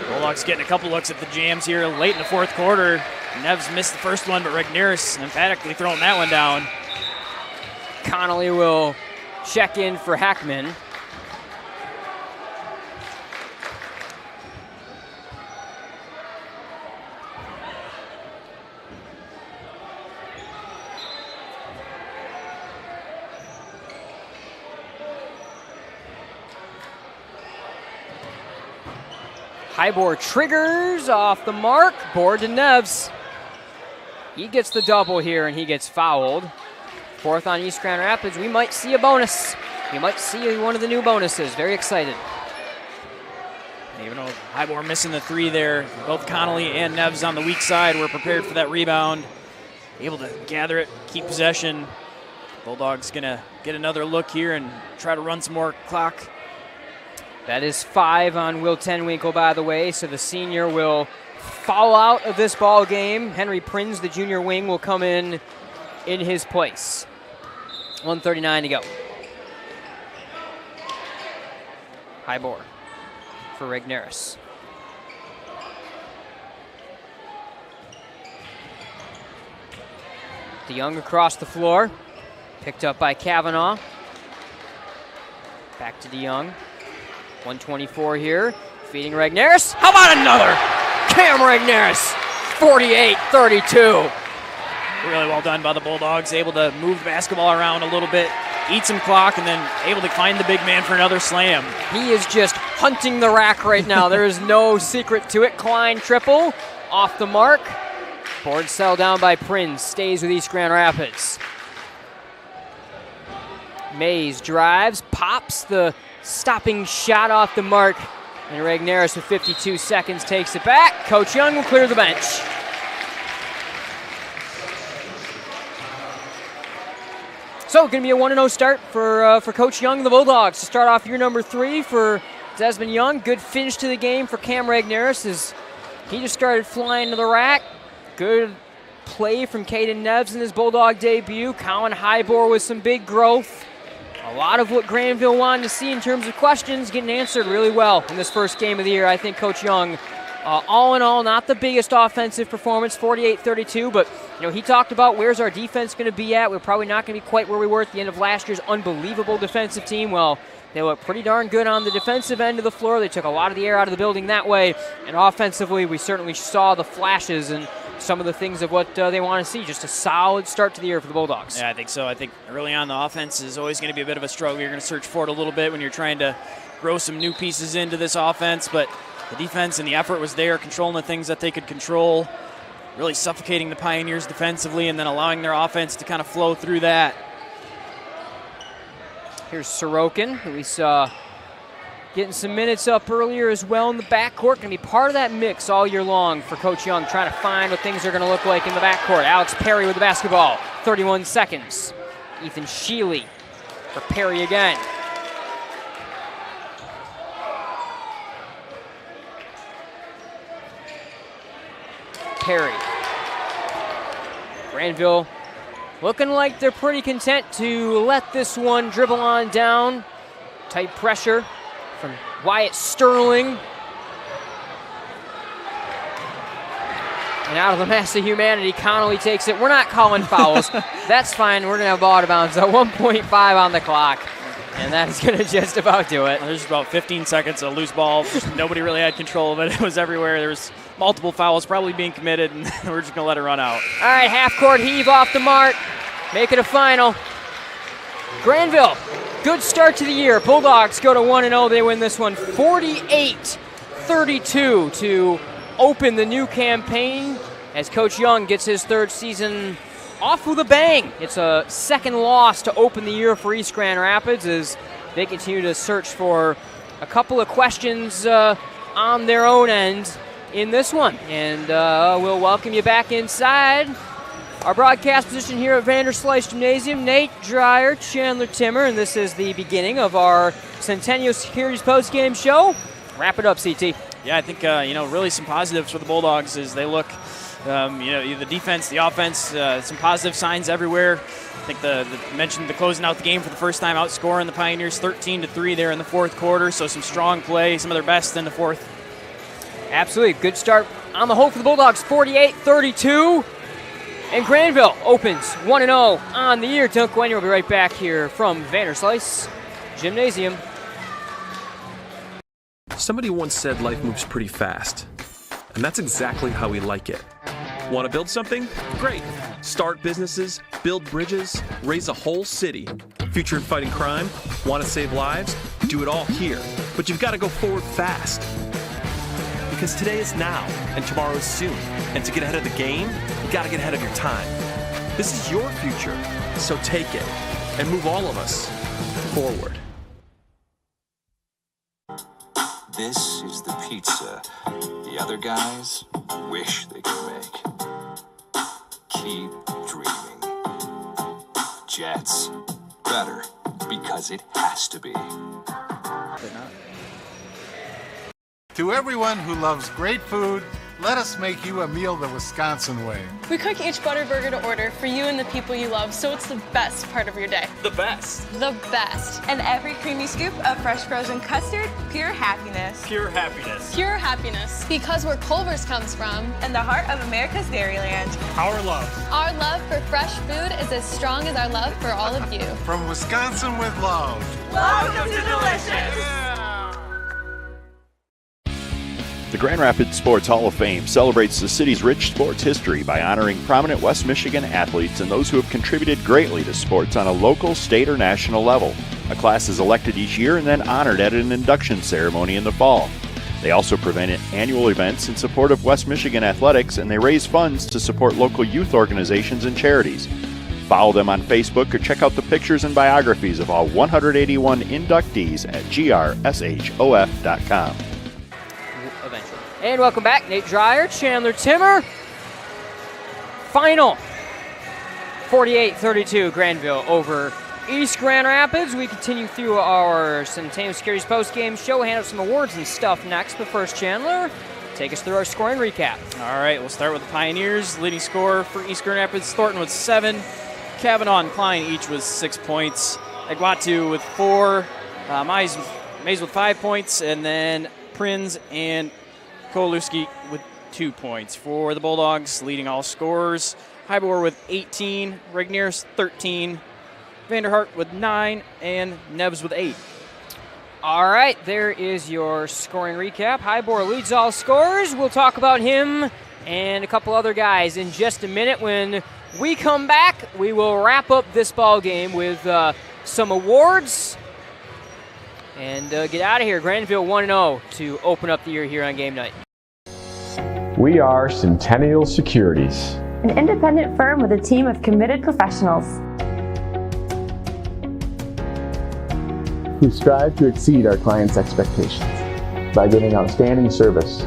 Bulldogs getting a couple looks at the jams here late in the fourth quarter. Neves missed the first one, but Regnerus emphatically throwing that one down. Connolly will check in for Hackman. Hybor triggers off the mark. Board to Neves. He gets the double here, and he gets fouled. Fourth on East Grand Rapids. We might see a bonus. We might see one of the new bonuses. Very excited. Even though Hybor missing the 3 there, both Connolly and Neves on the weak side were prepared for that rebound. Able to gather it, keep possession. Bulldogs going to get another look here and try to run some more clock. That is 5 on Will Tenwinkle, by the way, so the senior will foul out of this ball game. Henry Prins, the junior wing, will come in his place. 1:39 to go. Hybor for Regnerus. DeYoung across the floor, picked up by Kavanaugh. Back to DeYoung. 124 here, feeding Regnerus. How about another? Cam Regnerus, 48-32. Really well done by the Bulldogs, able to move the basketball around a little bit, eat some clock, and then able to find the big man for another slam. He is just hunting the rack right now. There is no secret to it. Klein triple, off the mark. Board settled down by Prince, stays with East Grand Rapids. Mays drives, pops the stopping shot off the mark, and Regnerus with 52 seconds takes it back. Coach Young will clear the bench. So going to be a 1-0 start for Coach Young and the Bulldogs to start off year number 3 for Desmond Young. Good finish to the game for Cam Regnerus as he just started flying to the rack. Good play from Caden Neves in his Bulldog debut. Colin Hybor with some big growth. A lot of what Grandville wanted to see in terms of questions getting answered really well in this first game of the year. I think Coach Young, all in all, not the biggest offensive performance, 48-32, but he talked about where's our defense going to be at. We're probably not going to be quite where we were at the end of last year's unbelievable defensive team. Well, they look pretty darn good on the defensive end of the floor. They took a lot of the air out of the building that way, and offensively we certainly saw the flashes and some of the things of what they want to see. Just a solid start to the year for the Bulldogs. Yeah, I think so. I think early on the offense is always going to be a bit of a struggle. You're going to search for it a little bit when you're trying to grow some new pieces into this offense, but the defense and the effort was there, controlling the things that they could control, really suffocating the Pioneers defensively and then allowing their offense to kind of flow through that. Here's Sorokin, who we saw getting some minutes up earlier as well in the backcourt. Going to be part of that mix all year long for Coach Young, trying to find what things are going to look like in the backcourt. Alex Perry with the basketball, 31 seconds. Ethan Sheely for Perry again. Perry. Grandville looking like they're pretty content to let this one dribble on down. Tight pressure from Wyatt Sterling. And out of the mass of humanity, Connolly takes it. We're not calling fouls. That's fine. We're going to have ball out of bounds. 1.5 on the clock. And that is going to just about do it. There's about 15 seconds of loose ball. Nobody really had control of it. It was everywhere. There was multiple fouls probably being committed, and we're just going to let it run out. All right, half-court heave off the mark. Make it a final. Grandville, good start to the year. Bulldogs go to 1-0. They win this one 48-32 to open the new campaign as Coach Young gets his third season off with a bang. It's a second loss to open the year for East Grand Rapids as they continue to search for a couple of questions on their own end in this one. And we'll welcome you back inside our broadcast position here at Vanderslice Gymnasium. Nate Dreyer, Chandler Timmer, and this is the beginning of our Centennial Securities postgame show. Wrap it up, CT. Yeah, I think, really some positives for the Bulldogs as they look, the defense, the offense, some positive signs everywhere. I think you mentioned the closing out the game for the first time, outscoring the Pioneers 13-3 there in the fourth quarter. So some strong play, some of their best in the fourth. Absolutely. Good start on the whole for the Bulldogs, 48-32. And Grandville opens 1-0 on the year. Dunk Wenyer will be right back here from Vanderslice Gymnasium. Somebody once said life moves pretty fast, and that's exactly how we like it. Want to build something? Great. Start businesses, build bridges, raise a whole city. Future in fighting crime? Want to save lives? Do it all here. But you've got to go forward fast. Because today is now, and tomorrow is soon. And to get ahead of the game, you got to get ahead of your time. This is your future, so take it and move all of us forward. This is the pizza the other guys wish they could make. Keep dreaming. Jets. Better, because it has to be. To everyone who loves great food, let us make you a meal the Wisconsin way. We cook each butter burger to order for you and the people you love, so it's the best part of your day. The best. The best. And every creamy scoop of fresh frozen custard, pure happiness. Pure happiness. Pure happiness. Because where Culver's comes from. And the heart of America's Dairyland. Our love. Our love for fresh food is as strong as our love for all of you. From Wisconsin with love. Welcome to Delicious. The Grand Rapids Sports Hall of Fame celebrates the city's rich sports history by honoring prominent West Michigan athletes and those who have contributed greatly to sports on a local, state, or national level. A class is elected each year and then honored at an induction ceremony in the fall. They also prevent annual events in support of West Michigan athletics, and they raise funds to support local youth organizations and charities. Follow them on Facebook or check out the pictures and biographies of all 181 inductees at grshof.com. And welcome back, Nate Dreyer, Chandler Timmer. Final 48-32, Grandville over East Grand Rapids. We continue through our Centennial Securities postgame show, hand out some awards and stuff next. But first, Chandler, take us through our scoring recap. All right, we'll start with the Pioneers. Leading scorer for East Grand Rapids, Thornton with 7. Kavanaugh and Klein each with 6 points. Aguatu with 4. Mays with 5 points. And then Prinz and Kowalewski with 2 points. For the Bulldogs, leading all scorers, Hybor with 18, Regnerus 13, Vanderhart with 9, and Nebbs with 8. All right, there is your scoring recap. Hybor leads all scorers. We'll talk about him and a couple other guys in just a minute. When we come back, we will wrap up this ball game with some awards and get out of here. Grandville 1-0 to open up the year here on game night. We are Centennial Securities, an independent firm with a team of committed professionals. who strive to exceed our clients' expectations by giving outstanding service.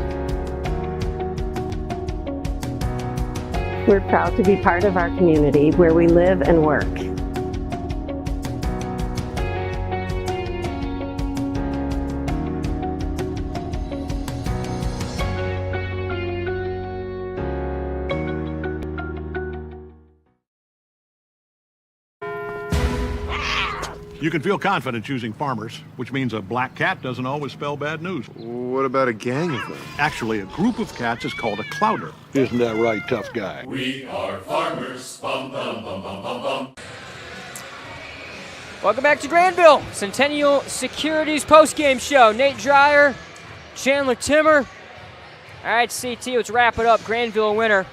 We're proud to be part of our community where we live and work. You can feel confident choosing Farmers, which means a black cat doesn't always spell bad news. What about a gang of them? Actually, a group of cats is called a clouder. Isn't that right, tough guy? We are farmers. Bum, bum, bum, bum, bum, bum. Welcome back to Grandville, Centennial Securities postgame show. Nate Dreyer, Chandler Timmer. All right, CT, let's wrap it up. Grandville winner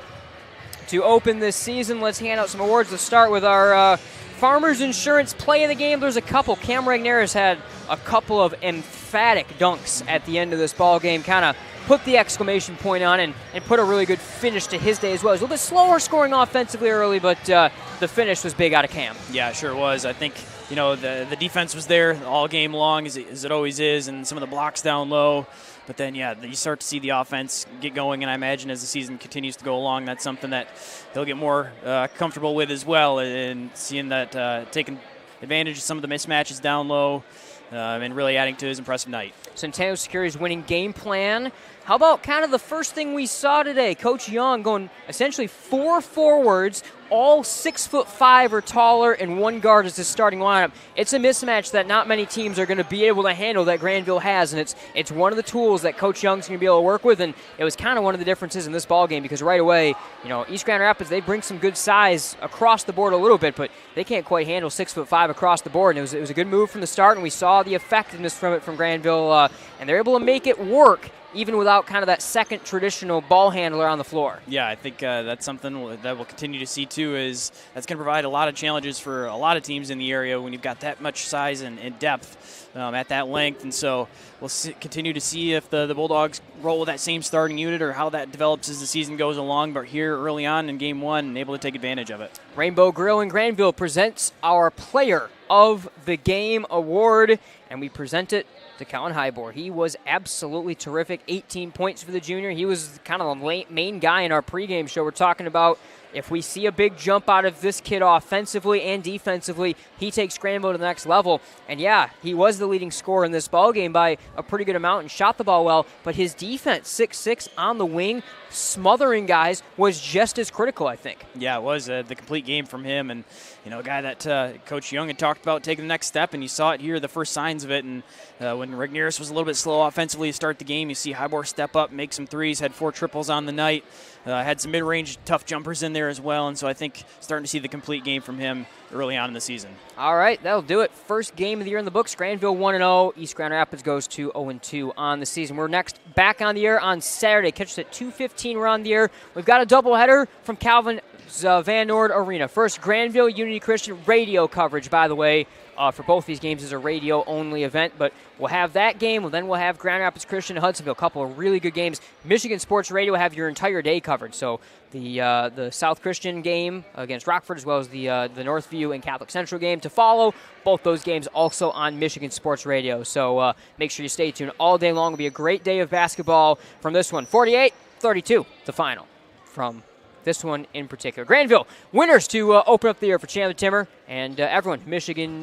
to open this season. Let's hand out some awards. Let's start with our Farmers Insurance play of the game. There's a couple. Cam Regnerus had a couple of emphatic dunks at the end of this ball game, kind of put the exclamation point on and put a really good finish to his day as well. It was a little bit slower scoring offensively early, but the finish was big out of Cam. Yeah, it sure was. I think, you know, the defense was there all game long, as it always is, and some of the blocks down low. But then, yeah, you start to see the offense get going, and I imagine as the season continues to go along, that's something that he'll get more comfortable with as well, and seeing that taking advantage of some of the mismatches down low and really adding to his impressive night. Centennial Securities winning game plan. How about kind of the first thing we saw today? Coach Young going essentially 4 forwards, all 6'5" or taller, and 1 guard as the starting lineup. It's a mismatch that not many teams are going to be able to handle that Grandville has, and it's one of the tools that Coach Young's going to be able to work with, and it was kind of one of the differences in this ball game because right away, you know, East Grand Rapids, they bring some good size across the board a little bit, but they can't quite handle 6'5" across the board, and it was a good move from the start, and we saw the effectiveness from it from Grandville, and they're able to make it work even without kind of that second traditional ball handler on the floor. Yeah, I think that's something that we'll continue to see too, is that's going to provide a lot of challenges for a lot of teams in the area when you've got that much size and depth at that length. And so we'll continue to see if the Bulldogs roll with that same starting unit or how that develops as the season goes along. But here early on in game 1, able to take advantage of it. Rainbow Grill in Grandville presents our Player of the Game award, and we present it to Colin Highboard. He was absolutely terrific. 18 points for the junior. He was kind of the main guy in our pregame show. We're talking about if we see a big jump out of this kid offensively and defensively, he takes Grandville to the next level. And yeah, he was the leading scorer in this ballgame by a pretty good amount and shot the ball well, but his defense, 6'6", on the wing, smothering guys, was just as critical, I think. Yeah, it was the complete game from him, and you know, a guy that Coach Young had talked about taking the next step, and you saw it here, the first signs of it. And when Regnerus was a little bit slow offensively to start the game, you see Highboard step up, make some threes, had 4 triples on the night, had some mid-range tough jumpers in there as well, and so I think starting to see the complete game from him early on in the season. All right, that'll do it. First game of the year in the books. Grandville 1-0. East Grand Rapids goes to 0-2 on the season. We're next back on the air on Saturday. Catch us at 2:15. We're on the air. We've got a doubleheader from Calvin's Van Nord Arena. First, Grandville Unity Christian radio coverage, by the way, for both these games is a radio-only event, but we'll have that game, and then we'll have Grand Rapids Christian and Hudsonville, a couple of really good games. Michigan Sports Radio will have your entire day covered, so the South Christian game against Rockford, as well as the Northview and Catholic Central game to follow. Both those games also on Michigan Sports Radio, so make sure you stay tuned all day long. It'll be a great day of basketball from this one. 48-32, the final from this one in particular. Grandville winners to open up the year for Chandler Timmer and everyone. Michigan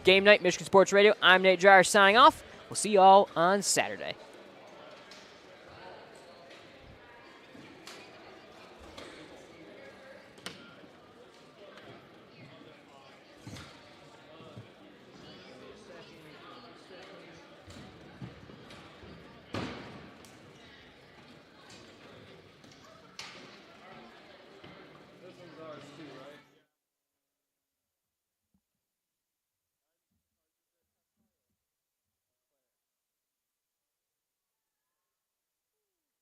Game Night, Michigan Sports Radio. I'm Nate Dreyer signing off. We'll see you all on Saturday.